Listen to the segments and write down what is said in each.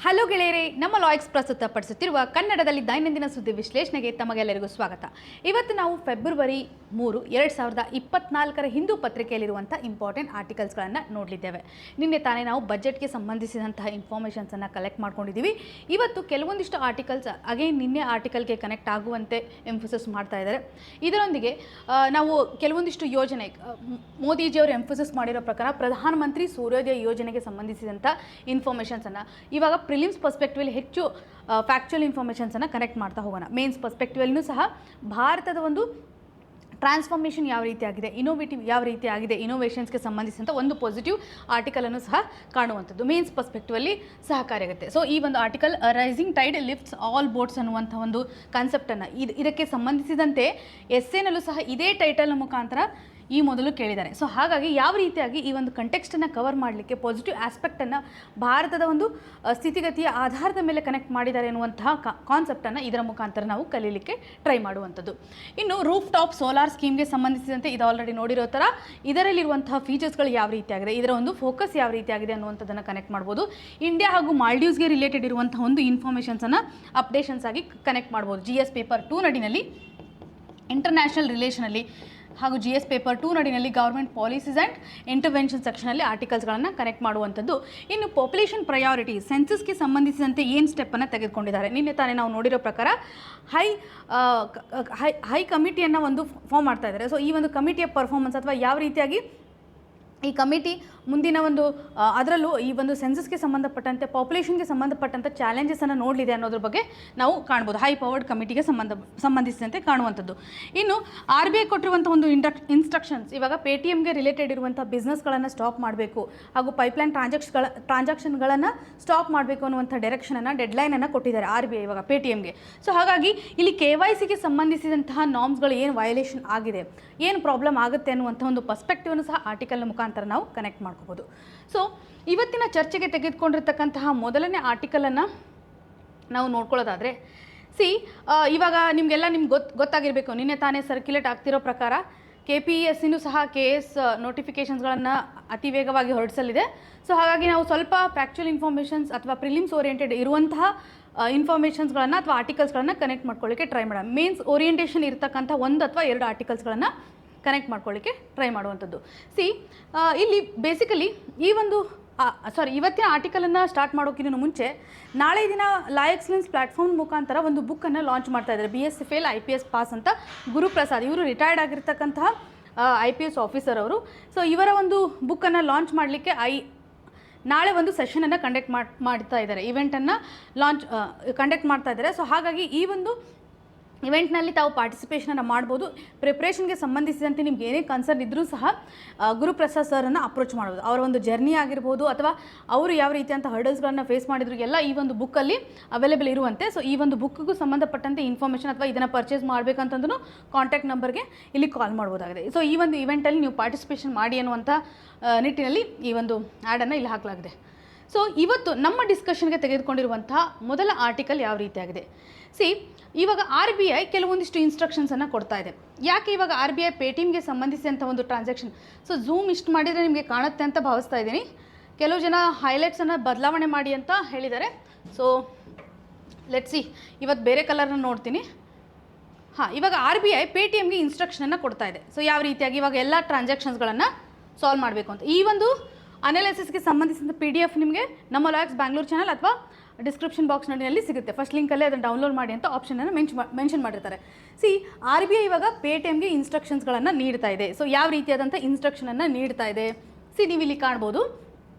Hello ಗೆಳೆಯರೇ, ನಮ್ಮ ಲಾಯಕ್ಸ್ ಪ್ರಸ್ತುತಪಡಿಸುತ್ತಿರುವ ಕನ್ನಡದಲ್ಲಿ ದೈನಂದಿನ ಸುದ್ದಿ ವಿಶ್ಲೇಷಣೆಗೆ ತಮಗೆಲ್ಲರಿಗೂ ಸ್ವಾಗತ. ಇವತ್ತು ನಾವು ಫೆಬ್ರವರಿ 3, 2024 ಹಿಂದೂ ಪತ್ರಿಕೆಯಲ್ಲಿರುವಂಥ ಇಂಪಾರ್ಟೆಂಟ್ ಆರ್ಟಿಕಲ್ಸ್ಗಳನ್ನು ನೋಡಲಿದ್ದೇವೆ. ನಿನ್ನೆ ತಾನೇ ನಾವು ಬಜೆಟ್ಗೆ ಸಂಬಂಧಿಸಿದಂತಹ ಇನ್ಫಾರ್ಮೇಷನ್ಸನ್ನು ಕಲೆಕ್ಟ್ ಮಾಡ್ಕೊಂಡಿದ್ದೀವಿ. ಇವತ್ತು ಕೆಲವೊಂದಿಷ್ಟು ಆರ್ಟಿಕಲ್ಸ್ ಅಗೇನ್ ನಿನ್ನೆ ಆರ್ಟಿಕಲ್ಗೆ ಕನೆಕ್ಟ್ ಆಗುವಂತೆ ಎಂಫೋಸಿಸ್ ಮಾಡ್ತಾ ಇದ್ದಾರೆ. ಇದರೊಂದಿಗೆ ನಾವು ಕೆಲವೊಂದಿಷ್ಟು ಯೋಜನೆ ಮೋದಿಜಿಯವರು ಎಂಫೋಸಿಸ್ ಮಾಡಿರೋ ಪ್ರಕಾರ ಪ್ರಧಾನಮಂತ್ರಿ ಸೂರ್ಯೋದಯ ಯೋಜನೆಗೆ ಸಂಬಂಧಿಸಿದಂಥ ಇನ್ಫಾರ್ಮೇಷನ್ಸನ್ನು ಇವಾಗ ಪ್ರಿಲಿಮ್ಸ್ ಪರ್ಸ್ಪೆಕ್ಟಿವಲ್ಲಿ ಹೆಚ್ಚು ಫ್ಯಾಕ್ಚುಯಲ್ ಇನ್ಫಾರ್ಮೇಷನ್ಸನ್ನು ಕನೆಕ್ಟ್ ಮಾಡ್ತಾ ಹೋಗೋಣ. ಮೇನ್ಸ್ ಪರ್ಸ್ಪೆಕ್ಟಿವಲ್ಲೂ ಸಹ ಭಾರತದ ಒಂದು ಟ್ರಾನ್ಸ್ಫಾರ್ಮೇಷನ್ ಯಾವ ರೀತಿ ಆಗಿದೆ, ಇನೋವೇಟಿವ್ ಯಾವ ರೀತಿ ಆಗಿದೆ, ಇನೋವೇಷನ್ಸ್ಗೆ ಸಂಬಂಧಿಸಿದಂಥ ಒಂದು ಪಾಸಿಟಿವ್ ಆರ್ಟಿಕಲನ್ನು ಸಹ ಕಾಣುವಂಥದ್ದು ಮೇನ್ಸ್ ಪರ್ಸ್ಪೆಕ್ಟಿವಲ್ಲಿ ಸಹಕಾರಿಯಾಗುತ್ತೆ. ಸೊ ಈ ಒಂದು article rising tide lifts all boats ಅನ್ನುವಂಥ ಒಂದು ಕಾನ್ಸೆಪ್ಟನ್ನು ಇದಕ್ಕೆ ಸಂಬಂಧಿಸಿದಂತೆ ಎಸ್ಸೆನಲ್ಲೂ ಸಹ ಇದೇ ಟೈಟಲ್ನ ಮುಖಾಂತರ ಈ ಮೊದಲು ಕೇಳಿದ್ದಾರೆ. ಸೊ ಹಾಗಾಗಿ ಯಾವ ರೀತಿಯಾಗಿ ಈ ಒಂದು ಕಂಟೆಕ್ಸ್ಟನ್ನು ಕವರ್ ಮಾಡಲಿಕ್ಕೆ ಪಾಸಿಟಿವ್ ಆಸ್ಪೆಕ್ಟನ್ನು ಭಾರತದ ಒಂದು ಸ್ಥಿತಿಗತಿಯ ಆಧಾರದ ಮೇಲೆ ಕನೆಕ್ಟ್ ಮಾಡಿದ್ದಾರೆ ಎನ್ನುವಂತಹ ಕಾನ್ಸೆಪ್ಟನ್ನು ಇದರ ಮುಖಾಂತರ ನಾವು ಕಲೀಲಿಕ್ಕೆ ಟ್ರೈ ಮಾಡುವಂಥದ್ದು. ಇನ್ನು ರೂಫ್ ಟಾಪ್ ಸೋಲಾರ್ ಸ್ಕೀಮ್ಗೆ ಸಂಬಂಧಿಸಿದಂತೆ ಇದು ಆಲ್ರೆಡಿ ನೋಡಿರೋ ಥರ ಇದರಲ್ಲಿರುವಂತಹ ಫೀಚರ್ಸ್ಗಳು ಯಾವ ರೀತಿಯಾಗಿದೆ, ಇದರ ಒಂದು ಫೋಕಸ್ ಯಾವ ರೀತಿಯಾಗಿದೆ ಅನ್ನುವಂಥದ್ದನ್ನು ಕನೆಕ್ಟ್ ಮಾಡ್ಬೋದು. ಇಂಡಿಯಾ ಹಾಗೂ ಮಾಲ್ಡೀವ್ಸ್ಗೆ ರಿಲೇಟೆಡ್ ಇರುವಂಥ ಒಂದು ಇನ್ಫಾರ್ಮೇಷನ್ಸನ್ನು ಅಪ್ಡೇಷನ್ಸ್ ಆಗಿ ಕನೆಕ್ಟ್ ಮಾಡ್ಬೋದು. GS ಪೇಪರ್ 2 ನಡಿನಲ್ಲಿ ಇಂಟರ್ನ್ಯಾಷನಲ್ ರಿಲೇಷನಲ್ಲಿ ಹಾಗೂ GS ಪೇಪರ್ 2 ನಡಿನಲ್ಲಿ ಗೌರ್ಮೆಂಟ್ ಪಾಲಿಸೀಸ್ ಆ್ಯಂಡ್ ಇಂಟರ್ವೆನ್ಷನ್ ಸೆಕ್ಷನಲ್ಲಿ ಆರ್ಟಿಕಲ್ಸ್ಗಳನ್ನು ಕನೆಕ್ಟ್ ಮಾಡುವಂಥದ್ದು. ಇನ್ನು ಪಾಪ್ಯುಲೇಷನ್ ಪ್ರಯಾರಿಟಿ ಸೆನ್ಸಸ್ಗೆ ಸಂಬಂಧಿಸಿದಂತೆ ಏನು ಸ್ಟೆಪ್ಪನ್ನು ತೆಗೆದುಕೊಂಡಿದ್ದಾರೆ. ನಿನ್ನೆ ತಾನೇ ನಾವು ನೋಡಿರೋ ಪ್ರಕಾರ ಹೈ ಕಮಿಟಿಯನ್ನು ಒಂದು ಫಾರ್ಮ್ ಮಾಡ್ತಾ ಇದ್ದಾರೆ. ಸೊ ಈ ಒಂದು ಕಮಿಟಿಯ ಪರ್ಫಾರ್ಮೆನ್ಸ್ ಅಥವಾ ಯಾವ ರೀತಿಯಾಗಿ ಈ ಕಮಿಟಿ ಮುಂದಿನ ಒಂದು ಅದರಲ್ಲೂ ಈ ಒಂದು ಸೆನ್ಸಸ್ಗೆ ಸಂಬಂಧಪಟ್ಟಂತೆ ಪಾಪ್ಯುಲೇಷನ್ಗೆ ಸಂಬಂಧಪಟ್ಟಂಥ ಚಾಲೆಂಜಸನ್ನು ನೋಡಲಿದೆ ಅನ್ನೋದ್ರ ಬಗ್ಗೆ ನಾವು ಕಾಣ್ಬೋದು. ಹೈ ಪವರ್ಡ್ ಕಮಿಟಿಗೆ ಸಂಬಂಧಿಸಿದಂತೆ ಕಾಣುವಂಥದ್ದು. ಇನ್ನು RBI ಕೊಟ್ಟಿರುವಂಥ ಒಂದು ಇನ್ಸ್ಟ್ರಕ್ಷನ್ಸ್ ಇವಾಗ ಪೇಟಿಎಮ್ಗೆ ರಿಲೇಟೆಡ್ ಇರುವಂಥ ಬಿಸ್ನೆಸ್ಗಳನ್ನು ಸ್ಟಾಪ್ ಮಾಡಬೇಕು ಹಾಗೂ ಪೈಪ್ಲೈನ್ ಟ್ರಾನ್ಸಾಕ್ಷನ್ಗಳನ್ನು ಸ್ಟಾಪ್ ಮಾಡಬೇಕು ಅನ್ನುವಂಥ ಡೈರೆಕ್ಷನನ್ನು ಡೆಡ್ಲೈನನ್ನು ಕೊಟ್ಟಿದ್ದಾರೆ RBI ಇವಾಗ ಪೇಟಿಎಮ್ಗೆ. ಸೊ ಹಾಗಾಗಿ ಇಲ್ಲಿ KYCಗೆ ಸಂಬಂಧಿಸಿದಂತಹ ನಾರ್ಮ್ಸ್ಗಳು ಏನು ವಯೋಲೇಷನ್ ಆಗಿದೆ, ಏನು ಪ್ರಾಬ್ಲಮ್ ಆಗುತ್ತೆ ಅನ್ನುವಂಥ ಒಂದು ಪರ್ಸ್ಪೆಕ್ಟಿವನ್ನು ಸಹ ಆರ್ಟಿಕಲ್ನ ಮುಖಾಂತರ ನಾವು ಕನೆಕ್ಟ್ ಮಾಡ್ಕೋಬೋದು. ಸೊ ಇವತ್ತಿನ ಚರ್ಚೆಗೆ ತೆಗೆದುಕೊಂಡಿರ್ತಕ್ಕಂತಹ ಮೊದಲನೇ ಆರ್ಟಿಕಲನ್ನು ನಾವು ನೋಡ್ಕೊಳ್ಳೋದಾದರೆ ಇವಾಗ ನಿಮಗೆಲ್ಲ ಗೊತ್ತಾಗಿರಬೇಕು, ನಿನ್ನೆ ತಾನೇ ಸರ್ಕ್ಯುಲೇಟ್ ಆಗ್ತಿರೋ ಪ್ರಕಾರ KPSCನೂ ಸಹ KS ನೋಟಿಫಿಕೇಷನ್ಸ್ಗಳನ್ನು ಅತಿ ವೇಗವಾಗಿ ಹೊರಡಿಸಲಿದೆ. ಸೊ ಹಾಗಾಗಿ ನಾವು ಸ್ವಲ್ಪ ಫ್ಯಾಕ್ಚುಯಲ್ ಇನ್ಫಾರ್ಮೇಷನ್ಸ್ ಅಥವಾ ಪ್ರಿಲಿಮ್ಸ್ ಓರಿಯೆಂಟೆಡ್ ಇರುವಂತಹ ಇನ್ಫಾರ್ಮೇಷನ್ಸ್ಗಳನ್ನು ಅಥವಾ ಆರ್ಟಿಕಲ್ಸ್ಗಳನ್ನು ಕನೆಕ್ಟ್ ಮಾಡ್ಕೊಳ್ಳಿಕ್ಕೆ ಟ್ರೈ ಮಾಡೋಣ. ಮೇನ್ಸ್ ಓರಿಯೆಂಟೇಷನ್ ಇರತಕ್ಕಂಥ 1 ಅಥವಾ 2 ಆರ್ಟಿಕಲ್ಸ್ಗಳನ್ನು ಕನೆಕ್ಟ್ ಮಾಡ್ಕೊಳ್ಳಿಕ್ಕೆ ಟ್ರೈ ಮಾಡುವಂಥದ್ದು. ಇಲ್ಲಿ ಬೇಸಿಕಲಿ ಇವತ್ತಿನ ಆರ್ಟಿಕಲನ್ನು ಸ್ಟಾರ್ಟ್ ಮಾಡೋಕ್ಕಿಂತ ಮುಂಚೆ ನಾಳೆ ದಿನ ಲಾ ಎಕ್ಸಲೆನ್ಸ್ ಪ್ಲ್ಯಾಟ್ಫಾರ್ಮ್ ಮುಖಾಂತರ ಒಂದು ಬುಕ್ಕನ್ನು ಲಾಂಚ್ ಮಾಡ್ತಾ ಇದ್ದಾರೆ. BS ಫೇಲ್ IPS ಪಾಸ್ ಅಂತ ಗುರುಪ್ರಸಾದ್, ಇವರು ರಿಟೈರ್ಡ್ ಆಗಿರ್ತಕ್ಕಂತಹ IPS ಆಫೀಸರ್ ಅವರು. ಸೊ ಇವರ ಒಂದು ಬುಕ್ಕನ್ನು ಲಾಂಚ್ ಮಾಡಲಿಕ್ಕೆ ನಾಳೆ ಒಂದು ಸೆಷನನ್ನು ಕಂಡಕ್ಟ್ ಮಾಡ್ತಾ ಇದ್ದಾರೆ, ಇವೆಂಟನ್ನು ಕಂಡಕ್ಟ್ ಮಾಡ್ತಾ ಇದ್ದಾರೆ. ಸೊ ಹಾಗಾಗಿ ಈ ಒಂದು ಇವೆಂಟ್ನಲ್ಲಿ ತಾವು ಪಾರ್ಟಿಸಿಪೇಷನನ್ನು ಮಾಡ್ಬೋದು. ಪ್ರಿಪ್ರೇಷನ್ಗೆ ಸಂಬಂಧಿಸಿದಂತೆ ನಿಮ್ಗೆ ಏನೇ ಕನ್ಸರ್ನ್ ಇದ್ದರೂ ಸಹ ಗುರುಪ್ರಸಾದ್ ಸರ್ನ್ನು ಅಪ್ರೋಚ್ ಮಾಡ್ಬೋದು. ಅವರ ಒಂದು ಜರ್ನಿ ಆಗಿರ್ಬೋದು ಅಥವಾ ಅವರು ಯಾವ ರೀತಿಯಂಥ ಹರ್ಡಲ್ಸ್ಗಳನ್ನು ಫೇಸ್ ಮಾಡಿದ್ರು ಎಲ್ಲ ಈ ಒಂದು ಬುಕ್ಕಲ್ಲಿ ಅವೈಲೇಬಲ್ ಇರುವಂತೆ. ಸೊ ಈ ಒಂದು ಬುಕ್ಕಿಗೂ ಸಂಬಂಧಪಟ್ಟಂತೆ ಇನ್ಫಾರ್ಮೇಷನ್ ಅಥವಾ ಇದನ್ನು ಪರ್ಚೇಸ್ ಮಾಡಬೇಕಂತಂದ್ರೂ ಕಾಂಟ್ಯಾಕ್ಟ್ ನಂಬರ್ಗೆ ಇಲ್ಲಿ ಕಾಲ್ ಮಾಡ್ಬೋದಾಗಿದೆ. ಸೊ ಈ ಒಂದು ಇವೆಂಟಲ್ಲಿ ನೀವು ಪಾರ್ಟಿಸಿಪೇಷನ್ ಮಾಡಿ ಅನ್ನುವಂಥ ನಿಟ್ಟಿನಲ್ಲಿ ಈ ಒಂದು ಆ್ಯಡನ್ನು ಇಲ್ಲಿ ಹಾಕಲಾಗಿದೆ. ಸೊ ಇವತ್ತು ನಮ್ಮ ಡಿಸ್ಕಷನ್ಗೆ ತೆಗೆದುಕೊಂಡಿರುವಂತಹ ಮೊದಲ ಆರ್ಟಿಕಲ್ ಯಾವ ರೀತಿಯಾಗಿದೆ. ಇವಾಗ RBI ಕೆಲವೊಂದಿಷ್ಟು ಇನ್ಸ್ಟ್ರಕ್ಷನ್ಸನ್ನು ಕೊಡ್ತಾ ಇದೆ. ಯಾಕೆ ಇವಾಗ RBI ಪೇಟಿಎಮ್ಗೆ ಸಂಬಂಧಿಸಿದಂಥ ಒಂದು ಟ್ರಾನ್ಸಾಕ್ಷನ್ ಝೂಮ್ ಇಷ್ಟು ಮಾಡಿದರೆ ನಿಮಗೆ ಕಾಣುತ್ತೆ ಅಂತ ಭಾವಿಸ್ತಾ ಇದ್ದೀನಿ. ಕೆಲವು ಜನ ಹೈಲೈಟ್ಸನ್ನು ಬದಲಾವಣೆ ಮಾಡಿ ಅಂತ ಹೇಳಿದ್ದಾರೆ. ಸೊ ಇವತ್ತು ಬೇರೆ ಕಲರ್ನ ನೋಡ್ತೀನಿ. ಇವಾಗ RBI ಪೇಟಿಎಮ್ಗೆ ಇನ್ಸ್ಟ್ರಕ್ಷನನ್ನು ಕೊಡ್ತಾ ಇದೆ. ಸೊ ಯಾವ ರೀತಿಯಾಗಿ ಇವಾಗ ಎಲ್ಲ ಟ್ರಾನ್ಸಾಕ್ಷನ್ಸ್ಗಳನ್ನು ಸಾಲ್ವ್ ಮಾಡಬೇಕು ಅಂತ ಈ ಒಂದು ಅನಾಲಿಸಿಸ್ಗೆ ಸಂಬಂಧಿಸಿದ PDF ನಿಮಗೆ ನಮ್ಮ ಲಾಯಕ್ಸ್ ಬ್ಯಾಂಗ್ಳೂರ್ ಚಾನಲ್ ಅಥವಾ ಡಿಸ್ಕ್ರಿಪ್ಷನ್ ಬಾಕ್ಸ್ ನಡಿನಲ್ಲಿ ಸಿಗುತ್ತೆ. ಫಸ್ಟ್ ಲಿಂಕಲ್ಲೇ ಅದನ್ನು ಡೌನ್ಲೋಡ್ ಮಾಡಿ ಅಂತ ಆಪ್ಷನನ್ನು ಮೆನ್ಷನ್ ಮಾಡಿರ್ತಾರೆ. RBI ಇವಾಗ ಪೇಟಿಎಮ್ಗೆ ಇನ್ಸ್ಟ್ರಕ್ಷನ್ಸ್ಗಳನ್ನು ನೀಡ್ತಾ ಇದೆ. ಸೊ ಯಾವ ರೀತಿಯಾದಂಥ ಇನ್ಸ್ಟ್ರಕ್ಷನನ್ನು ನೀಡ್ತಾ ಇದೆ ನೀವು ಇಲ್ಲಿ ಕಾಣ್ಬೋದು.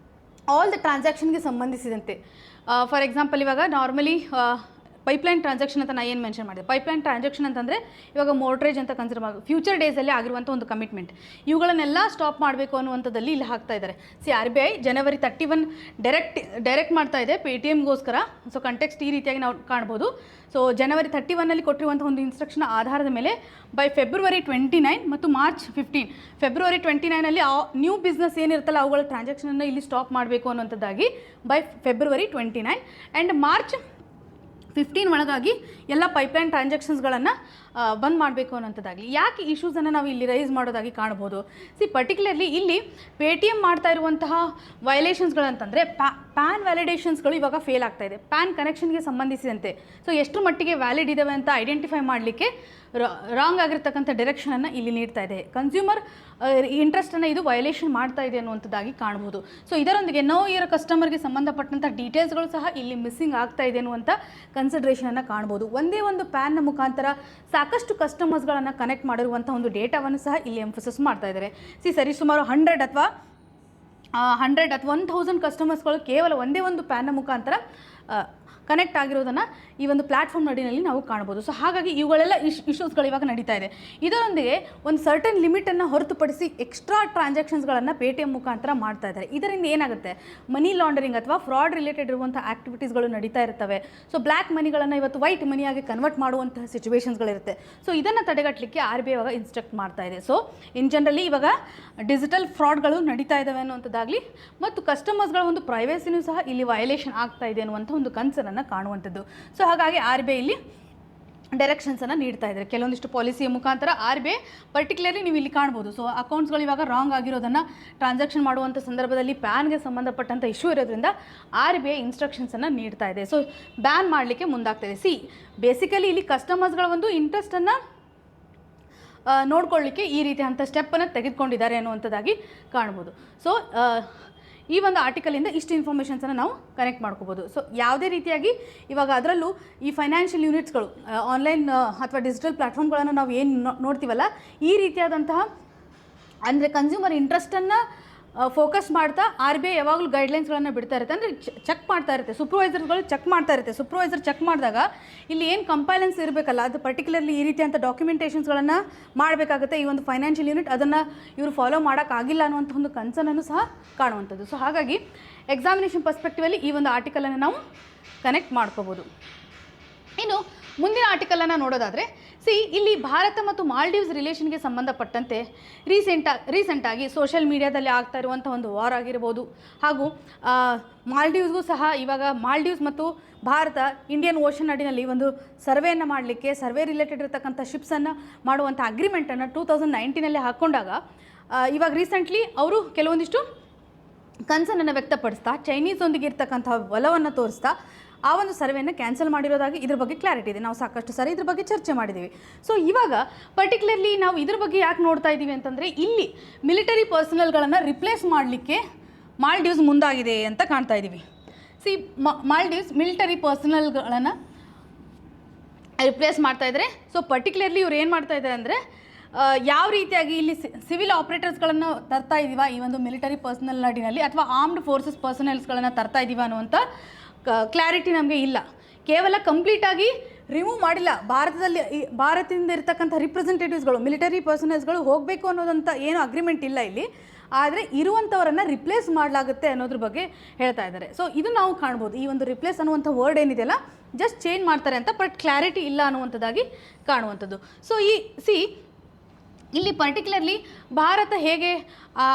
ಆಲ್ ದ ಟ್ರಾನ್ಸಾಕ್ಷನ್ಗೆ ಸಂಬಂಧಿಸಿದಂತೆ ಫಾರ್ ಎಕ್ಸಾಂಪಲ್ ಇವಾಗ ನಾರ್ಮಲಿ ಪೈಪ್ಲೈನ್ ಟ್ರಾನ್ಸಾಕ್ಷನ್ ಅಂತ ನಾನು ಏನು ಮೆನ್ಷನ್ ಮಾಡಿದೆ. ಪೈಪ್ಲೈನ್ ಟ್ರಾನ್ಸಾಕ್ಷನ್ ಅಂತಂದರೆ ಇವಾಗ ಮೋರ್ಟ್ರೇಜ್ ಅಂತ ಕನ್ಸಿಡರ್ ಮಾಡಿ ಫ್ಯೂಚರ್ ಡೇಸಲ್ಲಿ ಆಗಿರುವಂಥ ಒಂದು ಕಮಿಟ್ಮೆಂಟ್ ಇವುಗಳನ್ನೆಲ್ಲ ಸ್ಟಾಪ್ ಮಾಡಬೇಕು ಅನ್ನುವಂಥದ್ದಲ್ಲಿ ಇಲ್ಲಿ ಹಾಕ್ತಾ ಇದ್ದಾರೆ. RBI ಜನವರಿ 31 ಡೈರೆಕ್ಟ್ ಮಾಡ್ತಾ ಇದೆ ಪೇಟಿಎಮ್ಗೋಸ್ಕರ. ಸೊ ಕಂಟೆಕ್ಸ್ಟ್ ಈ ರೀತಿಯಾಗಿ ನಾವು ಕಾಣ್ಬೋದು. ಸೊ ಜನವರಿ 31ನಲ್ಲಿ ಕೊಟ್ಟಿರುವಂಥ ಒಂದು ಇನ್ಸ್ಟ್ರಕ್ಷನ್ ಆಧಾರದ ಮೇಲೆ ಬೈ ಫೆಬ್ರವರಿ 29 ಮತ್ತು ಮಾರ್ಚ್ 15 ಫೆಬ್ರವರಿ 29ನಲ್ಲಿ ನ್ಯೂ ಬಿಸ್ನೆಸ್ ಏನಿರುತ್ತಲ್ಲ ಅವುಗಳ ಟ್ರಾನ್ಸಾಕ್ಷನನ್ನು ಇಲ್ಲಿ ಸ್ಟಾಪ್ ಮಾಡಬೇಕು ಅನ್ನುವಂಥದ್ದಾಗಿ ಬೈ ಫೆಬ್ರವರಿ 29 ಆ್ಯಂಡ್ ಮಾರ್ಚ್ 15 ಒಳಗಾಗಿ ಎಲ್ಲ ಪೈಪ್ಲೈನ್ ಟ್ರಾನ್ಸಾಕ್ಷನ್ಸ್ಗಳನ್ನು ಬಂದ್ ಮಾಡಬೇಕು ಅನ್ನೋಂಥದ್ದಾಗಲಿ. ಯಾಕೆ ಇಶ್ಯೂಸನ್ನು ನಾವು ಇಲ್ಲಿ ರೈಸ್ ಮಾಡೋದಾಗಿ ಕಾಣ್ಬೋದು? ಪರ್ಟಿಕ್ಯುಲರ್ಲಿ ಇಲ್ಲಿ ಪೇಟಿಎಮ್ ಮಾಡ್ತಾ ಇರುವಂತಹ ವೈಲೇಷನ್ಸ್ಗಳಂತಂದರೆ ಪ್ಯಾನ್ ವ್ಯಾಲಿಡೇಷನ್ಸ್ಗಳು ಇವಾಗ ಫೇಲ್ ಆಗ್ತಾ ಇದೆ. ಪ್ಯಾನ್ ಕನೆಕ್ಷನ್ಗೆ ಸಂಬಂಧಿಸಿದಂತೆ ಸೊ ಎಷ್ಟು ಮಟ್ಟಿಗೆ ವ್ಯಾಲಿಡ್ ಇದ್ದಾವೆ ಅಂತ ಐಡೆಂಟಿಫೈ ಮಾಡಲಿಕ್ಕೆ ರಾಂಗ್ ಆಗಿರ್ತಕ್ಕಂಥ ಡೈರೆಕ್ಷನನ್ನು ಇಲ್ಲಿ ನೀಡ್ತಾ ಇದೆ. ಕನ್ಸ್ಯೂಮರ್ ಇಂಟ್ರೆಸ್ಟನ್ನು ಇದು ವೈಲೇಷನ್ ಮಾಡ್ತಾ ಇದೆ ಅನ್ನುವಂಥದ್ದಾಗಿ ಕಾಣ್ಬೋದು. ಸೊ ಇದರೊಂದಿಗೆ ನೋ ಇಯರ್ ಕಸ್ಟಮರ್ಗೆ ಸಂಬಂಧಪಟ್ಟಂಥ ಡೀಟೇಲ್ಸ್ಗಳು ಸಹ ಇಲ್ಲಿ ಮಿಸ್ಸಿಂಗ್ ಆಗ್ತಾ ಇದೆ ಅನ್ನುವಂಥ ಕನ್ಸಿಡ್ರೇಷನನ್ನು ಕಾಣ್ಬೋದು. ಒಂದೇ ಒಂದು ಪ್ಯಾನ್ನ ಮುಖಾಂತರ ಸಾಕಷ್ಟು ಕಸ್ಟಮರ್ಸ್ಗಳನ್ನು ಕನೆಕ್ಟ್ ಮಾಡಿರುವಂಥ ಒಂದು ಡೇಟಾವನ್ನು ಸಹ ಇಲ್ಲಿ ಎಂಫಸಿಸ್ ಮಾಡ್ತಾ ಇದ್ದಾರೆ. ಸರಿಸುಮಾರು 100 ಅಥವಾ 1000 ಕಸ್ಟಮರ್ಸ್ಗಳು ಕೇವಲ ಒಂದೇ ಒಂದು ಪ್ಯಾನ್ನ ಮುಖಾಂತರ ಕನೆಕ್ಟ್ ಆಗಿರೋದನ್ನು ಈ ಒಂದು ಪ್ಲ್ಯಾಟ್ಫಾರ್ಮ್ ನಡಿನಲ್ಲಿ ನಾವು ಕಾಣ್ಬೋದು. ಸೊ ಹಾಗಾಗಿ ಇವುಗಳೆಲ್ಲ ಇಶ್ಯೂಸ್ಗಳು ಇವಾಗ ನಡೀತಾ ಇದೆ. ಇದರೊಂದಿಗೆ ಒಂದು ಸರ್ಟನ್ ಲಿಮಿಟನ್ನು ಹೊರತುಪಡಿಸಿ ಎಕ್ಸ್ಟ್ರಾ ಟ್ರಾನ್ಸಾಕ್ಷನ್ಸ್ಗಳನ್ನು ಪೇಟಿಎಮ್ ಮುಖಾಂತರ ಮಾಡ್ತಾ ಇದ್ದಾರೆ. ಇದರಿಂದ ಏನಾಗುತ್ತೆ, ಮನಿ ಲಾಂಡರಿಂಗ್ ಅಥವಾ ಫ್ರಾಡ್ ರಿಲೇಟೆಡ್ ಇರುವಂಥ ಆ್ಯಕ್ಟಿವಿಟೀಸ್ಗಳು ನಡೀತಾ ಇರ್ತವೆ. ಸೊ ಬ್ಲ್ಯಾಕ್ ಮನಿಗಳನ್ನು ಇವತ್ತು ವೈಟ್ ಮನಿಯಾಗಿ ಕನ್ವರ್ಟ್ ಮಾಡುವಂತಹ ಸಿಚುವೇಷನ್ಸ್ಗಳಿರುತ್ತೆ. ಸೊ ಇದನ್ನು ತಡೆಗಟ್ಟಲಿಕ್ಕೆ RBI ಇವಾಗ ಇನ್ಸ್ಟ್ರಕ್ಟ್ ಮಾಡ್ತಾ ಇದೆ. ಸೊ ಇನ್ ಜನರಲಿ ಇವಾಗ ಡಿಜಿಟಲ್ ಫ್ರಾಡ್ಗಳು ನಡೀತಾ ಇದ್ದಾವೆ ಅನ್ನುವಂಥದ್ದಾಗಲಿ ಮತ್ತು ಕಸ್ಟಮರ್ಸ್ಗಳ ಒಂದು ಪ್ರೈವೇಸಿನೂ ಸಹ ಇಲ್ಲಿ ವೈಲೇಷನ್ ಆಗ್ತಾ ಇದೆ ಅನ್ನುವಂಥ ಒಂದು ಕನ್ಸರ್ನನ್ನು ಕಾಣುವಂಥದ್ದು. ಸೊ ಹಾಗಾಗಿ RBI ಇಲ್ಲಿ ಡೈರೆಕ್ಷನ್ಸನ್ನು ನೀಡ್ತಾ ಇದ್ದಾರೆ. ಕೆಲವೊಂದಿಷ್ಟು ಪಾಲಿಸಿಯ ಮುಖಾಂತರ RBI ಪರ್ಟಿಕ್ಯುಲರ್ಲಿ ನೀವು ಇಲ್ಲಿ ಕಾಣ್ಬೋದು. ಸೊ ಅಕೌಂಟ್ಸ್ಗಳು ಇವಾಗ ರಾಂಗ್ ಆಗಿರೋದನ್ನು ಟ್ರಾನ್ಸಾಕ್ಷನ್ ಮಾಡುವಂಥ ಸಂದರ್ಭದಲ್ಲಿ ಪ್ಯಾನ್ಗೆ ಸಂಬಂಧಪಟ್ಟಂಥ ಇಶ್ಯೂ ಇರೋದ್ರಿಂದ RBI ಇನ್ಸ್ಟ್ರಕ್ಷನ್ಸನ್ನು ನೀಡ್ತಾ ಇದೆ. ಸೊ ಬ್ಯಾನ್ ಮಾಡಲಿಕ್ಕೆ ಮುಂದಾಗ್ತಾ ಇದೆ. ಬೇಸಿಕಲಿ ಇಲ್ಲಿ ಕಸ್ಟಮರ್ಸ್ಗಳ ಒಂದು ಇಂಟ್ರೆಸ್ಟನ್ನು ನೋಡ್ಕೊಳ್ಳಿಕ್ಕೆ ಈ ರೀತಿ ಅಂಥ ಸ್ಟೆಪ್ಪನ್ನು ತೆಗೆದುಕೊಂಡಿದ್ದಾರೆ ಅನ್ನುವಂಥದ್ದಾಗಿ ಕಾಣ್ಬೋದು. ಸೊ ಈ ಒಂದು ಆರ್ಟಿಕಲಿಂದ ಇಷ್ಟು ಇನ್ಫಾರ್ಮೇಷನ್ಸನ್ನು ನಾವು ಕನೆಕ್ಟ್ ಮಾಡ್ಕೋಬೋದು. ಸೊ ಯಾವುದೇ ರೀತಿಯಾಗಿ ಇವಾಗ ಅದರಲ್ಲೂ ಈ ಫೈನಾನ್ಷಿಯಲ್ ಯೂನಿಟ್ಸ್ಗಳು ಆನ್ಲೈನ್ ಅಥವಾ ಡಿಜಿಟಲ್ ಪ್ಲ್ಯಾಟ್ಫಾರ್ಮ್ಗಳನ್ನು ನಾವು ಏನು ನೋಡ್ತೀವಲ್ಲ, ಈ ರೀತಿಯಾದಂತಹ ಅಂದರೆ ಕನ್ಸ್ಯೂಮರ್ ಇಂಟ್ರೆಸ್ಟನ್ನು ಫೋಕಸ್ ಮಾಡ್ತಾ RBI ಯಾವಾಗಲೂ ಗೈಡ್ಲೈನ್ಸ್ಗಳನ್ನು ಬಿಡ್ತಾ ಇರುತ್ತೆ. ಅಂದರೆ ಚೆಕ್ ಮಾಡ್ತಾ ಇರುತ್ತೆ, ಸೂಪರ್ವೈಸರ್ಗಳು ಚೆಕ್ ಮಾಡ್ತಾ ಇರುತ್ತೆ. ಸೂಪರ್ವೈಸರ್ ಚೆಕ್ ಮಾಡಿದಾಗ ಇಲ್ಲಿ ಏನು ಕಂಪೈಲೆನ್ಸ್ ಇರಬೇಕಲ್ಲ, ಅದು ಪರ್ಟಿಕ್ಯುಲರ್ಲಿ ಈ ರೀತಿಯಂಥ ಡಾಕ್ಯುಮೆಂಟೇಷನ್ಸ್ಗಳನ್ನು ಮಾಡಬೇಕಾಗುತ್ತೆ. ಈ ಒಂದು ಫೈನಾನ್ಷಿಯಲ್ ಯೂನಿಟ್ ಅದನ್ನು ಇವರು ಫಾಲೋ ಮಾಡೋಕ್ಕಾಗಿಲ್ಲ ಅನ್ನುವಂಥ ಒಂದು ಕನ್ಸರ್ನನ್ನು ಸಹ ಕಾಣುವಂಥದ್ದು. ಸೊ ಹಾಗಾಗಿ ಎಕ್ಸಾಮಿನೇಷನ್ ಪರ್ಸ್ಪೆಕ್ಟಿವಲ್ಲಿ ಈ ಒಂದು ಆರ್ಟಿಕಲನ್ನು ನಾವು ಕನೆಕ್ಟ್ ಮಾಡ್ಕೋಬೋದು. ಇನ್ನು ಮುಂದಿನ ಆರ್ಟಿಕಲನ್ನು ನೋಡೋದಾದರೆ ಇಲ್ಲಿ ಭಾರತ ಮತ್ತು ಮಾಲ್ಡೀವ್ಸ್ ರಿಲೇಷನ್ಗೆ ಸಂಬಂಧಪಟ್ಟಂತೆ ರೀಸೆಂಟಾಗಿ ಸೋಷಿಯಲ್ ಮೀಡಿಯಾದಲ್ಲಿ ಆಗ್ತಾ ಇರುವಂಥ ಒಂದು ವಾರ್ ಆಗಿರ್ಬೋದು, ಹಾಗೂ ಮಾಲ್ಡೀವ್ಸ್ಗೂ ಸಹ ಇವಾಗ ಮಾಲ್ಡೀವ್ಸ್ ಮತ್ತು ಭಾರತ ಇಂಡಿಯನ್ ಓಷನ್ ನಡಿನಲ್ಲಿ ಒಂದು ಸರ್ವೆಯನ್ನು ಮಾಡಲಿಕ್ಕೆ ಸರ್ವೆ ರಿಲೇಟೆಡ್ ಇರತಕ್ಕಂಥ ಶಿಪ್ಸನ್ನು ಮಾಡುವಂಥ ಅಗ್ರಿಮೆಂಟನ್ನು 2019ನಲ್ಲಿ ಹಾಕ್ಕೊಂಡಾಗ ಇವಾಗ ರೀಸೆಂಟ್ಲಿ ಅವರು ಕೆಲವೊಂದಿಷ್ಟು ಕನ್ಸರ್ನನ್ನು ವ್ಯಕ್ತಪಡಿಸ್ತಾ ಚೈನೀಸೊಂದಿಗೆ ಇರ್ತಕ್ಕಂಥ ಒಲವನ್ನು ತೋರಿಸ್ತಾ ಆ ಒಂದು ಸರ್ವೆಯನ್ನು ಕ್ಯಾನ್ಸಲ್ ಮಾಡಿರೋದಾಗಿ ಇದ್ರ ಬಗ್ಗೆ ಕ್ಲಾರಿಟಿ ಇದೆ. ನಾವು ಸಾಕಷ್ಟು ಸಾರಿ ಇದ್ರ ಬಗ್ಗೆ ಚರ್ಚೆ ಮಾಡಿದ್ದೀವಿ. ಸೊ ಇವಾಗ ಪರ್ಟಿಕ್ಯುಲರ್ಲಿ ನಾವು ಇದ್ರ ಬಗ್ಗೆ ಯಾಕೆ ನೋಡ್ತಾ ಇದ್ದೀವಿ ಅಂತಂದರೆ, ಇಲ್ಲಿ ಮಿಲಿಟರಿ ಪರ್ಸನಲ್ಗಳನ್ನು ರಿಪ್ಲೇಸ್ ಮಾಡಲಿಕ್ಕೆ ಮಾಲ್ಡೀವ್ಸ್ ಮುಂದಾಗಿದೆ ಅಂತ ಕಾಣ್ತಾ ಇದ್ದೀವಿ. ಮಾಲ್ಡೀವ್ಸ್ ಮಿಲಿಟರಿ ಪರ್ಸನಲ್ಗಳನ್ನು ರಿಪ್ಲೇಸ್ ಮಾಡ್ತಾ ಇದ್ದಾರೆ. ಸೊ ಪರ್ಟಿಕ್ಯುಲರ್ಲಿ ಇವ್ರು ಏನು ಮಾಡ್ತಾ ಇದ್ದಾರೆ ಅಂದರೆ, ಯಾವ ರೀತಿಯಾಗಿ ಇಲ್ಲಿ ಸಿವಿಲ್ ಆಪ್ರೇಟರ್ಸ್ಗಳನ್ನು ತರ್ತಾ ಇದ್ದೀವ ಈ ಒಂದು ಮಿಲಿಟರಿ ಪರ್ಸನಲ್ ನಡಿನಲ್ಲಿ, ಅಥವಾ ಆರ್ಮ್ಡ್ ಫೋರ್ಸಸ್ ಪರ್ಸನಲ್ಸ್ಗಳನ್ನು ತರ್ತಾ ಇದ್ದೀವ ಅನ್ನುವಂಥ ಕ್ಲಾರಿಟಿ ನಮಗೆ ಇಲ್ಲ. ಕೇವಲ ಕಂಪ್ಲೀಟಾಗಿ ರಿಮೂವ್ ಮಾಡಿಲ್ಲ. ಭಾರತದಿಂದ ಇರ್ತಕ್ಕಂಥ ರಿಪ್ರೆಸೆಂಟೇಟಿವ್ಸ್ಗಳು ಮಿಲಿಟರಿ ಪರ್ಸನಲ್ಸ್ಗಳು ಹೋಗಬೇಕು ಅನ್ನೋದಂಥ ಏನು ಅಗ್ರಿಮೆಂಟ್ ಇಲ್ಲ ಇಲ್ಲಿ, ಆದರೆ ಇರುವಂಥವರನ್ನು ರಿಪ್ಲೇಸ್ ಮಾಡಲಾಗುತ್ತೆ ಅನ್ನೋದ್ರ ಬಗ್ಗೆ ಹೇಳ್ತಾ ಇದ್ದಾರೆ. ಸೊ ಇದು ನಾವು ಕಾಣ್ಬೋದು. ಈ ಒಂದು ರಿಪ್ಲೇಸ್ ಅನ್ನುವಂಥ ವರ್ಡ್ ಏನಿದೆಯಲ್ಲ, ಜಸ್ಟ್ ಚೇಂಜ್ ಮಾಡ್ತಾರೆ ಅಂತ, ಬಟ್ ಕ್ಲಾರಿಟಿ ಇಲ್ಲ ಅನ್ನುವಂಥದ್ದಾಗಿ ಕಾಣುವಂಥದ್ದು. ಸೊ ಇಲ್ಲಿ ಪರ್ಟಿಕ್ಯುಲರ್ಲಿ ಭಾರತ ಹೇಗೆ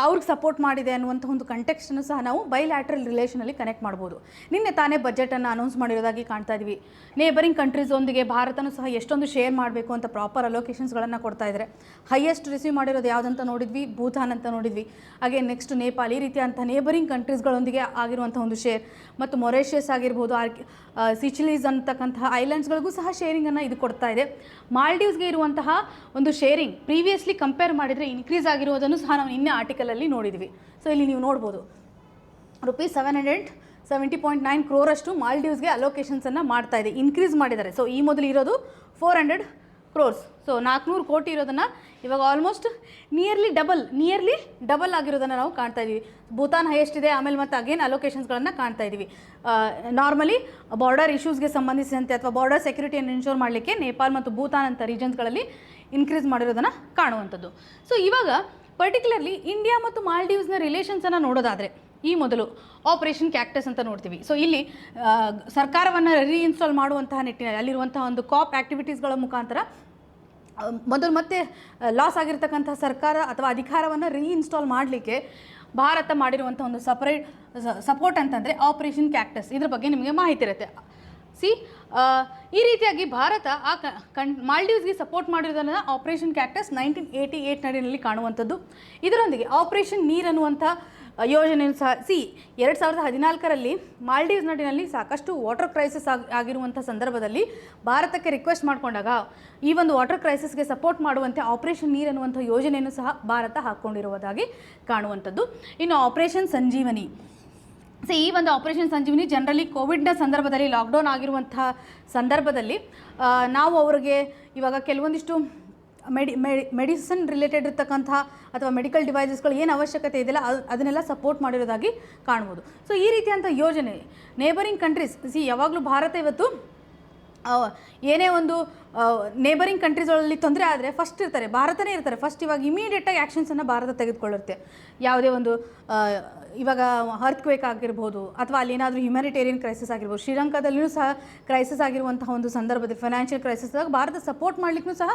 ಅವ್ರಿಗೆ ಸಪೋರ್ಟ್ ಮಾಡಿದೆ ಅನ್ನುವಂಥ ಒಂದು ಕಂಟೆಕ್ಸ್ಟನ್ನು ಸಹ ನಾವು ಬೈಲ್ಯಾಟ್ರಲ್ ರಿಲೇಷನಲ್ಲಿ ಕನೆಕ್ಟ್ ಮಾಡ್ಬೋದು. ನಿನ್ನೆ ತಾನೇ ಬಜೆಟನ್ನು ಅನೌನ್ಸ್ ಮಾಡಿರೋದಾಗಿ ಕಾಣ್ತಾ ಇದ್ವಿ. ನೇಬರಿಂಗ್ ಕಂಟ್ರೀಸೊಂದಿಗೆ ಭಾರತನೂ ಸಹ ಎಷ್ಟೊಂದು ಶೇರ್ ಮಾಡಬೇಕು ಅಂತ ಪ್ರಾಪರ್ ಅಲೋಕೇಶನ್ಸ್ಗಳನ್ನು ಕೊಡ್ತಾ ಇದ್ದಾರೆ. ಹೈಯೆಸ್ಟ್ ರಿಸೀವ್ ಮಾಡಿರೋದು ಯಾವುದಂತ ನೋಡಿದ್ವಿ, ಭೂತಾನ್ ಅಂತ ನೋಡಿದ್ವಿ. ಹಾಗೆ ನೆಕ್ಸ್ಟ್ ನೇಪಾಲ್, ಈ ರೀತಿಯಂಥ ನೇಬರಿಂಗ್ ಕಂಟ್ರೀಸ್ಗಳೊಂದಿಗೆ ಆಗಿರುವಂಥ ಒಂದು ಶೇರ್, ಮತ್ತು ಮೊರೇಷಿಯಸ್ ಆಗಿರ್ಬೋದು, ಸಿಚಿಲೀಸ್ ಅಂತಕ್ಕಂತಹ ಐಲ್ಯಾಂಡ್ಸ್ಗಳಿಗೂ ಸಹ ಶೇರಿಂಗನ್ನು ಇದು ಕೊಡ್ತಾ ಇದೆ. ಮಾಲ್ಡೀವ್ಸ್ಗೆ ಇರುವಂತಹ ಒಂದು ಶೇರಿಂಗ್ ಪ್ರೀವಿಯಸ್ಲಿ ಕಂಪೇರ್ ಮಾಡಿದರೆ ಇನ್ಕ್ರೀಸ್ ಆಗಿರುವುದನ್ನು ಸಹ ನಾವು ನಿನ್ನೆ ಆರ್ಟಿಕಲಲ್ಲಿ ನೋಡಿದ್ವಿ. ಸೊ ಇಲ್ಲಿ ನೀವು ನೋಡ್ಬೋದು, ₹770.9 crore ಮಾಲ್ಡೀವ್ಸ್ಗೆ ಅಲೋಕೇಶನ್ಸನ್ನು ಮಾಡ್ತಾ ಇದೆ, ಇನ್ಕ್ರೀಸ್ ಮಾಡಿದ್ದಾರೆ. ಸೊ ಈ ಮೊದಲು ಇರೋದು 400 crores. ಸೊ 400 ಕೋಟಿ ಇರೋದನ್ನು ಇವಾಗ ಆಲ್ಮೋಸ್ಟ್ ನಿಯರ್ಲಿ ಡಬಲ್ ಆಗಿರೋದನ್ನು ನಾವು ಕಾಣ್ತಾ ಇದ್ದೀವಿ. ಭೂತಾನ್ ಹೈಯೆಸ್ಟ್ ಇದೆ, ಆಮೇಲೆ ಮತ್ತು ಅಗೇನ್ ಅಲೋಕೇಶನ್ಸ್ಗಳನ್ನು ಕಾಣ್ತಾ ಇದ್ದೀವಿ. ನಾರ್ಮಲಿ ಬಾರ್ಡರ್ ಇಶ್ಯೂಸ್ಗೆ ಸಂಬಂಧಿಸಿದಂತೆ ಅಥವಾ ಬಾರ್ಡರ್ ಸೆಕ್ಯೂರಿಟಿಯನ್ನು ಇನ್ಶೋರ್ ಮಾಡಲಿಕ್ಕೆ ನೇಪಾಲ್ ಮತ್ತು ಭೂತಾನ್ ಅಂತ ರೀಜನ್ಸ್ಗಳಲ್ಲಿ ಇನ್ಕ್ರೀಸ್ ಮಾಡಿರೋದನ್ನು ಕಾಣುವಂಥದ್ದು. ಸೊ ಇವಾಗ ಪರ್ಟಿಕ್ಯುಲರ್ಲಿ ಇಂಡಿಯಾ ಮತ್ತು ಮಾಲ್ಡೀವ್ಸ್ನ ರಿಲೇಷನ್ಸನ್ನು ನೋಡೋದಾದರೆ, ಈ ಮೊದಲು ಆಪರೇಷನ್ ಕ್ಯಾಕ್ಟಸ್ ಅಂತ ನೋಡ್ತೀವಿ. ಸೊ ಇಲ್ಲಿ ಸರ್ಕಾರವನ್ನು ರೀಇನ್ಸ್ಟಾಲ್ ಮಾಡುವಂತಹ ನಿಟ್ಟಿನಲ್ಲಿ ಅಲ್ಲಿರುವಂತಹ ಒಂದು ಕಾಪ್ ಆ್ಯಕ್ಟಿವಿಟೀಸ್ಗಳ ಮುಖಾಂತರ ಮೊದಲು ಮತ್ತೆ ಲಾಸ್ ಆಗಿರ್ತಕ್ಕಂಥ ಸರ್ಕಾರ ಅಥವಾ ಅಧಿಕಾರವನ್ನು ರೀಇನ್ಸ್ಟಾಲ್ ಮಾಡಲಿಕ್ಕೆ ಭಾರತ ಮಾಡಿರುವಂಥ ಒಂದು ಸಪೋರ್ಟ್ ಅಂತಂದರೆ ಆಪರೇಷನ್ ಕ್ಯಾಕ್ಟಸ್. ಇದ್ರ ಬಗ್ಗೆ ನಿಮಗೆ ಮಾಹಿತಿ ಇರುತ್ತೆ. ಸಿ ಈ ರೀತಿಯಾಗಿ ಭಾರತ ಆ ಮಾಲ್ಡೀವ್ಸ್ಗೆ ಸಪೋರ್ಟ್ ಮಾಡಿರೋದನ್ನು ಆಪರೇಷನ್ ಕ್ಯಾಕ್ಟಸ್ 1988 ನಡಿನಲ್ಲಿ ಕಾಣುವಂಥದ್ದು. ಇದರೊಂದಿಗೆ ಆಪರೇಷನ್ ನೀರ್ ಅನ್ನುವಂಥ ಯೋಜನೆಯೂ ಸಹ 2014ರಲ್ಲಿ ಮಾಲ್ಡೀವ್ಸ್ ನಾಡಿನಲ್ಲಿ ಸಾಕಷ್ಟು ವಾಟರ್ ಕ್ರೈಸಿಸ್ ಆಗಿರುವಂಥ ಸಂದರ್ಭದಲ್ಲಿ ಭಾರತಕ್ಕೆ ರಿಕ್ವೆಸ್ಟ್ ಮಾಡಿಕೊಂಡಾಗ ಈ ಒಂದು ವಾಟರ್ ಕ್ರೈಸಿಸ್ಗೆ ಸಪೋರ್ಟ್ ಮಾಡುವಂತೆ ಆಪರೇಷನ್ ನೀರ್ ಅನ್ನುವಂಥ ಯೋಜನೆಯನ್ನು ಸಹ ಭಾರತ ಹಾಕ್ಕೊಂಡಿರುವುದಾಗಿ ಕಾಣುವಂಥದ್ದು. ಇನ್ನು ಆಪರೇಷನ್ ಸಂಜೀವನಿ, ಈ ಒಂದು ಆಪರೇಷನ್ ಸಂಜೀವಿನಿ ಜನರಲಿ ಕೋವಿಡ್ನ ಸಂದರ್ಭದಲ್ಲಿ ಲಾಕ್ಡೌನ್ ಆಗಿರುವಂತಹ ಸಂದರ್ಭದಲ್ಲಿ ನಾವು ಅವರಿಗೆ ಇವಾಗ ಕೆಲವೊಂದಿಷ್ಟು ಮೆಡಿಸಿನ್ ರಿಲೇಟೆಡ್ ಇರ್ತಕ್ಕಂಥ ಅಥವಾ ಮೆಡಿಕಲ್ ಡಿವೈಸಸ್ಗಳು ಏನು ಅವಶ್ಯಕತೆ ಇದೆಯಲ್ಲ ಅದನ್ನೆಲ್ಲ ಸಪೋರ್ಟ್ ಮಾಡಿರೋದಾಗಿ ಕಾಣ್ಬೋದು. ಸೊ ಈ ರೀತಿಯಂಥ ಯೋಜನೆ ನೇಬರಿಂಗ್ ಕಂಟ್ರೀಸ್, ಯಾವಾಗಲೂ ಭಾರತ ಇವತ್ತು ಏನೇ ಒಂದು ನೇಬರಿಂಗ್ ಕಂಟ್ರೀಸ್ಗಳಲ್ಲಿ ತೊಂದರೆ ಆದರೆ ಫಸ್ಟ್ ಇರ್ತಾರೆ, ಭಾರತನೇ ಇರ್ತಾರೆ ಫಸ್ಟ್. ಇವಾಗ ಇಮಿಡಿಯೇಟಾಗಿ ಆ್ಯಕ್ಷನ್ಸನ್ನು ಭಾರತ ತೆಗೆದುಕೊಳ್ಳುತ್ತೆ. ಯಾವುದೇ ಒಂದು ಇವಾಗ ಅರ್ಥಕ್ವೇಕ್ ಆಗಿರ್ಬೋದು ಅಥವಾ ಅಲ್ಲಿ ಏನಾದರೂ ಹ್ಯುಮ್ಯಾನಿಟೇರಿಯನ್ ಕ್ರೈಸಿಸ್ ಆಗಿರ್ಬೋದು, ಶ್ರೀಲಂಕಾದಲ್ಲಿಯೂ ಸಹ ಕ್ರೈಸಿಸ್ ಆಗಿರುವಂತಹ ಒಂದು ಸಂದರ್ಭದಲ್ಲಿ ಫೈನಾನ್ಷಿಯಲ್ ಕ್ರೈಸಿಸ್ದಾಗ ಭಾರತ ಸಪೋರ್ಟ್ ಮಾಡಲಿಕ್ಕೂ ಸಹ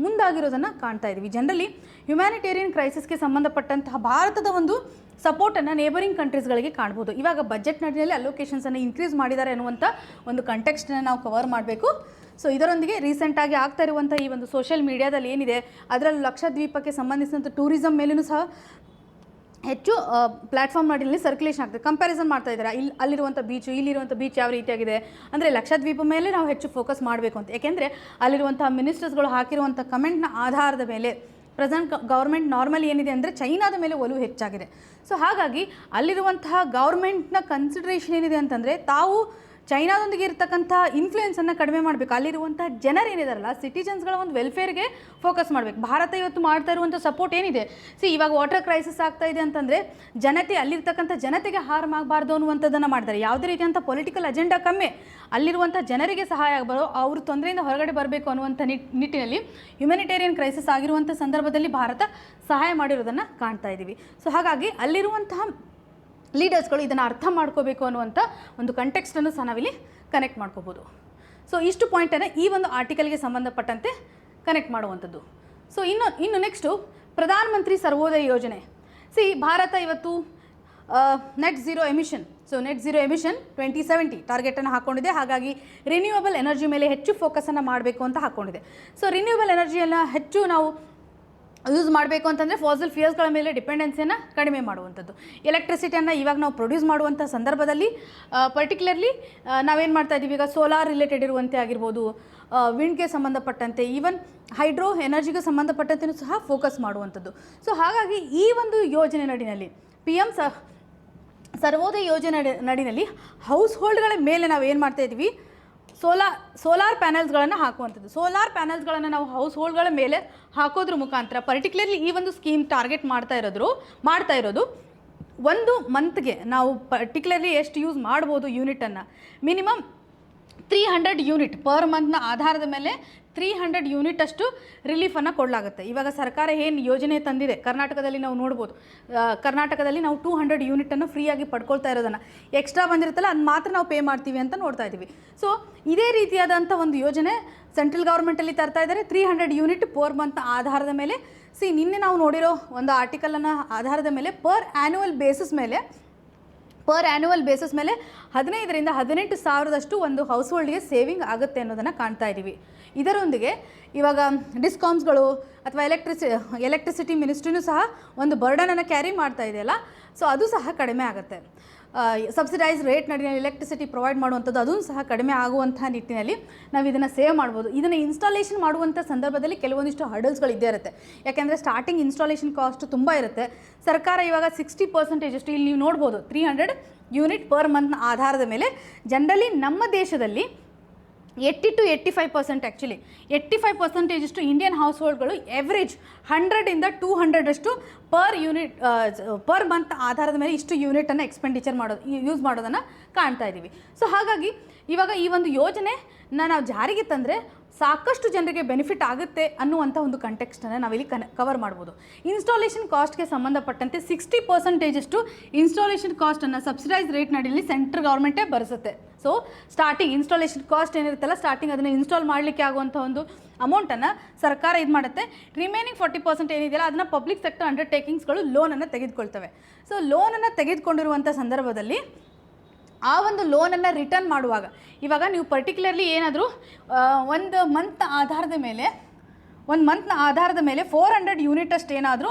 ಮುಂದಾಗಿರೋದನ್ನು ಕಾಣ್ತಾ ಇದ್ದೀವಿ. ಜನರಲಿ ಹ್ಯುಮ್ಯಾನಿಟೇರಿಯನ್ ಕ್ರೈಸಿಸ್ಗೆ ಸಂಬಂಧಪಟ್ಟಂತಹ ಭಾರತದ ಒಂದು ಸಪೋರ್ಟನ್ನು ನೇಬರಿಂಗ್ ಕಂಟ್ರೀಸ್ಗಳಿಗೆ ಕಾಣ್ಬೋದು. ಇವಾಗ ಬಜೆಟ್ ನಡಿನಲ್ಲಿ ಅಲೋಕೇಶನ್ಸನ್ನು ಇನ್ಕ್ರೀಸ್ ಮಾಡಿದ್ದಾರೆ ಅನ್ನುವಂಥ ಒಂದು ಕಂಟೆಕ್ಸ್ಟನ್ನು ನಾವು ಕವರ್ ಮಾಡಬೇಕು. ಸೊ ಇದರೊಂದಿಗೆ ರೀಸೆಂಟಾಗಿ ಆಗ್ತಾ ಇರುವಂಥ ಈ ಒಂದು ಸೋಷಿಯಲ್ ಮೀಡಿಯಾದಲ್ಲಿ ಏನಿದೆ ಅದರಲ್ಲಿ ಲಕ್ಷದ್ವೀಪಕ್ಕೆ ಸಂಬಂಧಿಸಿದಂಥ ಟೂರಿಸಮ್ ಮೇಲೂ ಸಹ ಹೆಚ್ಚು ಪ್ಲ್ಯಾಟ್ಫಾರ್ಮ್ ಮಾಡಿನಲ್ಲಿ ಸರ್ಕ್ಯುಲೇಷನ್ ಆಗ್ತದೆ. ಕಂಪ್ಯಾರಿಸನ್ ಮಾಡ್ತಾ ಇದ್ದಾರೆ, ಅಲ್ಲಿರುವಂಥ ಬೀಚು ಇಲ್ಲಿರುವಂಥ ಬೀಚ್ ಯಾವ ರೀತಿಯಾಗಿದೆ ಅಂದರೆ ಲಕ್ಷದ್ವೀಪ ಮೇಲೆ ನಾವು ಹೆಚ್ಚು ಫೋಕಸ್ ಮಾಡಬೇಕು ಅಂತ. ಯಾಕೆಂದರೆ ಅಲ್ಲಿರುವಂಥ ಮಿನಿಸ್ಟರ್ಸ್ಗಳು ಹಾಕಿರುವಂಥ ಕಮೆಂಟ್ನ ಆಧಾರದ ಮೇಲೆ ಪ್ರೆಸೆಂಟ್ ಗೌರ್ಮೆಂಟ್ ನಾರ್ಮಲಿ ಏನಿದೆ ಅಂದರೆ ಚೈನಾದ ಮೇಲೆ ಒಲವು ಹೆಚ್ಚಾಗಿದೆ. ಸೊ ಹಾಗಾಗಿ ಅಲ್ಲಿರುವಂತಹ ಗೌರ್ಮೆಂಟ್ನ ಕನ್ಸಿಡ್ರೇಷನ್ ಏನಿದೆ ಅಂತಂದರೆ ತಾವು ಚೈನಾದೊಂದಿಗೆ ಇರತಕ್ಕಂಥ ಇನ್ಫ್ಲೂಯೆನ್ಸನ್ನು ಕಡಿಮೆ ಮಾಡಬೇಕು. ಅಲ್ಲಿರುವಂಥ ಜನರೇನಿದಾರಲ್ಲ ಸಿಟಿಜನ್ಸ್ಗಳ ಒಂದು ವೆಲ್ಫೇರ್ಗೆ ಫೋಕಸ್ ಮಾಡಬೇಕು. ಭಾರತ ಇವತ್ತು ಮಾಡ್ತಾ ಇರುವಂಥ ಸಪೋರ್ಟ್ ಏನಿದೆ, ಇವಾಗ ವಾಟರ್ ಕ್ರೈಸಿಸ್ ಆಗ್ತಾ ಇದೆ ಅಂತಂದರೆ ಜನತೆ ಅಲ್ಲಿರ್ತಕ್ಕಂಥ ಜನತೆಗೆ ಹಾರ್ಮ್ ಆಗಬಾರ್ದು ಅನ್ನುವಂಥದ್ದನ್ನು ಮಾಡ್ತಾರೆ. ಯಾವುದೇ ರೀತಿಯಂಥ ಪೊಲಿಟಿಕಲ್ ಅಜೆಂಡಾ ಕಮ್ಮಿ, ಅಲ್ಲಿರುವಂಥ ಜನರಿಗೆ ಸಹಾಯ ಆಗಬಾರ್ದು, ಅವರು ತೊಂದರೆಯಿಂದ ಹೊರಗಡೆ ಬರಬೇಕು ಅನ್ನುವಂಥ ನಿಟ್ಟಿನಲ್ಲಿ ಹ್ಯುಮ್ಯಾನಿಟೇರಿಯನ್ ಕ್ರೈಸಿಸ್ ಆಗಿರುವಂಥ ಸಂದರ್ಭದಲ್ಲಿ ಭಾರತ ಸಹಾಯ ಮಾಡಿರೋದನ್ನು ಕಾಣ್ತಾ ಇದ್ದೀವಿ. ಸೊ ಹಾಗಾಗಿ ಅಲ್ಲಿರುವಂತಹ ಲೀಡರ್ಸ್ಗಳು ಇದನ್ನು ಅರ್ಥ ಮಾಡ್ಕೋಬೇಕು ಅನ್ನುವಂಥ ಒಂದು ಕಂಟೆಕ್ಸ್ಟನ್ನು ಸಹ ನಾವಿಲ್ಲಿ ಕನೆಕ್ಟ್ ಮಾಡ್ಕೋಬೋದು. ಸೊ ಇಷ್ಟು ಪಾಯಿಂಟನ್ನು ಈ ಒಂದು ಆರ್ಟಿಕಲ್ಗೆ ಸಂಬಂಧಪಟ್ಟಂತೆ ಕನೆಕ್ಟ್ ಮಾಡುವಂಥದ್ದು. ಸೊ ಇನ್ನು ನೆಕ್ಸ್ಟು ಪ್ರಧಾನ ಮಂತ್ರಿ ಸರ್ವೋದಯ ಯೋಜನೆ. ಭಾರತ ಇವತ್ತು net zero emission, net zero emission 2070 ಟಾರ್ಗೆಟನ್ನು ಹಾಕ್ಕೊಂಡಿದೆ. ಹಾಗಾಗಿ ರಿನ್ಯೂವಬಲ್ ಎನರ್ಜಿ ಮೇಲೆ ಹೆಚ್ಚು ಫೋಕಸನ್ನು ಮಾಡಬೇಕು ಅಂತ ಹಾಕ್ಕೊಂಡಿದೆ. ಸೊ ರಿನ್ಯೂವಬಲ್ ಎನರ್ಜಿಯನ್ನು ಹೆಚ್ಚು ನಾವು ಯೂಸ್ ಮಾಡಬೇಕು ಅಂತಂದರೆ ಫಾಸಿಲ್ ಫ್ಯೂಯಲ್ಸ್ಗಳ ಮೇಲೆ ಡಿಪೆಂಡೆನ್ಸಿಯನ್ನು ಕಡಿಮೆ ಮಾಡುವಂಥದ್ದು. ಎಲೆಕ್ಟ್ರಿಸಿಟಿಯನ್ನು ಇವಾಗ ನಾವು ಪ್ರೊಡ್ಯೂಸ್ ಮಾಡುವಂಥ ಸಂದರ್ಭದಲ್ಲಿ ಪರ್ಟಿಕ್ಯುಲರ್ಲಿ ನಾವೇನು ಮಾಡ್ತಾ ಇದ್ದೀವಿ, ಈಗ ಸೋಲಾರ್ ರಿಲೇಟೆಡ್ ಇರುವಂತೆ ಆಗಿರ್ಬೋದು, ವಿಂಡ್ಗೆ ಸಂಬಂಧಪಟ್ಟಂತೆ, ಈವನ್ ಹೈಡ್ರೋ ಎನರ್ಜಿಗೆ ಸಂಬಂಧಪಟ್ಟಂತೆಯೂ ಸಹ ಫೋಕಸ್ ಮಾಡುವಂಥದ್ದು. ಸೊ ಹಾಗಾಗಿ ಈ ಒಂದು ಯೋಜನೆ ನಡಿನಲ್ಲಿ PM ಸರ್ವೋದಯ ಯೋಜನೆ ನಡಿನಲ್ಲಿ ಹೌಸ್ ಹೋಲ್ಡ್ಗಳ ಮೇಲೆ ನಾವು ಏನು ಮಾಡ್ತಾ ಇದ್ದೀವಿ, ಸೋಲಾರ್ ಪ್ಯಾನಲ್ಸ್ಗಳನ್ನು ಹಾಕುವಂಥದ್ದು. ಸೋಲಾರ್ ಪ್ಯಾನಲ್ಸ್ಗಳನ್ನು ನಾವು ಹೌಸ್ ಹೋಲ್ಡ್ಗಳ ಮೇಲೆ ಹಾಕೋದ್ರ ಮುಖಾಂತರ ಪರ್ಟಿಕ್ಯುಲರ್ಲಿ ಈ ಒಂದು ಸ್ಕೀಮ್ ಟಾರ್ಗೆಟ್ ಮಾಡ್ತಾ ಇರೋದು ಒಂದು ಮಂತ್ಗೆ ನಾವು ಪರ್ಟಿಕ್ಯುಲರ್ಲಿ ಎಷ್ಟು ಯೂಸ್ ಮಾಡ್ಬೋದು ಯೂನಿಟನ್ನು, ಮಿನಿಮಮ್ 300 ಯೂನಿಟ್ ಪರ್ ಮಂತ್ನ ಆಧಾರದ ಮೇಲೆ 300 ಯೂನಿಟ್ ಅಷ್ಟು ರಿಲೀಫನ್ನು ಕೊಡಲಾಗುತ್ತೆ. ಇವಾಗ ಸರ್ಕಾರ ಏನು ಯೋಜನೆ ತಂದಿದೆ ಕರ್ನಾಟಕದಲ್ಲಿ ನಾವು ನೋಡ್ಬೋದು, ಕರ್ನಾಟಕದಲ್ಲಿ ನಾವು 200 ಯೂನಿಟನ್ನು ಫ್ರೀಯಾಗಿ ಪಡ್ಕೊಳ್ತಾ ಇರೋದನ್ನು, ಎಕ್ಸ್ಟ್ರಾ ಬಂದಿರುತ್ತಲ್ಲ ಅದು ಮಾತ್ರ ನಾವು ಪೇ ಮಾಡ್ತೀವಿ ಅಂತ ನೋಡ್ತಾ ಇದ್ದೀವಿ. ಸೊ ಇದೇ ರೀತಿಯಾದಂಥ ಒಂದು ಯೋಜನೆ ಸೆಂಟ್ರಲ್ ಗೌರ್ಮೆಂಟಲ್ಲಿ ತರ್ತಾ ಇದ್ದಾರೆ. 300 ಯೂನಿಟ್ ಪರ್ ಮಂತ್ ಆಧಾರದ ಮೇಲೆ. ನಿನ್ನೆ ನಾವು ನೋಡಿರೋ ಒಂದು ಆರ್ಟಿಕಲನ್ನು ಆಧಾರದ ಮೇಲೆ ಪರ್ ಆ್ಯನ್ಯುವಲ್ ಬೇಸಿಸ್ ಮೇಲೆ 15ರಿಂದ 18 ಸಾವಿರದಷ್ಟು ಒಂದು ಹೌಸ್ ಹೋಲ್ಡ್ಗೆ ಸೇವಿಂಗ್ ಆಗುತ್ತೆ ಅನ್ನೋದನ್ನು ಕಾಣ್ತಾ ಇದ್ದೀವಿ. ಇದರೊಂದಿಗೆ ಇವಾಗ ಡಿಸ್ಕಾಮ್ಸ್ಗಳು ಅಥವಾ ಎಲೆಕ್ಟ್ರಿಸಿಟಿ ಮಿನಿಸ್ಟ್ರಿನೂ ಸಹ ಒಂದು ಬರ್ಡನನ್ನು ಕ್ಯಾರಿ ಮಾಡ್ತಾ ಇದೆಯಲ್ಲ, ಸೊ ಅದು ಸಹ ಕಡಿಮೆ ಆಗುತ್ತೆ. ಸಬ್ಸಿಡೈಸ್ ರೇಟ್ ನಡಿನಲ್ಲಿ ಎಲೆಕ್ಟ್ರಿಸಿಟಿ ಪ್ರೊವೈಡ್ ಮಾಡುವಂಥದ್ದು ಅದೂ ಸಹ ಕಡಿಮೆ ಆಗುವಂಥ ನಿಟ್ಟಿನಲ್ಲಿ ನಾವು ಇದನ್ನು ಸೇವ್ ಮಾಡ್ಬೋದು. ಇದನ್ನು ಇನ್ಸ್ಟಾಲೇಷನ್ ಮಾಡುವಂಥ ಸಂದರ್ಭದಲ್ಲಿ ಕೆಲವೊಂದಿಷ್ಟು ಹರ್ಡಲ್ಸ್ಗಳು ಇದ್ದೇ ಇರುತ್ತೆ. ಯಾಕೆಂದರೆ ಸ್ಟಾರ್ಟಿಂಗ್ ಇನ್ಸ್ಟಾಲೇಷನ್ ಕಾಸ್ಟ್ ತುಂಬ ಇರುತ್ತೆ. ಸರ್ಕಾರ ಇವಾಗ 60% ಅಷ್ಟು ಇಲ್ಲಿ ನೀವು ನೋಡ್ಬೋದು 300 ಯೂನಿಟ್ ಪರ್ ಮಂತ್ನ ಆಧಾರದ ಮೇಲೆ. ಜನರಲಿ ನಮ್ಮ ದೇಶದಲ್ಲಿ 80 to 85% ಆ್ಯಕ್ಚುಲಿ 85% ಅಷ್ಟು ಇಂಡಿಯನ್ ಹೌಸ್ ಹೋಲ್ಡ್ಗಳು ಎವ್ರೇಜ್ 100ಇಂದ 200 ಅಷ್ಟು ಪರ್ ಮಂತ್ ಆಧಾರದ ಮೇಲೆ ಇಷ್ಟು ಯೂನಿಟನ್ನು ಎಕ್ಸ್ಪೆಂಡಿಚರ್ ಯೂಸ್ ಮಾಡೋದನ್ನು ಕಾಣ್ತಾ ಇದ್ದೀವಿ. ಸೊ ಹಾಗಾಗಿ ಇವಾಗ ಈ ಒಂದು ಯೋಜನೆನ ನಾವು ಜಾರಿಗೆ ತಂದರೆ ಸಾಕಷ್ಟು ಜನರಿಗೆ ಬೆನಿಫಿಟ್ ಆಗುತ್ತೆ ಅನ್ನುವಂಥ ಒಂದು ಕಂಟೆಕ್ಸ್ಟನ್ನು ನಾವಿಲ್ಲಿ ಕವರ್ ಮಾಡ್ಬೋದು. ಇನ್ಸ್ಟಾಲೇಷನ್ ಕಾಸ್ಟ್ಗೆ ಸಂಬಂಧಪಟ್ಟಂತೆ 60% ಅಷ್ಟು ಇನ್ಸ್ಟಾಲೇಷನ್ ಕಾಸ್ಟನ್ನು ಸಬ್ಸಿಡೈಸ್ ರೇಟ್ ನಡಿಯಲ್ಲಿ ಸೆಂಟ್ರಲ್ ಗೌರ್ಮೆಂಟೇ ಭರಿಸುತ್ತೆ. ಸೊ ಸ್ಟಾರ್ಟಿಂಗ್ ಇನ್ಸ್ಟಾಲೇಷನ್ ಕಾಸ್ಟ್ ಏನಿರುತ್ತಲ್ಲ, ಸ್ಟಾರ್ಟಿಂಗ್ ಅದನ್ನು ಇನ್ಸ್ಟಾಲ್ ಮಾಡಲಿಕ್ಕೆ ಆಗುವಂಥ ಒಂದು ಅಮೌಂಟನ್ನು ಸರ್ಕಾರ ಇದು ಮಾಡುತ್ತೆ. ರಿಮೈನಿಂಗ್ 40% ಏನಿದೆಯಲ್ಲ ಅದನ್ನು ಪಬ್ಲಿಕ್ ಸೆಕ್ಟರ್ ಅಂಡರ್ಟೇಕಿಂಗ್ಸ್ಗಳು ಲೋನನ್ನು ತೆಗೆದುಕೊಳ್ತವೆ. ಸೊ ಲೋನನ್ನು ತೆಗೆದುಕೊಂಡಿರುವಂಥ ಸಂದರ್ಭದಲ್ಲಿ ಆ ಒಂದು ಲೋನನ್ನು ರಿಟರ್ನ್ ಮಾಡುವಾಗ ಇವಾಗ ನೀವು ಪರ್ಟಿಕ್ಯುಲರ್ಲಿ ಏನಾದರೂ ಒಂದು ಮಂತ್ನ ಆಧಾರದ ಮೇಲೆ 400 ಯೂನಿಟ್ ಅಷ್ಟು ಏನಾದರೂ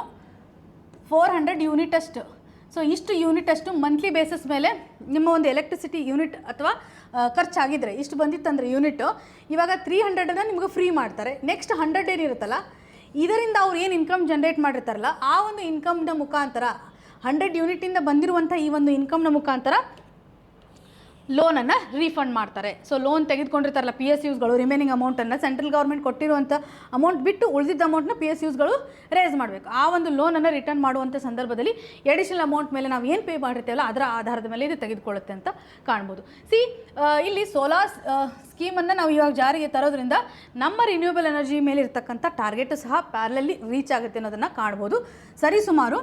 400 ಯೂನಿಟ್ ಅಷ್ಟು, ಸೊ ಇಷ್ಟು ಯೂನಿಟ್ ಅಷ್ಟು ಮಂತ್ಲಿ ಬೇಸಿಸ್ ಮೇಲೆ ನಿಮ್ಮ ಒಂದು ಎಲೆಕ್ಟ್ರಿಸಿಟಿ ಯೂನಿಟ್ ಅಥವಾ ಖರ್ಚಾಗಿದ್ದರೆ ಇಷ್ಟು ಬಂದಿತ್ತಂದರೆ ಯೂನಿಟ್ಟು, ಇವಾಗ 300 ನಿಮ್ಗೆ ಫ್ರೀ ಮಾಡ್ತಾರೆ. ನೆಕ್ಸ್ಟ್ 100 ಏನಿರುತ್ತಲ್ಲ ಇದರಿಂದ ಅವ್ರು ಏನು ಇನ್ಕಮ್ ಜನ್ರೇಟ್ ಮಾಡಿರ್ತಾರಲ್ಲ ಆ ಒಂದು ಇನ್ಕಮ್ನ ಮುಖಾಂತರ 100 ಯೂನಿಟಿಂದ ಬಂದಿರುವಂಥ ಈ ಒಂದು ಇನ್ಕಮ್ನ ಮುಖಾಂತರ ಲೋನನ್ನು ರೀಫಂಡ್ ಮಾಡ್ತಾರೆ. ಸೊ ಲೋನ್ ತೆಗೆದುಕೊಂಡಿರ್ತಾರಲ್ಲ PSUsಗಳು ರಿಮೈನಿಂಗ್ ಅಮೌಂಟನ್ನು ಸೆಂಟ್ರಲ್ ಗೌರ್ಮೆಂಟ್ ಕೊಟ್ಟಿರುವಂಥ ಅಮೌಂಟ್ ಬಿಟ್ಟು ಉಳಿದಿದ್ದ ಅಮೌಂಟ್ನ PSUsಗಳು ರೇಸ್ ಮಾಡಬೇಕು. ಆ ಒಂದು ಲೋನನ್ನು ರಿಟರ್ನ್ ಮಾಡುವಂಥ ಸಂದರ್ಭದಲ್ಲಿ ಎಡಿಷನಲ್ ಅಮೌಂಟ್ ಮೇಲೆ ನಾವು ಏನು ಪೇ ಮಾಡಿರ್ತೇವಲ್ಲ ಅದರ ಆಧಾರದ ಮೇಲೆ ಇದು ತೆಗೆದುಕೊಳ್ಳುತ್ತೆ ಅಂತ ಕಾಣ್ಬೋದು. ಇಲ್ಲಿ ಸೋಲಾರ್ ಸ್ಕೀಮನ್ನು ನಾವು ಇವಾಗ ಜಾರಿಗೆ ತರೋದ್ರಿಂದ ನಮ್ಮ ರಿನ್ಯೂಯಬಲ್ ಎನರ್ಜಿ ಮೇಲೆ ಇರ್ತಕ್ಕಂಥ ಟಾರ್ಗೆಟು ಸಹ ಪ್ಯಾರಲಲ್ಲಿ ರೀಚ್ ಆಗುತ್ತೆ ಅನ್ನೋದನ್ನು ಕಾಣ್ಬೋದು. ಸರಿಸುಮಾರು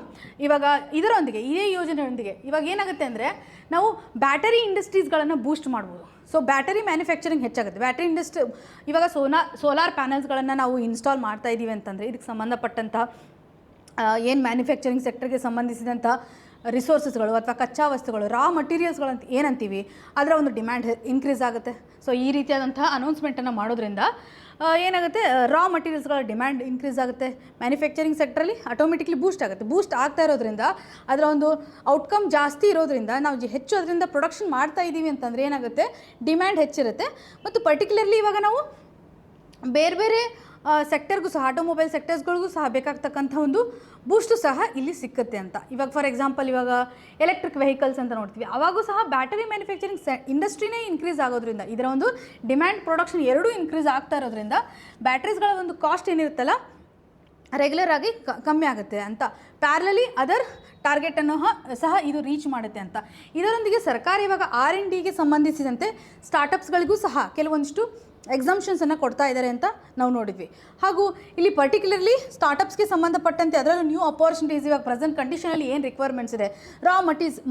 ಇವಾಗ ಇದರೊಂದಿಗೆ ಇದೇ ಯೋಜನೆಯೊಂದಿಗೆ ಇವಾಗ ಏನಾಗುತ್ತೆ ಅಂದರೆ ನಾವು ಬ್ಯಾಟರಿ ಇಂಡಸ್ಟ್ರೀಸ್ಗಳನ್ನು ಬೂಸ್ಟ್ ಮಾಡ್ಬೋದು. ಸೊ ಬ್ಯಾಟರಿ ಮ್ಯಾನುಫ್ಯಾಕ್ಚರಿಂಗ್ ಹೆಚ್ಚಾಗುತ್ತೆ. ಬ್ಯಾಟರಿ ಇಂಡಸ್ಟ್ರಿ ಇವಾಗ ಸೋಲಾರ್ ಪ್ಯಾನಲ್ಸ್ಗಳನ್ನು ನಾವು ಇನ್ಸ್ಟಾಲ್ ಮಾಡ್ತಾ ಇದ್ದೀವಿ ಅಂತಂದರೆ ಇದಕ್ಕೆ ಸಂಬಂಧಪಟ್ಟಂಥ ಏನು ಮ್ಯಾನುಫ್ಯಾಕ್ಚರಿಂಗ್ ಸೆಕ್ಟರ್ಗೆ ಸಂಬಂಧಿಸಿದಂಥ ರಿಸೋರ್ಸಸ್ಗಳು ಅಥವಾ ಕಚ್ಚಾ ವಸ್ತುಗಳು ರಾ ಮಟೀರಿಯಲ್ಸ್ಗಳಂತ ಏನಂತೀವಿ ಅದರ ಒಂದು ಡಿಮ್ಯಾಂಡ್ ಇನ್ಕ್ರೀಸ್ ಆಗುತ್ತೆ. ಸೊ ಈ ರೀತಿಯಾದಂತಹ ಅನೌನ್ಸ್ಮೆಂಟನ್ನು ಮಾಡೋದ್ರಿಂದ ಏನಾಗುತ್ತೆ, ರಾ ಮಟೀರಿಯಲ್ಸ್ಗಳ ಡಿಮ್ಯಾಂಡ್ ಇನ್ಕ್ರೀಸ್ ಆಗುತ್ತೆ. ಮ್ಯಾನುಫ್ಯಾಕ್ಚರಿಂಗ್ ಸೆಕ್ಟ್ರಲ್ಲಿ ಆಟೋಮೆಟಿಕ್ಲಿ ಬೂಸ್ಟ್ ಆಗುತ್ತೆ. ಬೂಸ್ಟ್ ಆಗ್ತಾ ಇರೋದ್ರಿಂದ ಅದರ ಒಂದು ಔಟ್ಕಮ್ ಜಾಸ್ತಿ ಇರೋದ್ರಿಂದ ನಾವು ಹೆಚ್ಚು ಅದರಿಂದ ಪ್ರೊಡಕ್ಷನ್ ಮಾಡ್ತಾ ಇದ್ದೀವಿ ಅಂತಂದರೆ ಏನಾಗುತ್ತೆ, ಡಿಮ್ಯಾಂಡ್ ಹೆಚ್ಚಿರುತ್ತೆ. ಮತ್ತು ಪರ್ಟಿಕ್ಯುಲರ್ಲಿ ಇವಾಗ ನಾವು ಬೇರೆ ಬೇರೆ ಸೆಕ್ಟರ್ಗೂ ಸಹ ಆಟೋಮೊಬೈಲ್ ಸೆಕ್ಟರ್ಸ್ಗಳಿಗೂ ಸಹ ಬೇಕಾಗ್ತಕ್ಕಂಥ ಒಂದು ಬೂಸ್ಟು ಸಹ ಇಲ್ಲಿ ಸಿಕ್ಕುತ್ತೆ ಅಂತ. ಇವಾಗ ಫಾರ್ ಎಕ್ಸಾಂಪಲ್ ಇವಾಗ ಎಲೆಕ್ಟ್ರಿಕ್ ವೆಹಿಕಲ್ಸ್ ಅಂತ ನೋಡ್ತೀವಿ, ಅವಾಗೂ ಸಹ ಬ್ಯಾಟರಿ ಮ್ಯಾನುಫ್ಯಾಕ್ಚರಿಂಗ್ ಇಂಡಸ್ಟ್ರಿನೇ ಇನ್ಕ್ರೀಸ್ ಆಗೋದ್ರಿಂದ ಇದರ ಒಂದು ಡಿಮ್ಯಾಂಡ್ ಪ್ರೊಡಕ್ಷನ್ ಎರಡೂ ಇನ್ಕ್ರೀಸ್ ಆಗ್ತಾ ಇರೋದ್ರಿಂದ ಬ್ಯಾಟ್ರೀಸ್ಗಳ ಒಂದು ಕಾಸ್ಟ್ ಏನಿರುತ್ತಲ್ಲ ರೆಗ್ಯುಲರ್ ಆಗಿ ಕಮ್ಮಿ ಆಗುತ್ತೆ ಅಂತ. ಪ್ಯಾರಲಲಿ ಅದರ್ ಟಾರ್ಗೆಟನ್ನು ಸಹ ಇದು ರೀಚ್ ಮಾಡುತ್ತೆ ಅಂತ. ಇದರೊಂದಿಗೆ ಸರ್ಕಾರ ಇವಾಗ R&Dಗೆ ಸಂಬಂಧಿಸಿದಂತೆ ಸ್ಟಾರ್ಟಪ್ಸ್ಗಳಿಗೂ ಸಹ ಕೆಲವೊಂದಿಷ್ಟು ಎಕ್ಸಾಮ್ಷನ್ಸನ್ನು ಕೊಡ್ತಾ ಇದ್ದಾರೆ ಅಂತ ನಾವು ನೋಡಿದ್ವಿ. ಹಾಗೂ ಇಲ್ಲಿ ಪರ್ಟಿಕ್ಯುಲರ್ಲಿ ಸ್ಟಾರ್ಟಪ್ಸ್ಗೆ ಸಂಬಂಧಪಟ್ಟಂತೆ ಅದರಲ್ಲೂ ನ್ಯೂ ಅಪಾರ್ಚುನಿಟೀಸ್ ಇವಾಗ ಪ್ರೆಸೆಂಟ್ ಕಂಡೀಷನಲ್ಲಿ ಏನು ರಿಕ್ವೈರ್ಮೆಂಟ್ಸ್ ಇದೆ, ರಾ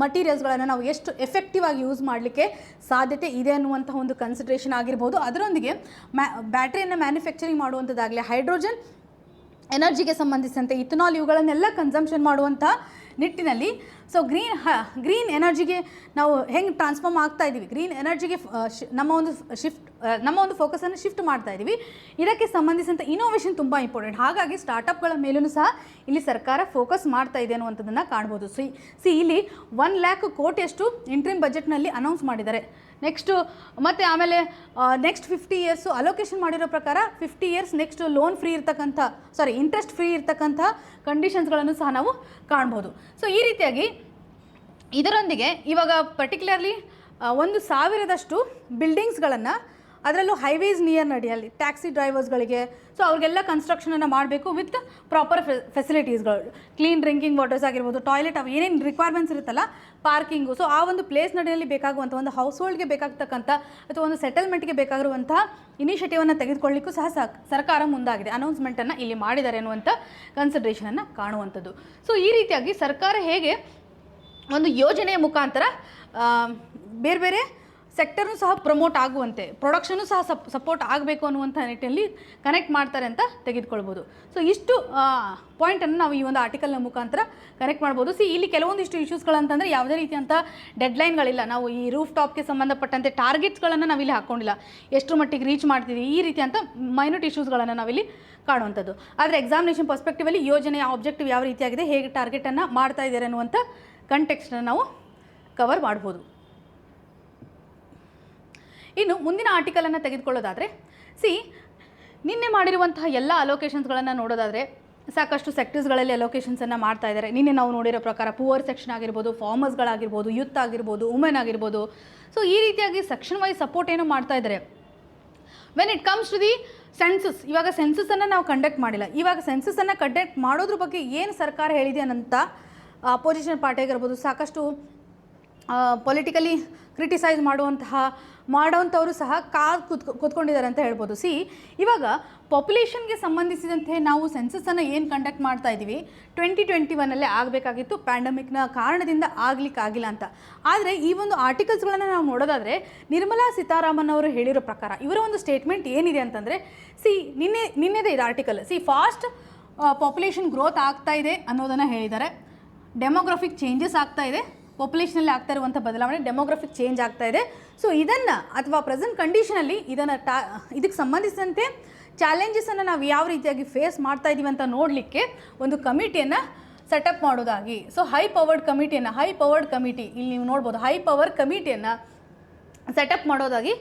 ಮಟೀರಿಯಲ್ಸ್ಗಳನ್ನು ನಾವು ಎಷ್ಟು ಎಫೆಕ್ಟಿವ್ ಆಗಿ ಯೂಸ್ ಮಾಡಲಿಕ್ಕೆ ಸಾಧ್ಯತೆ ಇದೆ ಅನ್ನುವಂಥ ಒಂದು ಕನ್ಸಿಡ್ರೇಷನ್ ಆಗಿರ್ಬೋದು. ಅದರೊಂದಿಗೆ ಬ್ಯಾಟ್ರಿಯನ್ನು ಮ್ಯಾನುಫ್ಯಾಕ್ಚರಿಂಗ್ ಮಾಡುವಂಥದ್ದಾಗಲಿ, ಹೈಡ್ರೋಜನ್ ಎನರ್ಜಿಗೆ ಸಂಬಂಧಿಸಿದಂತೆ ಇಥನಾಲ್ ಇವುಗಳನ್ನೆಲ್ಲ ಕನ್ಸಂಪ್ಷನ್ ಮಾಡುವಂಥ ನಿಟ್ಟಿನಲ್ಲಿ ಸೊ ಗ್ರೀನ್ ಎನರ್ಜಿಗೆ ನಾವು ಹೆಂಗೆ ಟ್ರಾನ್ಸ್ಫಾರ್ಮ್ ಆಗ್ತಾ ಇದ್ದೀವಿ, ಗ್ರೀನ್ ಎನರ್ಜಿಗೆ ನಮ್ಮ ಒಂದು ಫೋಕಸನ್ನು ಶಿಫ್ಟ್ ಮಾಡ್ತಾ ಇದ್ದೀವಿ. ಇದಕ್ಕೆ ಸಂಬಂಧಿಸಿದಂಥ ಇನೋವೇಷನ್ ತುಂಬ ಇಂಪಾರ್ಟೆಂಟ್. ಹಾಗಾಗಿ ಸ್ಟಾರ್ಟಪ್ಗಳ ಮೇಲೂ ಸಹ ಇಲ್ಲಿ ಸರ್ಕಾರ ಫೋಕಸ್ ಮಾಡ್ತಾ ಇದೆ ಅನ್ನುವಂಥದ್ದನ್ನು ಕಾಣ್ಬೋದು. ಇಲ್ಲಿ 1 lakh ಕೋಟಿಯಷ್ಟು ಇಂಟ್ರಿಮ್ ಬಜೆಟ್ನಲ್ಲಿ ಅನೌನ್ಸ್ ಮಾಡಿದ್ದಾರೆ. ನೆಕ್ಸ್ಟು ಮತ್ತು ಆಮೇಲೆ ನೆಕ್ಸ್ಟ್ 50 years ಅಲೋಕೇಶನ್ ಮಾಡಿರೋ ಪ್ರಕಾರ 50 years ನೆಕ್ಸ್ಟ್ ಲೋನ್ ಫ್ರೀ ಇರ್ತಕ್ಕಂಥ ಇಂಟ್ರೆಸ್ಟ್ ಫ್ರೀ ಇರ್ತಕ್ಕಂಥ ಕಂಡೀಷನ್ಸ್ಗಳನ್ನು ಸಹ ನಾವು ಕಾಣ್ಬೋದು. ಸೊ ಈ ರೀತಿಯಾಗಿ ಇದರೊಂದಿಗೆ ಇವಾಗ ಪರ್ಟಿಕ್ಯುಲರ್ಲಿ 1,000 ಬಿಲ್ಡಿಂಗ್ಸ್ಗಳನ್ನು ಅದರಲ್ಲೂ ಹೈವೇಸ್ ನಿಯರ್ ನಡೆಯಲ್ಲಿ ಟ್ಯಾಕ್ಸಿ ಡ್ರೈವರ್ಸ್ಗಳಿಗೆ ಸೊ ಅವ್ರಿಗೆಲ್ಲ ಕನ್ಸ್ಟ್ರಕ್ಷನನ್ನು ಮಾಡಬೇಕು ವಿತ್ ಪ್ರಾಪರ್ ಫೆಸಿಲಿಟೀಸ್ಗಳು, ಕ್ಲೀನ್ ಡ್ರಿಂಕಿಂಗ್ ವಾಟರ್ಸ್ ಆಗಿರ್ಬೋದು, ಟಾಯ್ಲೆಟ್, ಅವು ಏನೇನು ರಿಕ್ವೈರ್ಮೆಂಟ್ಸ್ ಇರುತ್ತಲ್ಲ, ಪಾರ್ಕಿಂಗು. ಸೊ ಆ ಒಂದು ಪ್ಲೇಸ್ ನಡೆಯಲ್ಲಿ ಬೇಕಾಗುವಂಥ ಒಂದು ಹೌಸ್ ಹೋಲ್ಡ್ಗೆ ಬೇಕಾಗ್ತಕ್ಕಂಥ ಅಥವಾ ಒಂದು ಸೆಟಲ್ಮೆಂಟ್ಗೆ ಬೇಕಾಗಿರುವಂಥ ಇನಿಷಿಯೇಟಿವನ್ನು ತೆಗೆದುಕೊಳ್ಳಿಕ್ಕೂ ಸಹ ಸರ್ಕಾರ ಮುಂದಾಗಿದೆ. ಅನೌನ್ಸ್ಮೆಂಟನ್ನು ಇಲ್ಲಿ ಮಾಡಿದ್ದಾರೆ ಅನ್ನುವಂಥ ಕನ್ಸಿಡ್ರೇಷನನ್ನು ಕಾಣುವಂಥದ್ದು. ಸೊ ಈ ರೀತಿಯಾಗಿ ಸರ್ಕಾರ ಹೇಗೆ ಒಂದು ಯೋಜನೆಯ ಮುಖಾಂತರ ಬೇರೆ ಬೇರೆ ಸೆಕ್ಟರ್ನು ಸಹ ಪ್ರಮೋಟ್ ಆಗುವಂತೆ, ಪ್ರೊಡಕ್ಷನು ಸಹ ಸಪೋರ್ಟ್ ಆಗಬೇಕು ಅನ್ನುವಂಥ ನಿಟ್ಟಿನಲ್ಲಿ ಕನೆಕ್ಟ್ ಮಾಡ್ತಾರೆ ಅಂತ ತೆಗೆದುಕೊಳ್ಬೋದು. ಸೊ ಇಷ್ಟು ಪಾಯಿಂಟನ್ನು ನಾವು ಈ ಒಂದು ಆರ್ಟಿಕಲ್ನ ಮುಖಾಂತರ ಕನೆಕ್ಟ್ ಮಾಡ್ಬೋದು. ಇಲ್ಲಿ ಕೆಲವೊಂದಿಷ್ಟು ಇಶ್ಯೂಸ್ಗಳಂತಂದರೆ ಯಾವುದೇ ರೀತಿಯಂಥ ಡೆಡ್ಲೈನ್ಗಳಿಲ್ಲ. ನಾವು ಈ ರೂಫ್ ಟಾಪ್ಗೆ ಸಂಬಂಧಪಟ್ಟಂತೆ ಟಾರ್ಗೆಟ್ಸ್ಗಳನ್ನು ನಾವಿಲ್ಲಿ ಹಾಕ್ಕೊಂಡಿಲ್ಲ, ಎಷ್ಟು ಮಟ್ಟಿಗೆ ರೀಚ್ ಮಾಡ್ತೀವಿ, ಈ ರೀತಿಯಂಥ ಮೈನ್ಯೂಟ್ ಇಶ್ಯೂಸ್ಗಳನ್ನು ನಾವಿಲ್ಲಿ ಕಾಣುವಂಥದ್ದು. ಆದರೆ ಎಕ್ಸಾಮಿನೇಷನ್ ಪರ್ಸ್ಪೆಕ್ಟಿವಲ್ಲಿ ಯೋಜನೆಯ ಆಬ್ಜೆಕ್ಟಿವ್ ಯಾವ ರೀತಿಯಾಗಿದೆ, ಹೇಗೆ ಟಾರ್ಗೆಟನ್ನು ಮಾಡ್ತಾ ಇದ್ದಾರೆ ಅನ್ನುವಂಥ ಕಂಟೆಕ್ಸ್ಟನ್ನು ನಾವು ಕವರ್ ಮಾಡ್ಬೋದು. ಇನ್ನು ಮುಂದಿನ ಆರ್ಟಿಕಲನ್ನು ತೆಗೆದುಕೊಳ್ಳೋದಾದರೆ ನಿನ್ನೆ ಮಾಡಿರುವಂತಹ ಎಲ್ಲ ಅಲೋಕೇಶನ್ಸ್ಗಳನ್ನು ನೋಡೋದಾದರೆ ಸಾಕಷ್ಟು ಸೆಕ್ಟರ್ಸ್ಗಳಲ್ಲಿ ಅಲೋಕೇಶನ್ಸನ್ನು ಮಾಡ್ತಾ ಇದ್ದಾರೆ. ನಿನ್ನೆ ನಾವು ನೋಡಿರೋ ಪ್ರಕಾರ ಪುವರ್ ಸೆಕ್ಷನ್ ಆಗಿರ್ಬೋದು, ಫಾರ್ಮರ್ಸ್ಗಳಾಗಿರ್ಬೋದು, ಯೂತ್ ಆಗಿರ್ಬೋದು, ವುಮೆನ್ ಆಗಿರ್ಬೋದು. ಸೊ ಈ ರೀತಿಯಾಗಿ ಸೆಕ್ಷನ್ ವೈಸ್ ಸಪೋರ್ಟ್ ಏನು ಮಾಡ್ತಾ ಇದ್ದಾರೆ. When it comes to the census, ಇವಾಗ ಸೆನ್ಸಸ್ಸನ್ನು ನಾವು ಕಂಡಕ್ಟ್ ಮಾಡಿಲ್ಲ. ಇವಾಗ ಸೆನ್ಸಸ್ಸನ್ನು ಕಂಡಕ್ಟ್ ಮಾಡೋದ್ರ ಬಗ್ಗೆ ಏನು ಸರ್ಕಾರ ಹೇಳಿದೆ ಅಂತ ಅಪೋಸಿಷನ್ ಪಾರ್ಟಿ ಆಗಿರ್ಬೋದು, ಸಾಕಷ್ಟು ಪೊಲಿಟಿಕಲಿ ಕ್ರಿಟಿಸೈಸ್ ಮಾಡೋವಂಥವರು ಸಹ ಕೂತ್ಕೊಂಡಿದ್ದಾರೆ ಅಂತ ಹೇಳ್ಬೋದು. ಇವಾಗ ಪಾಪ್ಯುಲೇಷನ್ಗೆ ಸಂಬಂಧಿಸಿದಂತೆ ನಾವು ಸೆನ್ಸಸ್ಸನ್ನು ಏನು ಕಂಡಕ್ಟ್ ಮಾಡ್ತಾ ಇದ್ದೀವಿ 2021 ಆಗಬೇಕಾಗಿತ್ತು, ಪ್ಯಾಂಡಮಿಕ್ನ ಕಾರಣದಿಂದ ಆಗಲಿಕ್ಕಾಗಿಲ್ಲ ಅಂತ. ಆದರೆ ಈ ಒಂದು ಆರ್ಟಿಕಲ್ಸ್ಗಳನ್ನು ನಾವು ನೋಡೋದಾದರೆ ನಿರ್ಮಲಾ ಸೀತಾರಾಮನ್ ಅವರು ಹೇಳಿರೋ ಪ್ರಕಾರ ಇವರ ಒಂದು ಸ್ಟೇಟ್ಮೆಂಟ್ ಏನಿದೆ ಅಂತಂದರೆ ನಿನ್ನೆದೇ ಇದು ಆರ್ಟಿಕಲ್. ಫಾಸ್ಟ್ ಪಾಪ್ಯುಲೇಷನ್ ಗ್ರೋತ್ ಆಗ್ತಾ ಇದೆ ಅನ್ನೋದನ್ನು ಹೇಳಿದ್ದಾರೆ. ಡೆಮೋಗ್ರಫಿಕ್ ಚೇಂಜಸ್ ಆಗ್ತಾ ಇದೆ, ಪಾಪ್ಯುಲೇಷನಲ್ಲಿ ಆಗ್ತಾ ಇರುವಂಥ ಬದಲಾವಣೆ, ಡೆಮೋಗ್ರಫಿಕ್ ಚೇಂಜ್ ಆಗ್ತಾ ಇದೆ. ಸೊ ಇದನ್ನು ಅಥವಾ ಪ್ರೆಸೆಂಟ್ ಕಂಡೀಷನಲ್ಲಿ ಇದನ್ನು ಇದಕ್ಕೆ ಸಂಬಂಧಿಸಿದಂತೆ ಚಾಲೆಂಜಸನ್ನು ನಾವು ಯಾವ ರೀತಿಯಾಗಿ ಫೇಸ್ ಮಾಡ್ತಾ ಇದ್ದೀವಿ ಅಂತ ನೋಡಲಿಕ್ಕೆ ಒಂದು ಕಮಿಟಿಯನ್ನು ಸೆಟಪ್ ಮಾಡೋದಾಗಿ, ಸೊ ಹೈ ಪವರ್ಡ್ ಕಮಿಟಿ ಇಲ್ಲಿ ನೀವು ನೋಡ್ಬೋದು, ಹೈ ಪವರ್ ಕಮಿಟಿಯನ್ನು ಸೆಟಪ್ ಮಾಡೋದಾಗಿ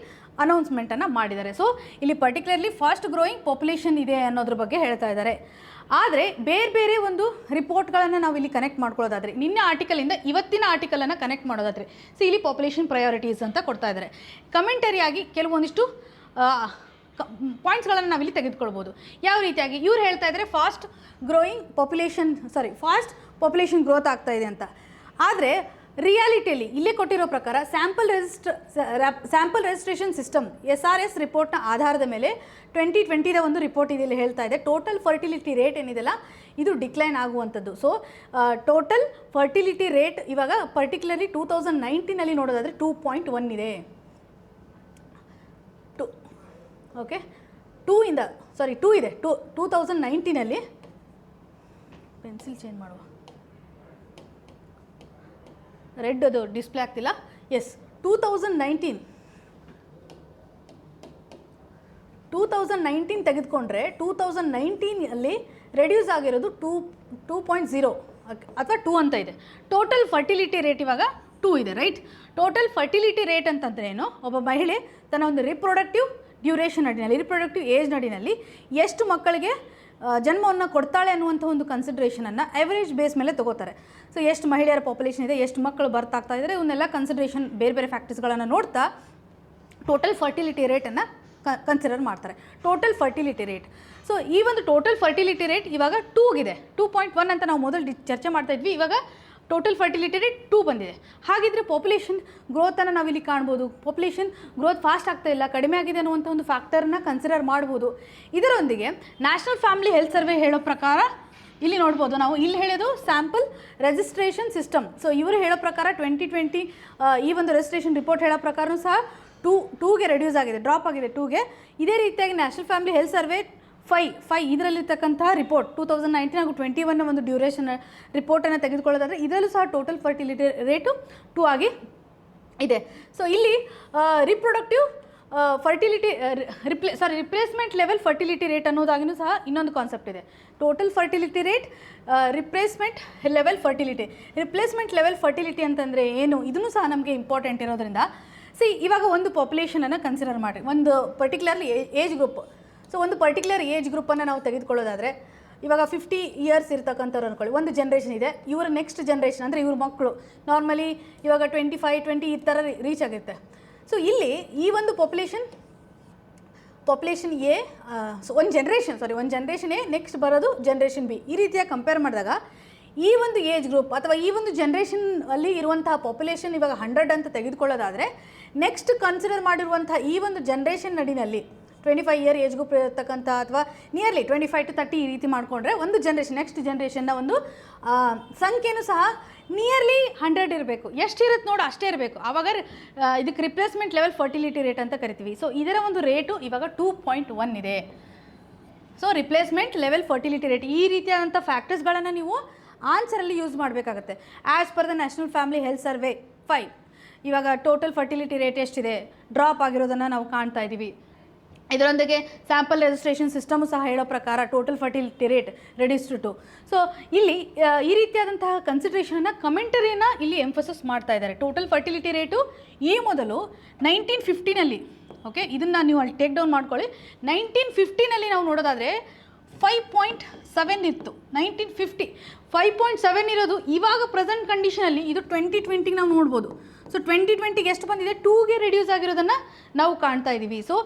ಅನೌನ್ಸ್ಮೆಂಟನ್ನು ಮಾಡಿದ್ದಾರೆ. ಸೊ ಇಲ್ಲಿ ಪರ್ಟಿಕ್ಯುಲರ್ಲಿ ಫಾಸ್ಟ್ ಗ್ರೋಯಿಂಗ್ ಪಾಪ್ಯುಲೇಷನ್ ಇದೆ ಅನ್ನೋದ್ರ ಬಗ್ಗೆ ಹೇಳ್ತಾ ಇದ್ದಾರೆ. ಆದರೆ ಬೇರೆ ಒಂದು ರಿಪೋರ್ಟ್ಗಳನ್ನು ನಾವು ಇಲ್ಲಿ ಕನೆಕ್ಟ್ ಮಾಡ್ಕೊಳ್ಳೋದಾದರೆ, ನಿನ್ನೆ ಆರ್ಟಿಕಲಿಂದ ಇವತ್ತಿನ ಆರ್ಟಿಕಲನ್ನು ಕನೆಕ್ಟ್ ಮಾಡೋದಾದರೆ, ಸೊ ಇಲ್ಲಿ ಪಾಪ್ಯುಲೇಷನ್ ಪ್ರಯಾರಿಟೀಸ್ ಅಂತ ಕೊಡ್ತಾ ಇದ್ದಾರೆ. ಕಮೆಂಟರಿಯಾಗಿ ಕೆಲವೊಂದಿಷ್ಟು ಪಾಯಿಂಟ್ಸ್ಗಳನ್ನು ನಾವಿಲ್ಲಿ ತೆಗೆದುಕೊಳ್ಬೋದು. ಯಾವ ರೀತಿಯಾಗಿ ಇವ್ರು ಹೇಳ್ತಾ ಇದ್ದಾರೆ, ಫಾಸ್ಟ್ ಪಾಪ್ಯುಲೇಷನ್ ಗ್ರೋತ್ ಆಗ್ತಾ ಇದೆ ಅಂತ. ಆದರೆ ರಿಯಾಲಿಟಿಯಲ್ಲಿ ಇಲ್ಲೇ ಕೊಟ್ಟಿರೋ ಪ್ರಕಾರ ಸ್ಯಾಂಪಲ್ ರಿಜಿಸ್ಟ್ರೇಷನ್ ಸಿಸ್ಟಮ್ SRS ರಿಪೋರ್ಟ್ನ ಆಧಾರದ ಮೇಲೆ 2020ದ ಒಂದು ರಿಪೋರ್ಟ್ ಇದೆಲ್ಲ ಹೇಳ್ತಾ ಇದೆ, ಟೋಟಲ್ ಫರ್ಟಿಲಿಟಿ ರೇಟ್ ಏನಿದೆಲ್ಲ ಇದು ಡಿಕ್ಲೈನ್ ಆಗುವಂಥದ್ದು. ಸೊ ಟೋಟಲ್ ಫರ್ಟಿಲಿಟಿ ರೇಟ್ ಇವಾಗ ಪರ್ಟಿಕ್ಯುಲರ್ಲಿ 2019ನಲ್ಲಿ ನೋಡೋದಾದರೆ 2.1 ಇದೆ. 2 ಇದೆ. 2019ನಲ್ಲಿ ಪೆನ್ಸಿಲ್ ಚೇಂಜ್ ಮಾಡುವ, ರೆಡ್ ಅದು ಡಿಸ್ಪ್ಲೇ ಆಗ್ತಿಲ್ಲ. ಎಸ್, 2019 ತೆಗೆದುಕೊಂಡ್ರೆ 2019ಅಲ್ಲಿ ರೆಡ್ಯೂಸ್ ಆಗಿರೋದು 2.0 ಅಥವಾ 2 ಅಂತ ಇದೆ. ಟೋಟಲ್ ಫರ್ಟಿಲಿಟಿ ರೇಟ್ ಇವಾಗ 2 ಇದೆ, ರೈಟ್. ಟೋಟಲ್ ಫರ್ಟಿಲಿಟಿ ರೇಟ್ ಅಂತಂದ್ರೆ ಏನು, ಒಬ್ಬ ಮಹಿಳೆ ತನ್ನ ಒಂದು ರಿಪ್ರೊಡಕ್ಟಿವ್ ಡ್ಯೂರೇಷನ್ ಅಡಿನಲ್ಲಿ, ರಿಪ್ರೊಡಕ್ಟಿವ್ ಏಜ್ ಅಡಿನಲ್ಲಿ ಎಷ್ಟು ಮಕ್ಕಳಿಗೆ ಜನ್ಮವನ್ನು ಕೊಡ್ತಾಳೆ ಅನ್ನುವಂಥ ಒಂದು ಕನ್ಸಿಡ್ರೇಷನನ್ನು ಎವರೇಜ್ ಬೇಸ್ ಮೇಲೆ ತೊಗೋತಾರೆ. ಸೊ ಎಷ್ಟು ಮಹಿಳೆಯರ ಪಾಪ್ಯುಲೇಷನ್ ಇದೆ, ಎಷ್ಟು ಮಕ್ಕಳು ಬರ್ತ್ ಆಗ್ತಾ ಇದ್ದಾರೆ, ಇವನ್ನೆಲ್ಲ ಕನ್ಸಿಡ್ರೇಷನ್ ಬೇರೆ ಫ್ಯಾಕ್ಟರ್ಸ್ಗಳನ್ನು ನೋಡ್ತಾ ಟೋಟಲ್ ಫರ್ಟಿಲಿಟಿ ರೇಟನ್ನು ಕನ್ಸಿಡರ್ ಮಾಡ್ತಾರೆ. Total fertility rate. ಸೊ ಈ ಒಂದು ಟೋಟಲ್ ಫರ್ಟಿಲಿಟಿ ರೇಟ್ ಇವಾಗ 2 2.1 ಅಂತ ನಾವು ಮೊದಲು ಚರ್ಚೆ ಮಾಡ್ತಾ ಇದ್ವಿ. ಇವಾಗ ಟೋಟಲ್ ಫರ್ಟಿಲಿಟಿ ರೇಟ್ 2 ಬಂದಿದೆ. ಹಾಗಿದ್ರೆ ಪಾಪ್ಯುಲೇಷನ್ ಗ್ರೋತನ್ನು ನಾವಿಲ್ಲಿ ಕಾಣ್ಬೋದು. ಪಾಪ್ಯುಲೇಷನ್ ಗ್ರೋತ್ ಫಾಸ್ಟ್ ಆಗ್ತಾ ಇಲ್ಲ, ಕಡಿಮೆ ಆಗಿದೆ ಅನ್ನುವಂಥ ಒಂದು ಫ್ಯಾಕ್ಟರ್ನ ಕನ್ಸಿಡರ್ ಮಾಡ್ಬೋದು. ಇದರೊಂದಿಗೆ ನ್ಯಾಷನಲ್ ಫ್ಯಾಮಿಲಿ ಹೆಲ್ತ್ ಸರ್ವೆ ಹೇಳೋ ಪ್ರಕಾರ ಇಲ್ಲಿ ನೋಡ್ಬೋದು ನಾವು, ಇಲ್ಲಿ ಹೇಳೋದು ಸ್ಯಾಂಪಲ್ ರಿಜಿಸ್ಟ್ರೇಷನ್ ಸಿಸ್ಟಮ್. ಸೊ ಇವರು ಹೇಳೋ ಪ್ರಕಾರ 2020 ಈ ಒಂದು ರಿಜಿಸ್ಟ್ರೇಷನ್ ರಿಪೋರ್ಟ್ ಹೇಳೋ ಪ್ರಕಾರ ಸಹ 2ಗೆ ರೆಡ್ಯೂಸ್ ಆಗಿದೆ, ಡ್ರಾಪ್ ಆಗಿದೆ 2ಗೆ. ಇದೇ ರೀತಿಯಾಗಿ ನ್ಯಾಷನಲ್ ಫ್ಯಾಮಿಲಿ ಹೆಲ್ತ್ ಸರ್ವೆ 5 ಇದರಲ್ಲಿರ್ತಕ್ಕಂತಹ ರಿಪೋರ್ಟ್ 2019 ಹಾಗೂ 21ನ ಒಂದು ಡ್ಯೂರೇಷನ್ ರಿಪೋರ್ಟನ್ನು ತೆಗೆದುಕೊಳ್ಳೋದಾದರೆ ಇದರಲ್ಲೂ ಸಹ ಟೋಟಲ್ ಫರ್ಟಿಲಿಟಿ ರೇಟು 2 ಆಗಿ ಇದೆ. ಸೊ ಇಲ್ಲಿ reproductive replacement level fertility rate ಅನ್ನೋದಾಗಿನೂ ಸಹ ಇನ್ನೊಂದು ಕಾನ್ಸೆಪ್ಟ್ ಇದೆ. Total fertility rate, replacement level fertility ಅಂತಂದರೆ ಏನು, ಇದನ್ನು ಸಹ ನಮಗೆ ಇಂಪಾರ್ಟೆಂಟ್ ಇರೋದ್ರಿಂದ ಇವಾಗ ಒಂದು ಪಾಪ್ಯುಲೇಷನನ್ನು ಕನ್ಸಿಡರ್ ಮಾಡಿ, ಒಂದು ಪರ್ಟಿಕ್ಯುಲರ್ಲಿ ಏಜ್ ಗ್ರೂಪ್. ಸೊ ಒಂದು ಪರ್ಟಿಕ್ಯುಲರ್ ಏಜ್ ಗ್ರೂಪನ್ನು ನಾವು ತೆಗೆದುಕೊಳ್ಳೋದಾದರೆ ಇವಾಗ 50 ಇಯರ್ಸ್ ಇರ್ತಕ್ಕಂಥವ್ರು ಅಂದ್ಕೊಳ್ಳಿ, ಒಂದು ಜನ್ರೇಷನ್ ಇದೆ. ಇವರ ನೆಕ್ಸ್ಟ್ ಜನ್ರೇಷನ್ ಅಂದರೆ ಇವ್ರ ಮಕ್ಕಳು ನಾರ್ಮಲಿ ಇವಾಗ 25-20 ಈ ಥರ ರೀಚ್ ಆಗುತ್ತೆ. ಸೊ ಇಲ್ಲಿ ಈ ಒಂದು ಪಾಪ್ಯುಲೇಷನ್ ಎ, ಒಂದು ಜನ್ರೇಷನ್ ಎ, ನೆಕ್ಸ್ಟ್ ಬರೋದು ಜನ್ರೇಷನ್ ಬಿ. ಈ ರೀತಿಯಾಗಿ ಕಂಪೇರ್ ಮಾಡಿದಾಗ ಈ ಒಂದು ಏಜ್ ಗ್ರೂಪ್ ಅಥವಾ ಈ ಒಂದು ಜನ್ರೇಷನ್ ಅಲ್ಲಿ ಇರುವಂತಹ ಪಾಪ್ಯುಲೇಷನ್ ಇವಾಗ 100 ಅಂತ ತೆಗೆದುಕೊಳ್ಳೋದಾದರೆ, ನೆಕ್ಸ್ಟ್ ಕನ್ಸಿಡರ್ ಮಾಡಿರುವಂಥ ಈ ಒಂದು ಜನ್ರೇಷನ್ ನಡಿನಲ್ಲಿ 25 ಇಯರ್ ಏಜ್ ಗ್ರೂಪ್ ಇರತಕ್ಕಂಥ ಅಥವಾ ನಿಯರ್ಲಿ 25 to 30 ಈ ರೀತಿ ಮಾಡಿಕೊಂಡ್ರೆ ಒಂದು ನೆಕ್ಸ್ಟ್ ಜನ್ರೇಷನ್ನ ಒಂದು ಸಂಖ್ಯೆನೂ ಸಹ ನಿಯರ್ಲಿ 100 ಇರಬೇಕು. ಎಷ್ಟಿರುತ್ತೆ ನೋಡು ಅಷ್ಟೇ ಇರಬೇಕು. ಆವಾಗ ಇದಕ್ಕೆ ರಿಪ್ಲೇಸ್ಮೆಂಟ್ ಲೆವೆಲ್ ಫರ್ಟಿಲಿಟಿ ರೇಟ್ ಅಂತ ಕರಿತೀವಿ. ಸೊ ಇದರ ಒಂದು ರೇಟು ಇವಾಗ 2.1 ಇದೆ. So replacement level fertility rate, ಈ ರೀತಿಯಾದಂಥ ಫ್ಯಾಕ್ಟರ್ಸ್ಗಳನ್ನು ನೀವು ಆನ್ಸರಲ್ಲಿ ಯೂಸ್ ಮಾಡಬೇಕಾಗತ್ತೆ. As per the national family health survey 5 ಇವಾಗ ಟೋಟಲ್ ಫರ್ಟಿಲಿಟಿ ರೇಟ್ ಎಷ್ಟಿದೆ, ಡ್ರಾಪ್ ಆಗಿರೋದನ್ನು ನಾವು ಕಾಣ್ತಾ ಇದ್ದೀವಿ. ಇದರೊಂದಿಗೆ ಸ್ಯಾಂಪಲ್ ರಿಜಿಸ್ಟ್ರೇಷನ್ ಸಿಸ್ಟಮು ಸಹ ಹೇಳೋ ಪ್ರಕಾರ total fertility rate reduced to. So ಇಲ್ಲಿ ಈ ರೀತಿಯಾದಂತಹ ಕನ್ಸಿಡ್ರೇಷನ್ನ ಕಮೆಂಟರಿನ ಇಲ್ಲಿ ಎಂಫೋಸಿಸ್ ಮಾಡ್ತಾ ಇದ್ದಾರೆ. ಟೋಟಲ್ ಫರ್ಟಿಲಿಟಿ ರೇಟು ಈ ಮೊದಲು 1950ನಲ್ಲಿ, ಓಕೆ, ಇದನ್ನು ನೀವು ಅಲ್ಲಿ ಟೇಕ್ ಡೌನ್ ಮಾಡ್ಕೊಳ್ಳಿ. 1950ನಲ್ಲಿ ನಾವು ನೋಡೋದಾದರೆ 5.7 ಇತ್ತು. 1950 5.7 ಇರೋದು ಇವಾಗ ಪ್ರೆಸೆಂಟ್ ಕಂಡೀಷನಲ್ಲಿ ಇದು 2020ಗೆ ನಾವು ನೋಡ್ಬೋದು. ಸೊ 2020ಗೆ ಎಷ್ಟು ಬಂದಿದೆ, 2ಗೆ ರೆಡ್ಯೂಸ್ ಆಗಿರೋದನ್ನು ನಾವು ಕಾಣ್ತಾ ಇದ್ದೀವಿ. ಸೊ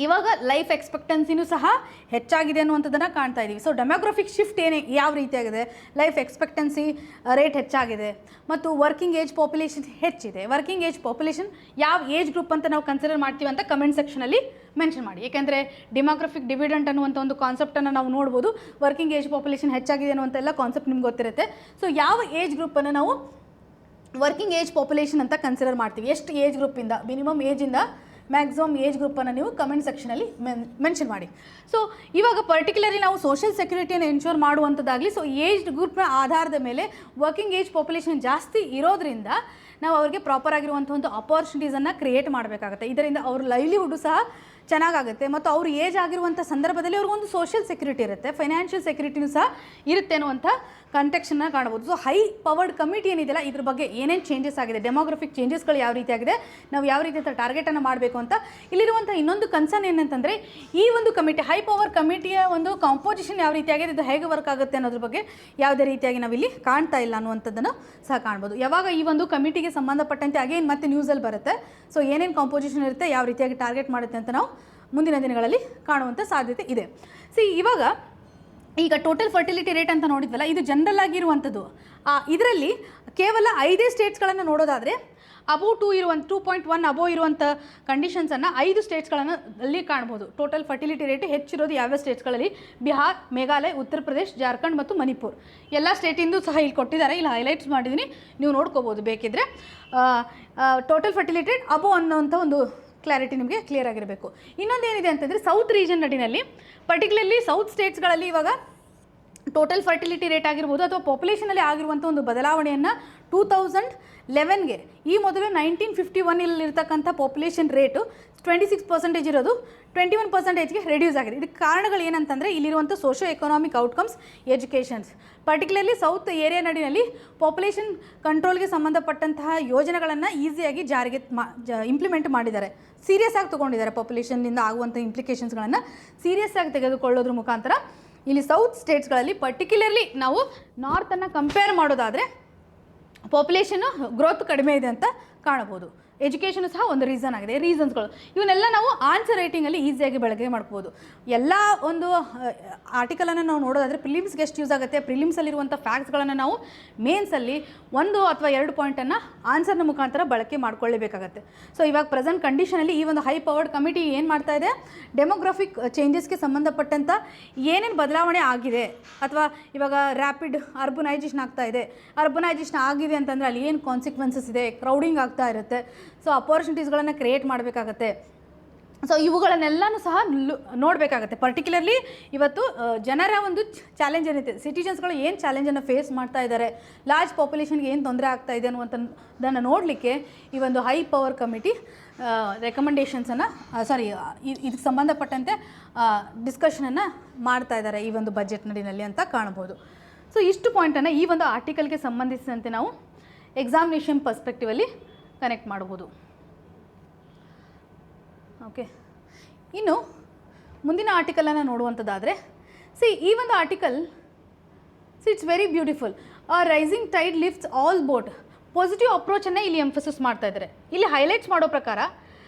ಇವಾಗ ಲೈಫ್ ಎಕ್ಸ್ಪೆಕ್ಟೆನ್ಸಿನೂ ಸಹ ಹೆಚ್ಚಾಗಿದೆ ಅನ್ನುವಂಥದ್ದನ್ನು ಕಾಣ್ತಾ ಇದ್ದೀವಿ. ಸೊ ಡೆಮೋಗ್ರಫಿಕ್ ಶಿಫ್ಟ್ ಯಾವ ರೀತಿಯಾಗಿದೆ, ಲೈಫ್ ಎಕ್ಸ್ಪೆಕ್ಟೆನ್ಸಿ ರೇಟ್ ಹೆಚ್ಚಾಗಿದೆ ಮತ್ತು ವರ್ಕಿಂಗ್ ಏಜ್ ಪಾಪ್ಯುಲೇಷನ್ ಹೆಚ್ಚಿದೆ. ವರ್ಕಿಂಗ್ ಏಜ್ ಪಾಪ್ಯುಲೇಷನ್ ಯಾವ ಏಜ್ ಗ್ರೂಪ್ ಅಂತ ನಾವು ಕನ್ಸಿಡರ್ ಮಾಡ್ತೀವಿ ಅಂತ ಕಮೆಂಟ್ ಸೆಕ್ಷನಲ್ಲಿ ಮೆನ್ಷನ್ ಮಾಡಿ. ಏಕೆಂದರೆ ಡಿಮೋಗ್ರಫಿಕ್ ಡಿವಿಡೆಂಟ್ ಅನ್ನುವಂಥ ಒಂದು ಕಾನ್ಸೆಪ್ಟನ್ನು ನಾವು ನೋಡ್ಬೋದು. ವರ್ಕಿಂಗ್ ಏಜ್ ಪಾಪ್ಯುಲೇಷನ್ ಹೆಚ್ಚಾಗಿದೆ ಅನ್ನುವಂಥ ಎಲ್ಲ ಕಾನ್ಸೆಪ್ಟ್ ನಿಮ್ಗೆ ಗೊತ್ತಿರುತ್ತೆ. ಸೊ ಯಾವ ಏಜ್ ಗ್ರೂಪನ್ನು ನಾವು ವರ್ಕಿಂಗ್ ಏಜ್ ಪಾಪ್ಯುಲೇಷನ್ ಅಂತ ಕನ್ಸಿಡರ್ ಮಾಡ್ತೀವಿ, ಎಷ್ಟು ಏಜ್ ಗ್ರೂಪಿಂದ, ಮಿನಿಮಮ್ ಏಜಿಂದ ಮ್ಯಾಕ್ಸಿಮಮ್ ಏಜ್ ಗ್ರೂಪನ್ನು ನೀವು ಕಮೆಂಟ್ ಸೆಕ್ಷನಲ್ಲಿ ಮೆನ್ಷನ್ ಮಾಡಿ. ಸೊ ಇವಾಗ ಪರ್ಟಿಕ್ಯುಲರ್ಲಿ ನಾವು ಸೋಷಿಯಲ್ ಸೆಕ್ಯೂರಿಟಿಯನ್ನು ಎನ್ಶೋರ್ ಮಾಡುವಂಥದ್ದಾಗಲಿ, ಸೊ ಏಜ್ ಗ್ರೂಪ್ನ ಆಧಾರದ ಮೇಲೆ ವರ್ಕಿಂಗ್ ಏಜ್ ಪಾಪ್ಯುಲೇಷನ್ ಜಾಸ್ತಿ ಇರೋದ್ರಿಂದ ನಾವು ಅವ್ರಿಗೆ ಪ್ರಾಪರ್ ಆಗಿರುವಂಥ ಒಂದು ಅಪಾರ್ಚುನಿಟೀಸನ್ನು ಕ್ರಿಯೇಟ್ ಮಾಡಬೇಕಾಗುತ್ತೆ. ಇದರಿಂದ ಅವ್ರ ಲೈವ್ಲಿಹುಡ್ಡು ಸಹ ಚೆನ್ನಾಗಾಗುತ್ತೆ ಮತ್ತು ಅವ್ರು ಏಜ್ ಆಗಿರುವಂಥ ಸಂದರ್ಭದಲ್ಲಿ ಅವ್ರಿಗೊಂದು ಸೋಷಿಯಲ್ ಸೆಕ್ಯೂರಿಟಿ ಇರುತ್ತೆ, ಫೈನಾನ್ಷಿಯಲ್ ಸೆಕ್ಯೂರಿಟಿನೂ ಸಹ ಇರುತ್ತೆ ಅನ್ನುವಂಥ ಕಾಂಟೆಕ್ಸ್ಟನ್ನು ಕಾಣ್ಬೋದು. ಸೊ ಹೈ ಪವರ್ಡ್ ಕಮಿಟಿ ಏನಿದೆಯಲ್ಲ ಇದ್ರ ಬಗ್ಗೆ ಏನೇನು ಚೇಂಜಸ್ ಆಗಿದೆ, ಡೆಮೋಗ್ರಫಿಕ್ ಚೇಂಜಸ್ಗಳು ಯಾವ ರೀತಿ ಆಗಿದೆ, ನಾವು ಯಾವ ರೀತಿ ಅಂತ ಟಾರ್ಗೆಟನ್ನು ಮಾಡಬೇಕು ಅಂತ ಇಲ್ಲಿರುವಂಥ ಇನ್ನೊಂದು ಕನ್ಸರ್ನ್ ಏನಂತಂದರೆ ಈ ಒಂದು ಕಮಿಟಿ ಹೈ ಪವರ್ ಕಮಿಟಿಯ ಒಂದು ಕಾಂಪೋಸಿಷನ್ ಯಾವ ರೀತಿಯಾಗಿದೆ, ಇದು ಹೇಗೆ ವರ್ಕ್ ಆಗುತ್ತೆ ಅನ್ನೋದ್ರ ಬಗ್ಗೆ ಯಾವುದೇ ರೀತಿಯಾಗಿ ನಾವಿಲ್ಲಿ ಕಾಣ್ತಾ ಇಲ್ಲ ಅನ್ನುವಂಥದ್ದನ್ನು ಸಹ ಕಾಣ್ಬೋದು. ಯಾವಾಗ ಈ ಒಂದು ಕಮಿಟಿಗೆ ಸಂಬಂಧಪಟ್ಟಂತೆ ಅಗೇನ್ ಮತ್ತೆ ನ್ಯೂಸಲ್ಲಿ ಬರುತ್ತೆ, ಸೊ ಏನೇನು ಕಾಂಪೋಸಿಷನ್ ಇರುತ್ತೆ, ಯಾವ ರೀತಿಯಾಗಿ ಟಾರ್ಗೆಟ್ ಮಾಡುತ್ತೆ ಅಂತ ನಾವು ಮುಂದಿನ ದಿನಗಳಲ್ಲಿ ಕಾಣುವಂಥ ಸಾಧ್ಯತೆ ಇದೆ. ಇವಾಗ ಈಗ ಟೋಟಲ್ ಫರ್ಟಿಲಿಟಿ ರೇಟ್ ಅಂತ ನೋಡಿದ್ವಲ್ಲ, ಇದು ಜನರಲ್ ಆಗಿರುವಂಥದ್ದು. ಇದರಲ್ಲಿ ಕೇವಲ 5 ಸ್ಟೇಟ್ಸ್ಗಳನ್ನು ನೋಡೋದಾದರೆ ಅಬೋ 2.1 ಅಬೋ ಇರುವಂಥ ಕಂಡೀಷನ್ಸನ್ನು 5 ಸ್ಟೇಟ್ಸ್ಗಳನ್ನು ಅಲ್ಲಿ ಕಾಣ್ಬೋದು. ಟೋಟಲ್ ಫರ್ಟಿಲಿಟಿ ರೇಟ್ ಹೆಚ್ಚಿರೋದು ಯಾವ್ಯಾವ ಸ್ಟೇಟ್ಸ್ಗಳಲ್ಲಿ ಬಿಹಾರ್, ಮೇಘಾಲಯ, ಉತ್ತರ ಪ್ರದೇಶ್, ಜಾರ್ಖಂಡ್ ಮತ್ತು ಮಣಿಪುರ್ ಎಲ್ಲ ಸ್ಟೇಟಿಂದು ಸಹ ಇಲ್ಲಿ ಕೊಟ್ಟಿದ್ದಾರೆ. ಇಲ್ಲಿ ಹೈಲೈಟ್ಸ್ ಮಾಡಿದ್ದೀನಿ, ನೀವು ನೋಡ್ಕೋಬೋದು ಬೇಕಿದ್ದರೆ. ಟೋಟಲ್ ಫರ್ಟಿಲಿಟಿ ರೇಟ್ ಅಬೋ ಅನ್ನೋಂಥ ಒಂದು ಕ್ಲಾರಿಟಿ ನಿಮಗೆ ಕ್ಲಿಯರ್ ಆಗಿರಬೇಕು. ಇನ್ನೊಂದು ಏನಿದೆ ಅಂತಂದರೆ ಸೌತ್ ರೀಜನ್ ನಡಿನಲ್ಲಿ ಪರ್ಟಿಕ್ಯುಲರ್ಲಿ ಸೌತ್ ಸ್ಟೇಟ್ಸ್ಗಳಲ್ಲಿ ಇವಾಗ ಟೋಟಲ್ ಫರ್ಟಿಲಿಟಿ ರೇಟ್ ಆಗಿರ್ಬೋದು ಅಥವಾ ಪಾಪ್ಯುಲೇಷನಲ್ಲಿ ಆಗಿರುವಂಥ ಒಂದು ಬದಲಾವಣೆಯನ್ನು 2011ಗೆ ಈ ಮೊದಲು 1951 ಪಾಪ್ಯುಲೇಷನ್ ರೇಟು 26% ಇರೋದು 21%ಗೆ ರೆಡ್ಯೂಸ್ ಆಗಿದೆ. ಇದಕ್ಕೆ ಕಾರಣಗಳು ಏನಂತಂದರೆ ಇಲ್ಲಿರುವಂಥ socio economic outcomes, educations, particularly south area ನಡಿನಲ್ಲಿ ಪಾಪ್ಯುಲೇಷನ್ ಕಂಟ್ರೋಲ್ಗೆ ಸಂಬಂಧಪಟ್ಟಂತಹ ಯೋಜನೆಗಳನ್ನು ಈಸಿಯಾಗಿ ಜಾರಿಗೆ ಇಂಪ್ಲಿಮೆಂಟ್ ಮಾಡಿದ್ದಾರೆ, ಸೀರಿಯಸ್ ಆಗಿ ತೊಗೊಂಡಿದ್ದಾರೆ. ಪಾಪ್ಯುಲೇಷನ್ನಿಂದ ಆಗುವಂಥ ಇಂಪ್ಲಿಕೇಷನ್ಸ್ಗಳನ್ನು ಸೀರಿಯಸ್ ಆಗಿ ತೆಗೆದುಕೊಳ್ಳೋದ್ರ ಮುಖಾಂತರ ಇಲ್ಲಿ ಸೌತ್ ಸ್ಟೇಟ್ಸ್ಗಳಲ್ಲಿ ಪರ್ಟಿಕ್ಯುಲರ್ಲಿ ನಾವು ನಾರ್ತನ್ನು ಕಂಪೇರ್ ಮಾಡೋದಾದರೆ ಪಾಪ್ಯುಲೇಷನ್ನು ಗ್ರೋತ್ ಕಡಿಮೆ ಇದೆ ಅಂತ ಕಾಣಬಹುದು. ಎಜುಕೇಷನ್ ಸಹ ಒಂದು ರೀಸನ್ ಆಗಿದೆ. ರೀಸನ್ಸ್ಗಳು ಇವನ್ನೆಲ್ಲ ನಾವು ಆನ್ಸರ್ ರೈಟಿಂಗಲ್ಲಿ ಈಸಿಯಾಗಿ ಬಳಕೆ ಮಾಡ್ಬೋದು. ಎಲ್ಲ ಒಂದು ಆರ್ಟಿಕಲನ್ನು ನಾವು ನೋಡೋದಾದರೆ ಪ್ರಿಲಿಮ್ಸ್ಗೆ ಎಷ್ಟು ಯೂಸ್ ಆಗುತ್ತೆ, ಪ್ರಿಲಿಮ್ಸಲ್ಲಿರುವಂಥ ಫ್ಯಾಕ್ಟ್ಸ್ಗಳನ್ನು ನಾವು ಮೇನ್ಸಲ್ಲಿ 1 ಅಥವಾ 2 ಪಾಯಿಂಟನ್ನು ಆನ್ಸರ್ನ ಮುಖಾಂತರ ಬಳಕೆ ಮಾಡ್ಕೊಳ್ಳೇಬೇಕಾಗತ್ತೆ. ಸೊ ಇವಾಗ ಪ್ರೆಸೆಂಟ್ ಕಂಡೀಷನಲ್ಲಿ ಈ ಒಂದು ಹೈ ಪವರ್ಡ್ ಕಮಿಟಿ ಏನು ಮಾಡ್ತಾ ಇದೆ, ಡೆಮೋಗ್ರಫಿಕ್ ಚೇಂಜಸ್ಗೆ ಸಂಬಂಧಪಟ್ಟಂಥ ಏನೇನು ಬದಲಾವಣೆ ಆಗಿದೆ ಅಥವಾ ಇವಾಗ ರ್ಯಾಪಿಡ್ ಅರ್ಬನೈಜೇಷನ್ ಆಗ್ತಾ ಇದೆ, ಅರ್ಬನೈಜೇಷನ್ ಆಗಿದೆ ಅಂತಂದರೆ ಅಲ್ಲಿ ಏನು ಕಾನ್ಸಿಕ್ವೆನ್ಸಸ್ ಇದೆ, ಕ್ರೌಡಿಂಗ್ ಆಗ್ತಾ ಇರುತ್ತೆ, ಸೊ ಅಪಾರ್ಚುನಿಟೀಸ್ಗಳನ್ನು ಕ್ರಿಯೇಟ್ ಮಾಡಬೇಕಾಗತ್ತೆ. ಸೊ ಇವುಗಳನ್ನೆಲ್ಲನೂ ಸಹ ನೋಡಬೇಕಾಗತ್ತೆ. ಪರ್ಟಿಕ್ಯುಲರ್ಲಿ ಇವತ್ತು ಜನರ ಒಂದು ಚಾಲೆಂಜ್ ಏನಿದೆ, ಸಿಟಿಜನ್ಸ್ಗಳು ಏನು ಚಾಲೆಂಜನ್ನು ಫೇಸ್ ಮಾಡ್ತಾ ಇದ್ದಾರೆ, ಲಾರ್ಜ್ ಪಾಪ್ಯುಲೇಷನ್ಗೆ ಏನು ತೊಂದರೆ ಆಗ್ತಾ ಇದೆ ಅನ್ನುವಂಥದ್ದನ್ನು ನೋಡಲಿಕ್ಕೆ ಈ ಒಂದು ಹೈ ಪವರ್ ಕಮಿಟಿ ರೆಕಮೆಂಡೇಷನ್ಸನ್ನು ಇದಕ್ಕೆ ಸಂಬಂಧಪಟ್ಟಂತೆ ಡಿಸ್ಕಷನನ್ನು ಮಾಡ್ತಾ ಇದ್ದಾರೆ ಈ ಒಂದು ಬಜೆಟ್ ನಡಿನಲ್ಲಿ ಅಂತ ಕಾಣ್ಬೋದು. ಸೊ ಇಷ್ಟು ಪಾಯಿಂಟನ್ನು ಈ ಒಂದು ಆರ್ಟಿಕಲ್ಗೆ ಸಂಬಂಧಿಸಿದಂತೆ ನಾವು ಎಕ್ಸಾಮಿನೇಷನ್ ಪರ್ಸ್ಪೆಕ್ಟಿವಲ್ಲಿ ಕನೆಕ್ಟ್ ಮಾಡ್ಬೋದು. ಓಕೆ, ಇನ್ನು ಮುಂದಿನ ಆರ್ಟಿಕಲನ್ನು ನೋಡುವಂಥದ್ದಾದರೆ ಈ ಒಂದು article it's very beautiful. Rising tide lifts all boat. Positive ಅಪ್ರೋಚನ್ನು ಇಲ್ಲಿ ಎಂಫಸಿಸ್ ಮಾಡ್ತಾ ಇದ್ದಾರೆ. ಇಲ್ಲಿ ಹೈಲೈಟ್ಸ್ ಮಾಡೋ ಪ್ರಕಾರ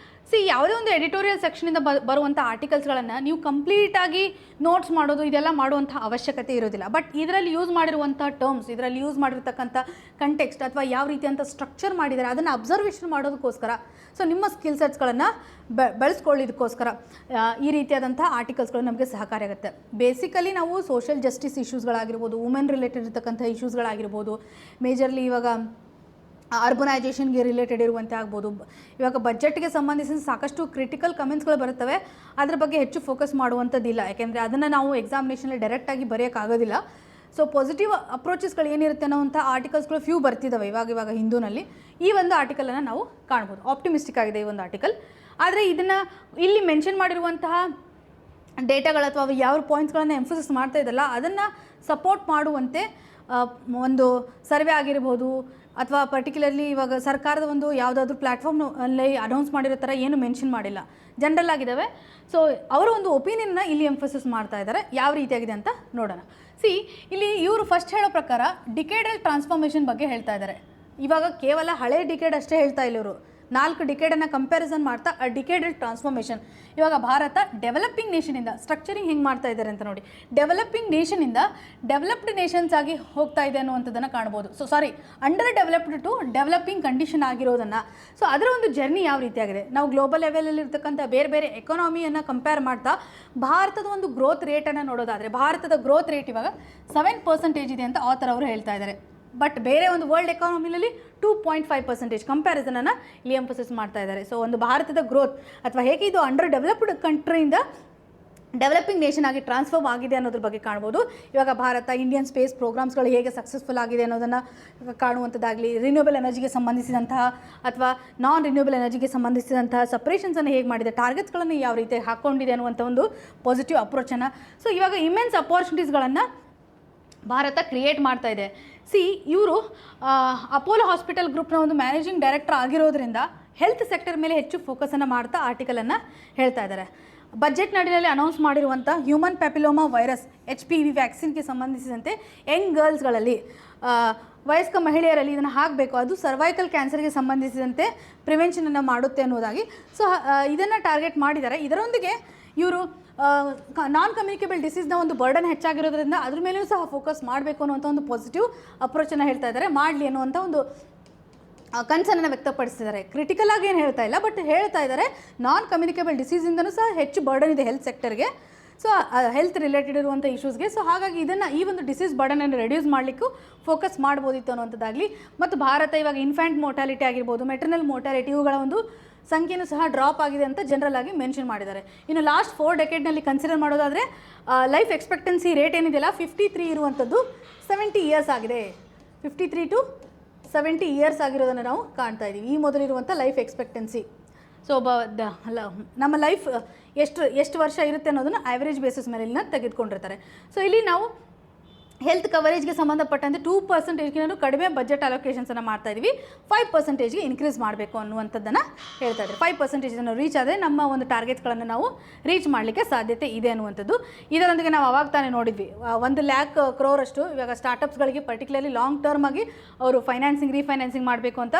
ಯಾವುದೇ ಒಂದು ಎಡಿಟೋರಿಯಲ್ ಸೆಕ್ಷನಿಂದ ಬರುವಂಥ ಆರ್ಟಿಕಲ್ಸ್ಗಳನ್ನು ನೀವು ಕಂಪ್ಲೀಟಾಗಿ ನೋಟ್ಸ್ ಮಾಡೋದು ಇದೆಲ್ಲ ಮಾಡುವಂಥ ಅವಶ್ಯಕತೆ ಇರೋದಿಲ್ಲ. ಬಟ್ ಇದರಲ್ಲಿ ಯೂಸ್ ಮಾಡಿರುವಂಥ ಟರ್ಮ್ಸ್, ಇದರಲ್ಲಿ ಯೂಸ್ ಮಾಡಿರ್ತಕ್ಕಂಥ ಕಂಟೆಕ್ಸ್ಟ್ ಅಥವಾ ಯಾವ ರೀತಿಯಂಥ ಸ್ಟ್ರಕ್ಚರ್ ಮಾಡಿದ್ದಾರೆ ಅದನ್ನು ಅಬ್ಸರ್ವೇಷನ್ ಮಾಡೋದಕ್ಕೋಸ್ಕರ, ಸೊ ನಿಮ್ಮ ಸ್ಕಿಲ್ ಸೆಟ್ಸ್ಗಳನ್ನು ಬೆಳೆಸ್ಕೊಳ್ಳೋದಕ್ಕೋಸ್ಕರ ಈ ರೀತಿಯಾದಂಥ ಆರ್ಟಿಕಲ್ಸ್ಗಳು ನಮಗೆ ಸಹಕಾರಿಯಾಗುತ್ತೆ. ಬೇಸಿಕಲಿ ನಾವು ಸೋಷಿಯಲ್ ಜಸ್ಟಿಸ್ ಇಶ್ಯೂಸ್ಗಳಾಗಿರ್ಬೋದು, ವುಮೆನ್ ರಿಲೇಟೆಡ್ ಇರತಕ್ಕಂಥ ಇಶ್ಯೂಸ್ಗಳಾಗಿರ್ಬೋದು, ಮೇಜರ್ಲಿ ಇವಾಗ ಅರ್ಬನೈಜೇಷನ್ಗೆ ರಿಲೇಟೆಡ್ ಇರುವಂತೆ ಆಗ್ಬೋದು, ಇವಾಗ ಬಜೆಟ್ಗೆ ಸಂಬಂಧಿಸಿದ ಸಾಕಷ್ಟು ಕ್ರಿಟಿಕಲ್ ಕಮೆಂಟ್ಸ್ಗಳು ಬರುತ್ತವೆ, ಅದ್ರ ಬಗ್ಗೆ ಹೆಚ್ಚು ಫೋಕಸ್ ಮಾಡುವಂಥದ್ದಿಲ್ಲ. ಯಾಕೆಂದರೆ ಅದನ್ನು ನಾವು ಎಕ್ಸಾಮಿನೇಷನಲ್ಲಿ ಡೈರೆಕ್ಟಾಗಿ ಬರೆಯೋಕ್ಕಾಗೋದಿಲ್ಲ. ಸೊ ಪಾಸಿಟಿವ್ ಅಪ್ರೋಚಸ್ಗಳು ಏನಿರುತ್ತೆ ಅನ್ನೋವಂಥ ಆರ್ಟಿಕಲ್ಸ್ಗಳು ಫ್ಯೂ ಬರ್ತಿದ್ದಾವೆ ಇವಾಗ ಹಿಂದೂನಲ್ಲಿ. ಈ ಒಂದು ಆರ್ಟಿಕಲನ್ನು ನಾವು ಕಾಣ್ಬೋದು. ಆಪ್ಟಿಮಿಸ್ಟಿಕ್ ಆಗಿದೆ ಈ ಒಂದು ಆರ್ಟಿಕಲ್. ಆದರೆ ಇದನ್ನು ಇಲ್ಲಿ ಮೆನ್ಷನ್ ಮಾಡಿರುವಂತಹ ಡೇಟಾಗಳು ಅಥವಾ ಯಾವ ಪಾಯಿಂಟ್ಸ್ಗಳನ್ನು ಎಂಫಸಿಸ್ ಮಾಡ್ತಾ ಇದ್ದಲ್ಲ ಅದನ್ನು ಸಪೋರ್ಟ್ ಮಾಡುವಂತೆ ಒಂದು ಸರ್ವೆ ಆಗಿರ್ಬೋದು ಅಥವಾ ಪರ್ಟಿಕ್ಯುಲರ್ಲಿ ಇವಾಗ ಸರ್ಕಾರದ ಒಂದು ಯಾವುದಾದ್ರೂ ಪ್ಲ್ಯಾಟ್ಫಾರ್ಮ್ನಲ್ಲಿ ಅನೌನ್ಸ್ ಮಾಡಿರೋ ಥರ ಏನು ಮೆನ್ಷನ್ ಮಾಡಿಲ್ಲ, ಜನರಲ್ ಆಗಿದ್ದಾವೆ. ಸೊ ಅವರ ಒಂದು ಒಪಿನಿಯನ್ನ ಇಲ್ಲಿ ಎಂಫಸಿಸ್ ಮಾಡ್ತಾ ಇದ್ದಾರೆ. ಯಾವ ರೀತಿಯಾಗಿದೆ ಅಂತ ನೋಡೋಣ. ಇಲ್ಲಿ ಇವರು ಫಸ್ಟ್ ಹೇಳೋ ಪ್ರಕಾರ ಡಿಕೇಡಲ್ ಟ್ರಾನ್ಸ್ಫಾರ್ಮೇಷನ್ ಬಗ್ಗೆ ಹೇಳ್ತಾ ಇದ್ದಾರೆ. ಇವಾಗ ಕೇವಲ ಹಳೆ ಡಿಕೇಡ್ ಅಷ್ಟೇ ಹೇಳ್ತಾ ಇಲ್ಲ ಇವರು, 4 ಡಿಕೇಡನ್ನು ಕಂಪ್ಯಾರಿಸನ್ ಮಾಡ್ತಾ ಡಿಕೇಡಲ್ ಟ್ರಾನ್ಸ್ಫಾರ್ಮೇಷನ್. ಇವಾಗ ಭಾರತ ಡೆವಲಪಿಂಗ್ ನೇಷನಿಂದ ಸ್ಟ್ರಕ್ಚರಿಂಗ್ ಹೆಂಗೆ ಮಾಡ್ತಾ ಇದ್ದಾರೆ ಅಂತ ನೋಡಿ, ಡೆವಲಪಿಂಗ್ ನೇಷನಿಂದ ಡೆವಲಪ್ಡ್ ನೇಷನ್ಸ್ ಆಗಿ ಹೋಗ್ತಾ ಇದೆ ಅನ್ನುವಂಥದ್ದನ್ನು ಕಾಣ್ಬೋದು. Under developed to developing condition ಆಗಿರೋದನ್ನು. ಸೊ ಅದರ ಒಂದು ಜರ್ನಿ ಯಾವ ರೀತಿಯಾಗಿದೆ, ನಾವು ಗ್ಲೋಬಲ್ ಲೆವೆಲಲ್ಲಿ ಇರ್ತಕ್ಕಂಥ ಬೇರೆ ಬೇರೆ ಎಕಾನಮಿಯನ್ನು ಕಂಪೇರ್ ಮಾಡ್ತಾ ಭಾರತದ ಒಂದು ಗ್ರೋತ್ ರೇಟನ್ನು ನೋಡೋದಾದರೆ ಭಾರತದ ಗ್ರೋತ್ ರೇಟ್ ಇವಾಗ 7% ಇದೆ ಅಂತ ಆಥರ್ ಅವರು ಹೇಳ್ತಾ ಇದ್ದಾರೆ. ಬಟ್ ಬೇರೆ ಒಂದು ವರ್ಲ್ಡ್ ಎಕಾನಮಿನಲ್ಲಿ 2.5% ಕಂಪ್ಯಾರಿಸನನ್ನು ಇಲ್ಲಿ ಎಂಫಸಿಸ್ ಮಾಡ್ತಾ ಇದ್ದಾರೆ. ಸೊ ಒಂದು ಭಾರತದ ಗ್ರೋತ್ ಅಥವಾ ಹೇಗೆ ಇದು ಅಂಡರ್ ಡೆವಲಪ್ಡ್ ಕಂಟ್ರಿಯಿಂದ ಡೆವಲಪಿಂಗ್ ನೇಷನ್ ಆಗಿ ಟ್ರಾನ್ಸ್ಫಾರ್ಮ್ ಆಗಿದೆ ಅನ್ನೋದ್ರ ಬಗ್ಗೆ ಕಾಣ್ಬೋದು. ಇವಾಗ ಭಾರತ ಇಂಡಿಯನ್ ಸ್ಪೇಸ್ ಪ್ರೋಗ್ರಾಮ್ಸ್ಗಳು ಹೇಗೆ ಸಕ್ಸಸ್ಫುಲ್ ಆಗಿದೆ ಅನ್ನೋದನ್ನು ಕಾಣುವಂಥದ್ದಾಗಲಿ, ರಿನ್ಯೂಬಲ್ ಎನರ್ಜಿಗೆ ಸಂಬಂಧಿಸಿದಂತಹ ಅಥವಾ ನಾನ್ ರಿನ್ಯೂಬಲ್ ಎನರ್ಜಿಗೆ ಸಂಬಂಧಿಸಿದಂತಹ ಸಪ್ರೇಷನ್ಸನ್ನು ಹೇಗೆ ಮಾಡಿದೆ, ಟಾರ್ಗೆಟ್ಸ್ಗಳನ್ನು ಯಾವ ರೀತಿ ಹಾಕ್ಕೊಂಡಿದೆ ಅನ್ನುವಂಥ ಒಂದು ಪಾಸಿಟಿವ್ ಅಪ್ರೋಚನ್ನು. ಸೊ ಇವಾಗ ಇಮೆನ್ಸ್ ಅಪಾರ್ಚುನಿಟೀಸ್ಗಳನ್ನು ಭಾರತ ಕ್ರಿಯೇಟ್ ಮಾಡ್ತಾ ಇದೆ. ಇವರು ಅಪೋಲೋ ಹಾಸ್ಪಿಟಲ್ ಗ್ರೂಪ್ನ ಒಂದು ಮ್ಯಾನೇಜಿಂಗ್ ಡೈರೆಕ್ಟರ್ ಆಗಿರೋದ್ರಿಂದ ಹೆಲ್ತ್ ಸೆಕ್ಟರ್ ಮೇಲೆ ಹೆಚ್ಚು ಫೋಕಸನ್ನು ಮಾಡ್ತಾ ಆರ್ಟಿಕಲನ್ನು ಹೇಳ್ತಾ ಇದ್ದಾರೆ. ಬಜೆಟ್ ನಡಿನಲ್ಲಿ ಅನೌನ್ಸ್ ಮಾಡಿರುವಂಥ ಹ್ಯೂಮನ್ ಪ್ಯಾಪಿಲೋಮಾ ವೈರಸ್ HPV ವ್ಯಾಕ್ಸಿನ್ಗೆ ಸಂಬಂಧಿಸಿದಂತೆ ಯಂಗ್ ಗರ್ಲ್ಸ್ಗಳಲ್ಲಿ ವಯಸ್ಕ ಮಹಿಳೆಯರಲ್ಲಿ ಇದನ್ನು ಹಾಕಬೇಕು, ಅದು ಸರ್ವೈಕಲ್ ಕ್ಯಾನ್ಸರ್ಗೆ ಸಂಬಂಧಿಸಿದಂತೆ ಪ್ರಿವೆನ್ಷನನ್ನು ಮಾಡುತ್ತೆ ಅನ್ನೋದಾಗಿ. ಸೊ ಇದನ್ನು ಟಾರ್ಗೆಟ್ ಮಾಡಿದ್ದಾರೆ. ಇದರೊಂದಿಗೆ ಇವರು ನಾನ್ ಕಮ್ಯುನಿಕೇಬಲ್ ಡಿಸೀಸ್ನ ಒಂದು ಬರ್ಡನ್ ಹೆಚ್ಚಾಗಿರೋದ್ರಿಂದ ಅದ್ರ ಮೇಲೂ ಸಹ ಫೋಕಸ್ ಮಾಡಬೇಕು ಅನ್ನುವಂಥ ಒಂದು ಪಾಸಿಟಿವ್ ಅಪ್ರೋಚನ್ನು ಹೇಳ್ತಾ ಇದ್ದಾರೆ. ಮಾಡಲಿ ಅನ್ನುವಂಥ ಒಂದು ಕನ್ಸರ್ನನ್ನು ವ್ಯಕ್ತಪಡಿಸಿದ್ದಾರೆ. ಕ್ರಿಟಿಕಲ್ ಆಗಿ ಏನು ಹೇಳ್ತಾ ಇಲ್ಲ, ಬಟ್ ಹೇಳ್ತಾ ಇದ್ದಾರೆ ನಾನ್ ಕಮ್ಯುನಿಕೇಬಲ್ ಡಿಸೀಸಿಂದನೂ ಸಹ ಹೆಚ್ಚು ಬರ್ಡನ್ ಇದೆ ಹೆಲ್ತ್ ಸೆಕ್ಟರ್ಗೆ, ಸೊ ಹೆಲ್ತ್ ರಿಲೇಟೆಡ್ ಇರುವಂಥ ಇಶ್ಯೂಸ್ಗೆ. ಸೊ ಹಾಗಾಗಿ ಈ ಒಂದು ಡಿಸೀಸ್ ಬರ್ಡನನ್ನು ರೆಡ್ಯೂಸ್ ಮಾಡಲಿಕ್ಕೂ ಫೋಕಸ್ ಮಾಡ್ಬೋದಿತ್ತು ಅನ್ನುವಂಥದ್ದಾಗಲಿ. ಮತ್ತು ಭಾರತ ಇವಾಗ ಇನ್ಫ್ಯಾಂಟ್ ಮೋರ್ಟಾಲಿಟಿ ಆಗಿರ್ಬೋದು, ಮೆಟರ್ನಲ್ ಮೋರ್ಟಾಲಿಟಿ ಇವುಗಳ ಒಂದು ಸಂಖ್ಯೆಯೂ ಸಹ ಡ್ರಾಪ್ ಆಗಿದೆ ಅಂತ ಜನರಲ್ ಆಗಿ ಮೆನ್ಷನ್ ಮಾಡಿದ್ದಾರೆ. ಇನ್ನು ಲಾಸ್ಟ್ 4 ಡೆಕೆಡ್ನಲ್ಲಿ ಕನ್ಸಿಡರ್ ಮಾಡೋದಾದರೆ ಲೈಫ್ ಎಕ್ಸ್ಪೆಕ್ಟೆನ್ಸಿ ರೇಟ್ ಏನಿದೆಯಲ್ಲ 53 ಇರುವಂಥದ್ದು 70 ಇಯರ್ಸ್ ಆಗಿದೆ. 53 to 70 ಇಯರ್ಸ್ ಆಗಿರೋದನ್ನು ನಾವು ಕಾಣ್ತಾ ಇದ್ದೀವಿ. ಈ ಮೊದಲಿರುವಂಥ ಲೈಫ್ ಎಕ್ಸ್ಪೆಕ್ಟೆನ್ಸಿ. ಸೊ ನಮ್ಮ ಲೈಫ್ ಎಷ್ಟು ವರ್ಷ ಇರುತ್ತೆ ಅನ್ನೋದನ್ನು ಆ್ಯಾವ್ರೇಜ್ ಬೇಸಿಸ್ ಮೇಲೆ ತೆಗೆದುಕೊಂಡಿರ್ತಾರೆ. ಸೊ ಇಲ್ಲಿ ನಾವು ಹೆಲ್ತ್ ಕವರೇಜ್ಗೆ ಸಂಬಂಧಪಟ್ಟಂತೆ 2%ಗಿಂತ ಕಡಿಮೆ ಬಜೆಟ್ ಅಲೋಕೇಶನ್ಸನ್ನು ಮಾಡ್ತಾ ಇದ್ದೀವಿ. 5%ಗೆ ಇನ್ಕ್ರೀಸ್ ಮಾಡಬೇಕು ಅನ್ನುವಂಥದ್ದನ್ನು ಹೇಳ್ತಾ ಇದ್ದಾರೆ. 5% ರೀಚ್ ಆದರೆ ನಮ್ಮ ಒಂದು ಟಾರ್ಗೆಟ್ಗಳನ್ನು ನಾವು ರೀಚ್ ಮಾಡಲಿಕ್ಕೆ ಸಾಧ್ಯತೆ ಇದೆ ಅನ್ನುವಂಥದ್ದು. ಇದರೊಂದಿಗೆ ನಾವು ಅವಾಗ ತಾನೇ ನೋಡಿದ್ವಿ 1 lakh crore ಅಷ್ಟು ಇವಾಗ ಸ್ಟಾರ್ಟಪ್ಸ್ಗಳಿಗೆ ಪರ್ಟಿಕ್ಯುಲರ್ಲಿ ಲಾಂಗ್ ಟರ್ಮ್ ಆಗಿ ಅವರು ರೀಫೈನಾನ್ಸಿಂಗ್ ಮಾಡಬೇಕು ಅಂತ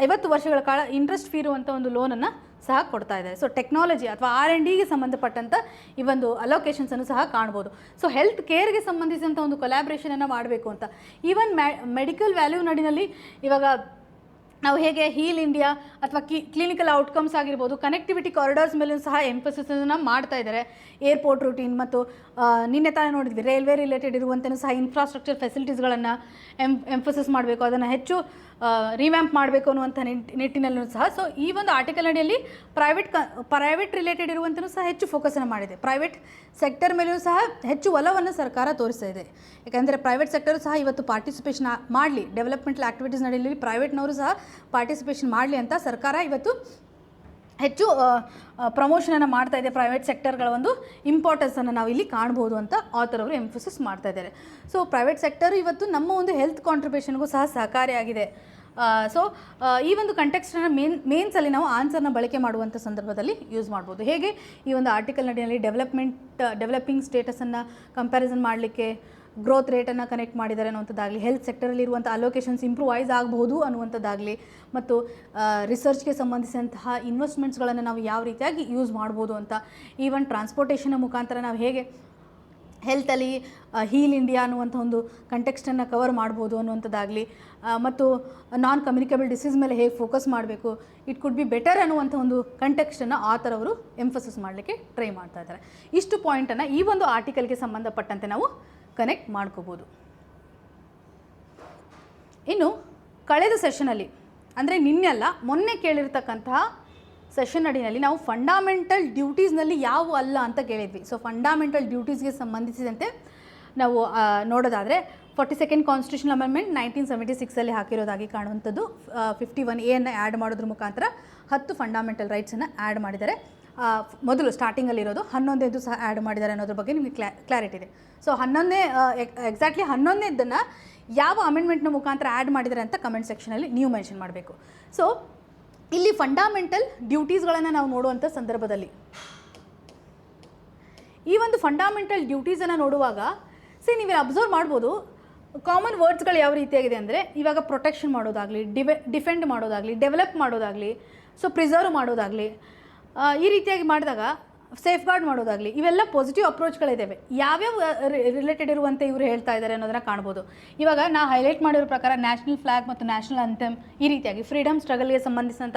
50 ವರ್ಷಗಳ ಕಾಲ ಇಂಟ್ರೆಸ್ಟ್ ಫ್ರೀ ಇರುವಂಥ ಒಂದು ಲೋನನ್ನು ಸಹ ಕೊಡ್ತಾ ಇದೆ. ಸೊ ಟೆಕ್ನಾಲಜಿ ಅಥವಾ R&Dಗೆ ಸಂಬಂಧಪಟ್ಟಂಥ ಈ ಒಂದು ಅಲೋಕೇಶನ್ಸನ್ನು ಸಹ ಕಾಣ್ಬೋದು. ಸೊ ಹೆಲ್ತ್ ಕೇರ್ಗೆ ಸಂಬಂಧಿಸಿದಂಥ ಒಂದು ಕೊಲ್ಯಾಬ್ರೇಷನನ್ನು ಮಾಡಬೇಕು ಅಂತ. ಈವನ್ ಮೆಡಿಕಲ್ ವ್ಯಾಲ್ಯೂ ನಡಿನಲ್ಲಿ ಇವಾಗ ನಾವು ಹೇಗೆ ಹೀಲ್ ಇಂಡಿಯಾ ಅಥವಾ ಕ್ಲಿನಿಕಲ್ ಔಟ್ಕಮ್ಸ್ ಆಗಿರ್ಬೋದು, ಕನೆಕ್ಟಿವಿಟಿ ಕಾರಿಡಾರ್ಸ್ ಮೇಲೂ ಸಹ ಎಂಫಸಿಸನ್ನು ಮಾಡ್ತಾ ಇದ್ದಾರೆ. ಏರ್ಪೋರ್ಟ್ ರೂಟೀನ್ ಮತ್ತು ನಿನ್ನೆ ತಾನೇ ನೋಡಿದ್ವಿ ರೈಲ್ವೆ ರಿಲೇಟೆಡ್ ಇರುವಂತೆಯೂ ಸಹ ಇನ್ಫ್ರಾಸ್ಟ್ರಕ್ಚರ್ ಫೆಸಿಲಿಟೀಸ್ಗಳನ್ನು ಎಂಫಸಿಸ್ ಮಾಡಬೇಕು, ಅದನ್ನು ಹೆಚ್ಚು ರಿವ್ಯಾಂಪ್ ಮಾಡಬೇಕು ಅನ್ನುವಂಥ ನಿಟ್ಟಿನಲ್ಲೂ ಸಹ. ಸೊ ಈ ಒಂದು ಆರ್ಟಿಕಲ್ ಅಡಿಯಲ್ಲಿ ಪ್ರೈವೇಟ್ ರಿಲೇಟೆಡ್ ಇರುವಂತೆಯೂ ಸಹ ಹೆಚ್ಚು ಫೋಕಸನ್ನು ಮಾಡಿದೆ. ಪ್ರೈವೇಟ್ ಸೆಕ್ಟರ್ ಮೇಲೂ ಸಹ ಹೆಚ್ಚು ಒಲವನ್ನು ಸರ್ಕಾರ ತೋರಿಸ್ತಾ ಇದೆ. ಯಾಕಂದರೆ ಪ್ರೈವೇಟ್ ಸೆಕ್ಟರು ಸಹ ಇವತ್ತು ಪಾರ್ಟಿಸಿಪೇಷನ್ ಮಾಡಲಿ, ಡೆವಲಪ್ಮೆಂಟಲ್ ಆ್ಯಕ್ಟಿವಿಟೀಸ್ ನಡೆಯಲಿ, ಪ್ರೈವೇಟ್ನವರು ಸಹ ಪಾರ್ಟಿಸಿಪೇಷನ್ ಮಾಡಲಿ ಅಂತ ಸರ್ಕಾರ ಇವತ್ತು ಹೆಚ್ಚು ಪ್ರಮೋಷನನ್ನು ಮಾಡ್ತಾ ಇದೆ. ಪ್ರೈವೇಟ್ ಸೆಕ್ಟರ್ಗಳ ಒಂದು ಇಂಪಾರ್ಟೆನ್ಸನ್ನು ನಾವು ಇಲ್ಲಿ ಕಾಣ್ಬೋದು ಅಂತ ಆಥರ್ ಅವರು ಎಂಫಸಿಸ್ ಮಾಡ್ತಾ ಇದ್ದಾರೆ. ಸೊ ಪ್ರೈವೇಟ್ ಸೆಕ್ಟರ್ ಇವತ್ತು ನಮ್ಮ ಒಂದು ಹೆಲ್ತ್ ಕಾಂಟ್ರಿಬ್ಯೂಷನ್ಗೂ ಸಹ ಸಹಕಾರಿಯಾಗಿದೆ. ಸೊ ಈ ಒಂದು ಕಂಟೆಕ್ಸ್ಟನ್ನು ಮೇನ್ಸಲ್ಲಿ ನಾವು ಆನ್ಸರ್ನ ಬಳಕೆ ಮಾಡುವಂಥ ಸಂದರ್ಭದಲ್ಲಿ ಯೂಸ್ ಮಾಡ್ಬೋದು. ಹೇಗೆ ಈ ಒಂದು ಆರ್ಟಿಕಲ್ ನಡಿಯಲ್ಲಿ ಡೆವಲಪಿಂಗ್ ಸ್ಟೇಟಸನ್ನು ಕಂಪ್ಯಾರಿಸನ್ ಮಾಡಲಿಕ್ಕೆ ಗ್ರೋತ್ ರೇಟನ್ನು ಕನೆಕ್ಟ್ ಮಾಡಿದ್ದಾರೆ ಅನ್ನುವಂಥದ್ದಾಗಲಿ, ಹೆಲ್ತ್ ಸೆಕ್ಟರಲ್ಲಿ ಇರುವಂಥ ಅಲೋಕೇಶನ್ಸ್ ಇಂಪ್ರೂವೈಸ್ ಆಗಬಹುದು ಅನ್ನುವಂಥದ್ದಾಗಲಿ, ಮತ್ತು ರಿಸರ್ಚ್ಗೆ ಸಂಬಂಧಿಸಿದಂತಹ ಇನ್ವೆಸ್ಟ್ಮೆಂಟ್ಸ್ಗಳನ್ನು ನಾವು ಯಾವ ರೀತಿಯಾಗಿ ಯೂಸ್ ಮಾಡ್ಬೋದು ಅಂತ, ಈವನ್ ಟ್ರಾನ್ಸ್ಪೋರ್ಟೇಷನ್ನ ಮುಖಾಂತರ ನಾವು ಹೇಗೆ ಹೆಲ್ತಲ್ಲಿ ಹೀಲ್ ಇಂಡಿಯಾ ಅನ್ನುವಂಥ ಒಂದು ಕಂಟೆಕ್ಸ್ಟನ್ನು ಕವರ್ ಮಾಡ್ಬೋದು ಅನ್ನುವಂಥದ್ದಾಗಲಿ, ಮತ್ತು ನಾನ್ ಕಮ್ಯುನಿಕೇಬಲ್ ಡಿಸೀಸ್ ಮೇಲೆ ಹೇಗೆ ಫೋಕಸ್ ಮಾಡಬೇಕು, ಇಟ್ ಕುಡ್ ಬಿ ಬೆಟರ್ ಅನ್ನುವಂಥ ಒಂದು ಕಂಟೆಕ್ಸ್ಟನ್ನು ಆಥರ್ ಅವರು ಎಂಫಸಿಸ್ ಮಾಡಲಿಕ್ಕೆ ಟ್ರೈ ಮಾಡ್ತಾ ಇದ್ದಾರೆ. ಇಷ್ಟು ಪಾಯಿಂಟನ್ನು ಈ ಒಂದು ಆರ್ಟಿಕಲ್ಗೆ ಸಂಬಂಧಪಟ್ಟಂತೆ ನಾವು ಕನೆಕ್ಟ್ ಮಾಡ್ಕೋಬೋದು. ಇನ್ನು ಕಳೆದ ಸೆಷನಲ್ಲಿ ಅಂದರೆ ನಿನ್ನೆಲ್ಲ ಮೊನ್ನೆ ಕೇಳಿರ್ತಕ್ಕಂತಹ ಸೆಷನ್ ಅಡಿನಲ್ಲಿ ನಾವು ಫಂಡಾಮೆಂಟಲ್ ಡ್ಯೂಟೀಸ್ನಲ್ಲಿ ಯಾವ ಅಲ್ಲ ಅಂತ ಕೇಳಿದ್ವಿ. ಸೊ ಫಂಡಾಮೆಂಟಲ್ ಡ್ಯೂಟೀಸ್ಗೆ ಸಂಬಂಧಿಸಿದಂತೆ ನಾವು ನೋಡೋದಾದರೆ 42nd constitutional amendment 1976 ಹಾಕಿರೋದಾಗಿ ಕಾಣುವಂಥದ್ದು. 51A add ಮಾಡೋದ್ರ ಮುಖಾಂತರ 10 ಫಂಡಾಮೆಂಟಲ್ ರೈಟ್ಸನ್ನು ಆ್ಯಡ್ ಮಾಡಿದ್ದಾರೆ. ಮೊದಲು ಸ್ಟಾರ್ಟಿಂಗಲ್ಲಿರೋದು 11ನೇದು ಸಹ ಆ್ಯಡ್ ಮಾಡಿದ್ದಾರೆ ಅನ್ನೋದ್ರ ಬಗ್ಗೆ ನಿಮಗೆ ಕ್ಲಾರಿಟಿ ಇದೆ. ಸೊ 11ನೇ ಎಕ್ಸಾಕ್ಟ್ಲಿ 11ನೇದನ್ನು ಯಾವ ಅಮೆಂಡ್ಮೆಂಟ್ನ ಮುಖಾಂತರ ಆ್ಯಡ್ ಮಾಡಿದ್ದಾರೆ ಅಂತ ಕಮೆಂಟ್ ಸೆಕ್ಷನಲ್ಲಿ ನೀವು ಮೆನ್ಷನ್ ಮಾಡಬೇಕು. ಸೊ ಇಲ್ಲಿ ಫಂಡಾಮೆಂಟಲ್ ಡ್ಯೂಟೀಸ್ಗಳನ್ನು ನಾವು ನೋಡುವಂಥ ಸಂದರ್ಭದಲ್ಲಿ ಈ ಒಂದು ಫಂಡಾಮೆಂಟಲ್ ಡ್ಯೂಟೀಸನ್ನು ನೋಡುವಾಗ ನೀವು ಅಬ್ಸರ್ವ್ ಮಾಡ್ಬೋದು ಕಾಮನ್ ವರ್ಡ್ಸ್ಗಳು ಯಾವ ರೀತಿಯಾಗಿದೆ ಅಂದರೆ, ಇವಾಗ ಪ್ರೊಟೆಕ್ಷನ್ ಮಾಡೋದಾಗಲಿ, ಡಿಫೆಂಡ್ ಮಾಡೋದಾಗಲಿ, ಡೆವಲಪ್ ಮಾಡೋದಾಗಲಿ, ಸೊ ಪ್ರಿಸರ್ವ್ ಮಾಡೋದಾಗಲಿ, ಈ ರೀತಿಯಾಗಿ ಮಾಡಿದಾಗ ಸೇಫ್ ಗಾರ್ಡ್ ಮಾಡೋದಾಗಲಿ, ಇವೆಲ್ಲ ಪಾಸಿಟಿವ್ ಅಪ್ರೋಚ್ಗಳಿದ್ದಾವೆ. ಯಾವ್ಯಾವ ರಿಲೇಟೆಡ್ ಇರುವಂತೆ ಇವರು ಹೇಳ್ತಾ ಇದ್ದಾರೆ ಅನ್ನೋದನ್ನ ಕಾಣ್ಬೋದು. ಇವಾಗ ನಾ ಹೈಲೈಟ್ ಮಾಡಿರೋ ಪ್ರಕಾರ ನ್ಯಾಷನಲ್ ಫ್ಲಾಗ್ ಮತ್ತು ನ್ಯಾಷನಲ್ ಅಂಥೆಮ್ ಈ ರೀತಿಯಾಗಿ ಫ್ರೀಡಮ್ ಸ್ಟ್ರಗಲ್ಗೆ ಸಂಬಂಧಿಸಿದಂಥ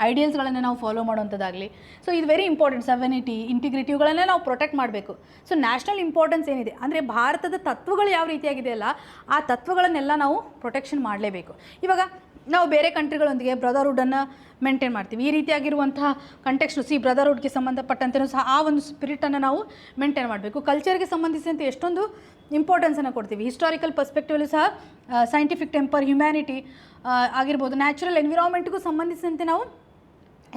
ಐಡಿಯಲ್ಸ್ಗಳನ್ನು ನಾವು ಫಾಲೋ ಮಾಡುವಂಥದ್ದಾಗಲಿ. ಸೊ ಇದು ವೆರಿ ಇಂಪಾರ್ಟೆಂಟ್. ಸವೆನಿಟಿ, ಇಂಟಿಗ್ರಿಟಿ ಇವುಗಳನ್ನೇ ನಾವು ಪ್ರೊಟೆಕ್ಟ್ ಮಾಡಬೇಕು. ಸೊ ನ್ಯಾಷನಲ್ ಇಂಪಾರ್ಟೆನ್ಸ್ ಏನಿದೆ ಅಂದರೆ ಭಾರತದ ತತ್ವಗಳು ಯಾವ ರೀತಿಯಾಗಿದೆಯಲ್ಲ ಆ ತತ್ವಗಳನ್ನೆಲ್ಲ ನಾವು ಪ್ರೊಟೆಕ್ಷನ್ ಮಾಡಲೇಬೇಕು. ಇವಾಗ ನಾವು ಬೇರೆ ಕಂಟ್ರಿಗಳೊಂದಿಗೆ ಬ್ರದರ್ಹುಡ್ಡನ್ನು ಮೇಂಟೈನ್ ಮಾಡ್ತೀವಿ. ಈ ರೀತಿಯಾಗಿರುವಂತಹ ಕಂಟೆಕ್ಸ್ಟು ಬ್ರದರ್ಹುಡ್ಗೆ ಸಂಬಂಧಪಟ್ಟಂತೆಯೂ ಸಹ ಆ ಒಂದು ಸ್ಪಿರಿಟನ್ನು ನಾವು ಮೇಂಟೈನ್ ಮಾಡಬೇಕು. ಕಲ್ಚರ್ಗೆ ಸಂಬಂಧಿಸಿದಂತೆ ಎಷ್ಟೊಂದು ಇಂಪಾರ್ಟೆನ್ಸನ್ನು ಕೊಡ್ತೀವಿ. ಹಿಸ್ಟಾರಿಕಲ್ ಪರ್ಸ್ಪೆಕ್ಟಿವಲ್ಲೂ ಸಹ ಸೈಂಟಿಫಿಕ್ ಟೆಂಪರ್, ಹ್ಯುಮ್ಯಾನಿಟಿ ಆಗಿರ್ಬೋದು, ನ್ಯಾಚುರಲ್ ಎನ್ವಿರಾನ್ಮೆಂಟ್ಗೂ ಸಂಬಂಧಿಸಿದಂತೆ ನಾವು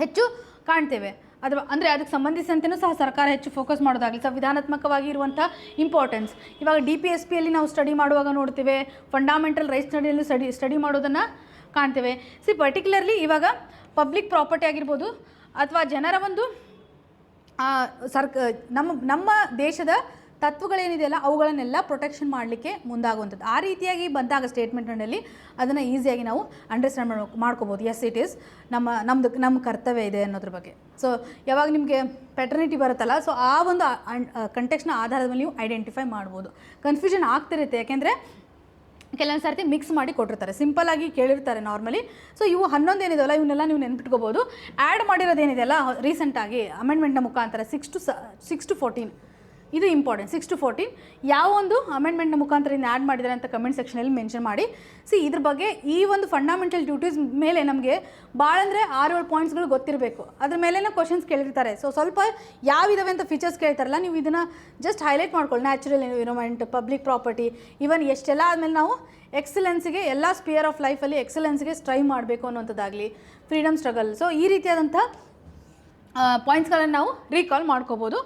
ಹೆಚ್ಚು ಕಾಣ್ತೇವೆ. ಅಥವಾ ಅಂದರೆ ಅದಕ್ಕೆ ಸಂಬಂಧಿಸಿದಂತೆಯೂ ಸಹ ಸರ್ಕಾರ ಹೆಚ್ಚು ಫೋಕಸ್ ಮಾಡೋದಾಗಲಿ, ಸಂವಿಧಾನಾತ್ಮಕವಾಗಿ ಇರುವಂಥ ಇಂಪಾರ್ಟೆನ್ಸ್. ಇವಾಗ DPSPಯಲ್ಲಿ ನಾವು ಸ್ಟಡಿ ಮಾಡುವಾಗ ನೋಡ್ತೇವೆ, ಫಂಡಾಮೆಂಟಲ್ ರೈಟ್ಸ್ ಸ್ಟಡಿಯಲ್ಲಿ ಸ್ಟಡಿ ಮಾಡೋದನ್ನು ಕಾಣ್ತೇವೆ. ಪರ್ಟಿಕ್ಯುಲರ್ಲಿ ಇವಾಗ ಪಬ್ಲಿಕ್ ಪ್ರಾಪರ್ಟಿ ಆಗಿರ್ಬೋದು ಅಥವಾ ಜನರ ಒಂದು ನಮ್ಮ ದೇಶದ ತತ್ವಗಳೇನಿದೆಯಲ್ಲ ಅವುಗಳನ್ನೆಲ್ಲ ಪ್ರೊಟೆಕ್ಷನ್ ಮಾಡಲಿಕ್ಕೆ ಮುಂದಾಗುವಂಥದ್ದು. ಆ ರೀತಿಯಾಗಿ ಬಂದಾಗ ಸ್ಟೇಟ್ಮೆಂಟ್ನಲ್ಲಿ ಅದನ್ನು ಈಸಿಯಾಗಿ ನಾವು ಅಂಡರ್ಸ್ಟ್ಯಾಂಡ್ ಮಾಡ್ಕೋಬೋದು. ಎಸ್, ಇಟ್ ಈಸ್ ನಮ್ಮ ಕರ್ತವ್ಯ ಇದೆ ಅನ್ನೋದ್ರ ಬಗ್ಗೆ. ಸೊ ಯಾವಾಗ ನಿಮಗೆ ಪೆಟರ್ನಿಟಿ ಬರುತ್ತಲ್ಲ, ಸೊ ಆ ಒಂದು ಕಂಟೆಕ್ಸ್ನ ಆಧಾರದ ಮೇಲೆ ನೀವು ಐಡೆಂಟಿಫೈ ಮಾಡ್ಬೋದು. ಕನ್ಫ್ಯೂಷನ್ ಆಗ್ತಿರುತ್ತೆ, ಯಾಕೆಂದರೆ ಕೆಲವೊಂದು ಸರ್ತಿ ಮಿಕ್ಸ್ ಮಾಡಿ ಕೊಟ್ಟಿರ್ತಾರೆ, ಸಿಂಪಲ್ಲಾಗಿ ಕೇಳಿರ್ತಾರೆ ನಾರ್ಮಲಿ. ಸೊ ಇವು 11 ಏನಿದೆಯಲ್ಲ ಇವನ್ನೆಲ್ಲ ನೀವು ನೆನ್ಪಿಟ್ಕೋಬೋದು. ಆ್ಯಡ್ ಮಾಡಿರೋದೇನಿದೆಯಲ್ಲ ರೀಸೆಂಟಾಗಿ ಅಮೆಂಡ್ಮೆಂಟ್ನ ಮುಖಾಂತರ 6 to 14 ಇದು ಇಂಪಾರ್ಟೆಂಟ್. 6 to 14 ಯಾವ ಒಂದು ಅಮೆಂಡ್ಮೆಂಟ್ನ ಮುಖಾಂತರ ಇನ್ನು ಆ್ಯಡ್ ಮಾಡಿದ್ದಾರೆ ಅಂತ ಕಮೆಂಟ್ ಸೆಕ್ಷನಲ್ಲಿ ಮೆನ್ಷನ್ ಮಾಡಿ. ಇದ್ರ ಬಗ್ಗೆ ಈ ಒಂದು ಫಂಡಮೆಂಟಲ್ ಡ್ಯೂಟೀಸ್ ಮೇಲೆ ನಮಗೆ ಭಾಳ ಅಂದರೆ 6-7 ಪಾಯಿಂಟ್ಸ್ಗಳು ಗೊತ್ತಿರಬೇಕು. ಅದ್ರ ಮೇಲೆನೇ ಕ್ವಶನ್ಸ್ ಕೇಳಿರ್ತಾರೆ. ಸೊ ಸ್ವಲ್ಪ ಯಾವಿದಾವೆ ಅಂತ ಫೀಚರ್ಸ್ ಕೇಳ್ತಾರಲ್ಲ, ನೀವು ಇದನ್ನು ಜಸ್ಟ್ ಹೈಲೈಟ್ ಮಾಡ್ಕೊಳ್ಳಿ. Natural environment, public property, even ಎಷ್ಟೆಲ್ಲ ಆದಮೇಲೆ ನಾವು ಎಕ್ಸಲೆನ್ಸ್ಗೆ ಎಲ್ಲ ಸ್ಪಿಯರ್ ಆಫ್ ಲೈಫಲ್ಲಿ ಎಕ್ಸಲೆನ್ಸ್ಗೆ ಸ್ಟ್ರೈವ್ ಮಾಡಬೇಕು ಅನ್ನೋಂಥದ್ದಾಗಲಿ, ಫ್ರೀಡಮ್ ಸ್ಟ್ರಗಲ್. ಸೊ ಈ ರೀತಿಯಾದಂಥ ಪಾಯಿಂಟ್ಸ್ಗಳನ್ನು ನಾವು ರೀಕಾಲ್ ಮಾಡ್ಕೋಬೋದು.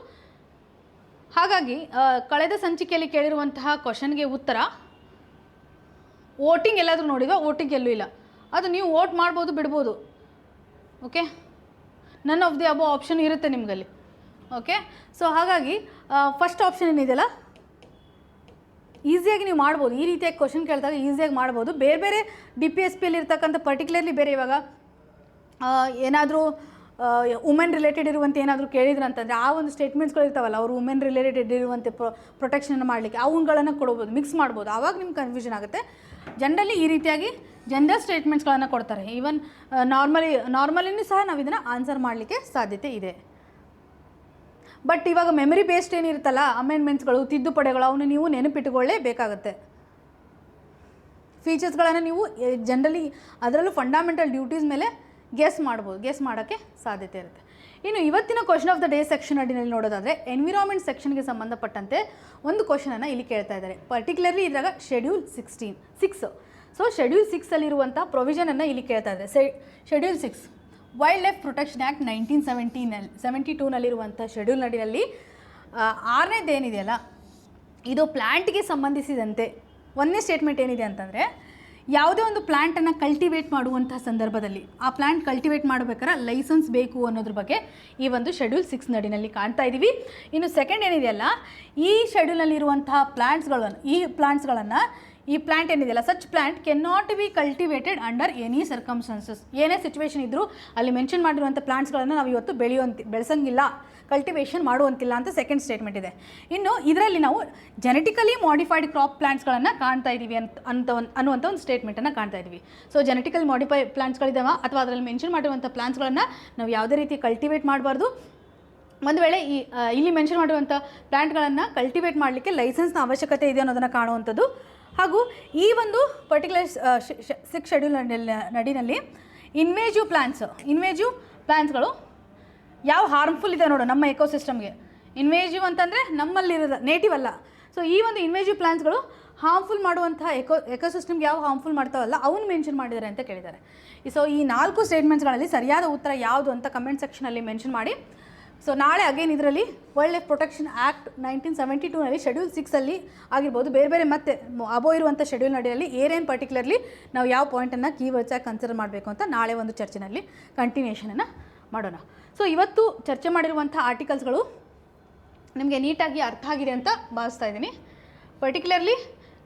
ಹಾಗಾಗಿ ಕಳೆದ ಸಂಚಿಕೆಯಲ್ಲಿ ಕೇಳಿರುವಂತಹ ಕ್ವಶನ್ಗೆ ಉತ್ತರ ವೋಟಿಂಗ್ ಎಲ್ಲಾದರೂ ನೋಡಿದ್ವಾ? ವೋಟಿಂಗ್ ಎಲ್ಲೂ ಇಲ್ಲ. ಅದು ನೀವು ವೋಟ್ ಮಾಡ್ಬೋದು, ಬಿಡ್ಬೋದು. Okay, none of the above option ಇರುತ್ತೆ ನಿಮಗಲ್ಲಿ. ಓಕೆ, ಸೊ ಹಾಗಾಗಿ ಫಸ್ಟ್ ಆಪ್ಷನ್ ಏನಿದೆಯಲ್ಲ ಈಸಿಯಾಗಿ ನೀವು ಮಾಡ್ಬೋದು. ಈ ರೀತಿಯಾಗಿ ಕ್ವಶನ್ ಕೇಳಿದಾಗ ಈಸಿಯಾಗಿ ಮಾಡ್ಬೋದು. ಬೇರೆ ಬೇರೆ DPSPಯಲ್ಲಿ ಇರ್ತಕ್ಕಂಥ ಪರ್ಟಿಕ್ಯುಲರ್ಲಿ ಬೇರೆ ಇವಾಗ ಏನಾದರೂ ವುಮೆನ್ ರಿಲೇಟೆಡ್ ಇರುವಂತೆ ಏನಾದರೂ ಕೇಳಿದ್ರು ಅಂತಂದರೆ ಆ ಒಂದು ಸ್ಟೇಟ್ಮೆಂಟ್ಸ್ಗಳು ಇರ್ತಾವಲ್ಲ, ಅವರು ವುಮೆನ್ ರಿಲೇಟೆಡ್ ಇರುವಂತೆ ಪ್ರೊಟೆಕ್ಷನ್ ಮಾಡಲಿಕ್ಕೆ ಅವುಗಳನ್ನು ಕೊಡ್ಬೋದು, ಮಿಕ್ಸ್ ಮಾಡ್ಬೋದು. ಆವಾಗ ನಿಮ್ಗೆ ಕನ್ಫ್ಯೂಷನ್ ಆಗುತ್ತೆ. ಜನರಲಿ ಈ ರೀತಿಯಾಗಿ ಜೆಂಡರ್ ಸ್ಟೇಟ್ಮೆಂಟ್ಸ್ಗಳನ್ನು ಕೊಡ್ತಾರೆ. ಈವನ್ ನಾರ್ಮಲಿನೂ ಸಹ ನಾವು ಇದನ್ನು ಆನ್ಸರ್ ಮಾಡಲಿಕ್ಕೆ ಸಾಧ್ಯತೆ ಇದೆ. ಬಟ್ ಇವಾಗ ಮೆಮರಿ ಬೇಸ್ಡ್ ಏನಿರುತ್ತಲ್ಲ ಅಮೆಂಡ್ಮೆಂಟ್ಸ್ಗಳು, ತಿದ್ದುಪಡಿಗಳು, ಅವನ್ನ ನೀವು ನೆನಪಿಟ್ಟುಕೊಳ್ಳೇಬೇಕಾಗತ್ತೆ. ಫೀಚರ್ಸ್ಗಳನ್ನು ನೀವು ಜನರಲಿ ಅದರಲ್ಲೂ ಫಂಡಮೆಂಟಲ್ ಡ್ಯೂಟೀಸ್ ಮೇಲೆ ಗೆಸ್ ಮಾಡ್ಬೋದು, ಗೆಸ್ ಮಾಡೋಕ್ಕೆ ಸಾಧ್ಯತೆ ಇರುತ್ತೆ. ಇನ್ನು ಇವತ್ತಿನ question of the day section ಅಡಿನಲ್ಲಿ ನೋಡೋದಾದರೆ ಎನ್ವಿರಾನ್ಮೆಂಟ್ ಸೆಕ್ಷನ್ಗೆ ಸಂಬಂಧಪಟ್ಟಂತೆ ಒಂದು ಕ್ವಶನನ್ನು ಇಲ್ಲಿ ಕೇಳ್ತಾ ಇದ್ದಾರೆ. ಪರ್ಟಿಕ್ಯುಲರ್ಲಿ ಇದ್ರಾಗ ಶೆಡ್ಯೂಲ್ 6. ಸೊ ಶೆಡ್ಯೂಲ್ 6ಅಲ್ಲಿರುವಂಥ ಪ್ರೊವಿಷನನ್ನು ಇಲ್ಲಿ ಕೇಳ್ತಾ ಇದ್ದಾರೆ. Schedule 6 wild life protection act 1972ನಲ್ಲಿರುವಂಥ ಶೆಡ್ಯೂಲ್ ನಡಿನಲ್ಲಿ 6ನೇದೇನಿದೆಯಲ್ಲ ಇದು ಪ್ಲ್ಯಾಂಟ್ಗೆ ಸಂಬಂಧಿಸಿದಂತೆ 1ನೇ ಸ್ಟೇಟ್ಮೆಂಟ್ ಏನಿದೆ ಅಂತಂದರೆ, ಯಾವುದೇ ಒಂದು ಪ್ಲ್ಯಾಂಟನ್ನು ಕಲ್ಟಿವೇಟ್ ಮಾಡುವಂಥ ಸಂದರ್ಭದಲ್ಲಿ ಆ ಪ್ಲ್ಯಾಂಟ್ ಕಲ್ಟಿವೇಟ್ ಮಾಡಬೇಕಾದ್ರೆ ಲೈಸೆನ್ಸ್ ಬೇಕು ಅನ್ನೋದ್ರ ಬಗ್ಗೆ ಈ ಒಂದು ಶೆಡ್ಯೂಲ್ 6 ನಡಿನಲ್ಲಿ ಕಾಣ್ತಾ ಇದ್ದೀವಿ. ಇನ್ನು ಸೆಕೆಂಡ್ ಏನಿದೆಯಲ್ಲ, ಈ ಶೆಡ್ಯೂಲ್ನಲ್ಲಿರುವಂತಹ ಪ್ಲಾಂಟ್ಸ್ಗಳನ್ನು ಈ ಪ್ಲ್ಯಾಂಟ್ ಏನಿದೆಯಲ್ಲ, such plant can not be cultivated under any circumstances. ಏನೇ ಸಿಚುವೇಶನ್ ಇದ್ದರೂ ಅಲ್ಲಿ ಮೆನ್ಷನ್ ಮಾಡಿರುವಂಥ ಪ್ಲಾಂಟ್ಸ್ಗಳನ್ನು ನಾವು ಇವತ್ತು ಬೆಳೆಸಂಗಿಲ್ಲ, ಕಲ್ಟಿವೇಷನ್ ಮಾಡುವಂತಿಲ್ಲ ಅಂತ ಸೆಕೆಂಡ್ ಸ್ಟೇಟ್ಮೆಂಟ್ ಇದೆ. ಇನ್ನು ಇದರಲ್ಲಿ ನಾವು ಜೆನೆಟಿಕಲಿ ಮಾಡಿಫೈಡ್ ಕ್ರಾಪ್ ಪ್ಲಾಂಟ್ಸ್ಗಳನ್ನು ಕಾಣ್ತಾ ಇದ್ದೀವಿ ಅನ್ನುವಂಥ ಒಂದು ಸ್ಟೇಟ್ಮೆಂಟನ್ನು ಕಾಣ್ತಾ ಇದ್ದೀವಿ. ಸೊ ಜೆನೆಟಿಕಲಿ ಮಾಡಿಫೈ ಪ್ಲಾಂಟ್ಸ್ಗಳಿದ್ದಾವೆ ಅಥವಾ ಅದರಲ್ಲಿ ಮೆನ್ಷನ್ ಮಾಡಿರುವಂಥ ಪ್ಲಾಂಟ್ಸ್ಗಳನ್ನು ನಾವು ಯಾವುದೇ ರೀತಿ ಕಲ್ಟಿವೇಟ್ ಮಾಡಬಾರ್ದು. ಒಂದು ವೇಳೆ ಇಲ್ಲಿ ಮೆನ್ಷನ್ ಮಾಡಿರುವಂಥ ಪ್ಲಾಂಟ್ಗಳನ್ನು ಕಲ್ಟಿವೇಟ್ ಮಾಡಲಿಕ್ಕೆ ಲೈಸೆನ್ಸ್ನ ಅವಶ್ಯಕತೆ ಇದೆ ಅನ್ನೋದನ್ನು ಕಾಣುವಂಥದ್ದು. ಹಾಗೂ ಈ ಒಂದು ಪರ್ಟಿಕ್ಯುಲರ್ 6 ಶೆಡ್ಯೂಲ್ ನಡಿನಲ್ಲಿ ಇನ್ವೇಜಿವ್ ಪ್ಲಾಂಟ್ಸ್ಗಳು ಯಾವ ಹಾರ್ಮ್ಫುಲ್ ಇದೆ ನೋಡು ನಮ್ಮ ಎಕೋಸಿಸ್ಟಮ್ಗೆ. ಇನ್ವೇಜಿವ್ ಅಂತಂದರೆ ನಮ್ಮಲ್ಲಿರೋದು ನೇಟಿವ್ ಅಲ್ಲ. ಸೊ ಈ ಒಂದು ಇನ್ವೇಜಿವ್ ಪ್ಲಾಂಟ್ಸ್ಗಳು ಹಾರ್ಮ್ಫುಲ್ ಮಾಡುವಂಥ ಎಕೋಸಿಸ್ಟಮ್ಗೆ ಯಾವ ಹಾರ್ಮ್ಫುಲ್ ಮಾಡ್ತಾವಲ್ಲ ಅವನು ಮೆನ್ಷನ್ ಮಾಡಿದ್ದಾರೆ ಅಂತ ಕೇಳಿದ್ದಾರೆ. ಸೊ ಈ 4 ಸ್ಟೇಟ್ಮೆಂಟ್ಸ್ಗಳಲ್ಲಿ ಸರಿಯಾದ ಉತ್ತರ ಯಾವುದು ಅಂತ ಕಮೆಂಟ್ ಸೆಕ್ಷನಲ್ಲಿ ಮೆನ್ಷನ್ ಮಾಡಿ. ಸೊ ನಾಳೆ ಅಗೇನ್ ಇದರಲ್ಲಿ ವೈಲ್ಡ್ ಲೈಫ್ ಪ್ರೊಟೆಕ್ಷನ್ ಆ್ಯಕ್ಟ್ 1972ನಲ್ಲಿ ಶೆಡ್ಯೂಲ್ 6ಅಲ್ಲಿ ಆಗಿರ್ಬೋದು, ಬೇರೆ ಬೇರೆ ಮತ್ತೆ ಅಬೋ ಇರುವಂಥ ಶೆಡ್ಯೂಲ್ ನಡಿಯಲ್ಲಿ ಏನೇನು ಪರ್ಟಿಕ್ಯುಲರ್ಲಿ ನಾವು ಯಾವ ಪಾಯಿಂಟನ್ನು ಕೀವರ್ಡ್ಸಾಗಿ ಕನ್ಸಿಡರ್ ಮಾಡಬೇಕು ಅಂತ ನಾಳೆ ಒಂದು ಚರ್ಚೆನಲ್ಲಿ ಕಂಟಿನ್ಯೂಷನನ್ನು ಮಾಡೋಣ. ಸೊ ಇವತ್ತು ಚರ್ಚೆ ಮಾಡಿರುವಂಥ ಆರ್ಟಿಕಲ್ಸ್ಗಳು ನಿಮಗೆ ನೀಟಾಗಿ ಅರ್ಥ ಆಗಿದೆ ಅಂತ ಭಾವಿಸ್ತಾ ಇದ್ದೀನಿ. ಪರ್ಟಿಕ್ಯುಲರ್ಲಿ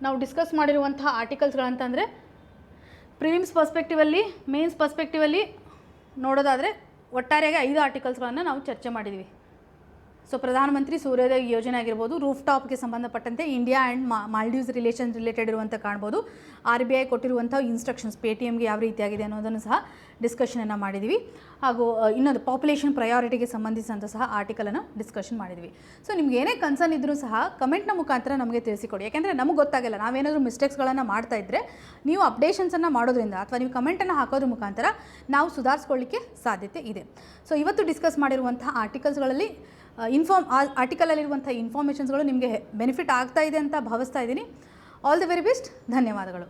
ನಾವು ಡಿಸ್ಕಸ್ ಮಾಡಿರುವಂಥ ಆರ್ಟಿಕಲ್ಸ್ಗಳಂತಂದರೆ ಪ್ರಿಲಿಮ್ಸ್ ಪರ್ಸ್ಪೆಕ್ಟಿವಲ್ಲಿ, ಮೇನ್ಸ್ ಪರ್ಸ್ಪೆಕ್ಟಿವಲ್ಲಿ ನೋಡೋದಾದರೆ ಒಟ್ಟಾರೆಯಾಗಿ 5 ಆರ್ಟಿಕಲ್ಸ್ಗಳನ್ನು ನಾವು ಚರ್ಚೆ ಮಾಡಿದ್ದೀವಿ. ಸೊ ಪ್ರಧಾನಮಂತ್ರಿ ಸೂರ್ಯೋದಯ ಯೋಜನೆ ಆಗಿರ್ಬೋದು, ರೂಫ್ ಟಾಪ್ಗೆ ಸಂಬಂಧಪಟ್ಟಂತೆ ಇಂಡಿಯಾ ಆ್ಯಂಡ್ ಮಾಲ್ಡೀವ್ಸ್ ರಿಲೇಟೆಡ್ ಇರುವಂಥ ಕಾಣ್ಬೋದು. RBI ಕೊಟ್ಟಿರುವಂಥ ಇನ್ಸ್ಟ್ರಕ್ಷನ್ಸ್ ಪೇಟಿಎಮ್ಗೆ ಯಾವ ರೀತಿಯಾಗಿದೆ ಅನ್ನೋದನ್ನು ಸಹ ಡಿಸ್ಕಷನನ್ನು ಮಾಡಿದ್ದೀವಿ. ಹಾಗೂ ಇನ್ನೊಂದು ಪಾಪ್ಯುಲೇಷನ್ ಪ್ರಯಾರಿಟಿಗೆ ಸಂಬಂಧಿಸಿದಂಥ ಸಹ ಆರ್ಟಿಕಲನ್ನು ಡಿಸ್ಕಷನ್ ಮಾಡಿದ್ವಿ. ಸೊ ನಿಮ್ಗೆ ಏನೇ ಕನ್ಸರ್ನ್ ಇದ್ದರೂ ಸಹ ಕಮೆಂಟ್ನ ಮುಖಾಂತರ ನಮಗೆ ತಿಳಿಸಿಕೊಡಿ. ಯಾಕೆಂದರೆ ನಮಗೆ ಗೊತ್ತಾಗಲ್ಲ, ನಾವೇನಾದರೂ ಮಿಸ್ಟೇಕ್ಸ್ಗಳನ್ನು ಮಾಡ್ತಾ ಇದ್ದರೆ ನೀವು ಅಪ್ಡೇಷನ್ಸನ್ನು ಮಾಡೋದ್ರಿಂದ ಅಥವಾ ನೀವು ಕಮೆಂಟನ್ನು ಹಾಕೋದ್ರ ಮುಖಾಂತರ ನಾವು ಸುಧಾರಿಸ್ಕೊಳ್ಳಿಕ್ಕೆ ಸಾಧ್ಯತೆ ಇದೆ. ಸೊ ಇವತ್ತು ಡಿಸ್ಕಸ್ ಮಾಡಿರುವಂಥ ಆರ್ಟಿಕಲ್ಸ್ಗಳಲ್ಲಿ ಆರ್ಟಿಕಲಲ್ಲಿರುವಂಥ ಇನ್ಫಾರ್ಮೇಷನ್ಸ್ಗಳು ನಿಮಗೆ ಬೆನಿಫಿಟ್ ಆಗ್ತಾ ಇದೆ ಅಂತ ಭಾವಿಸ್ತಾ ಇದ್ದೀನಿ. All the very best. ಧನ್ಯವಾದಗಳು.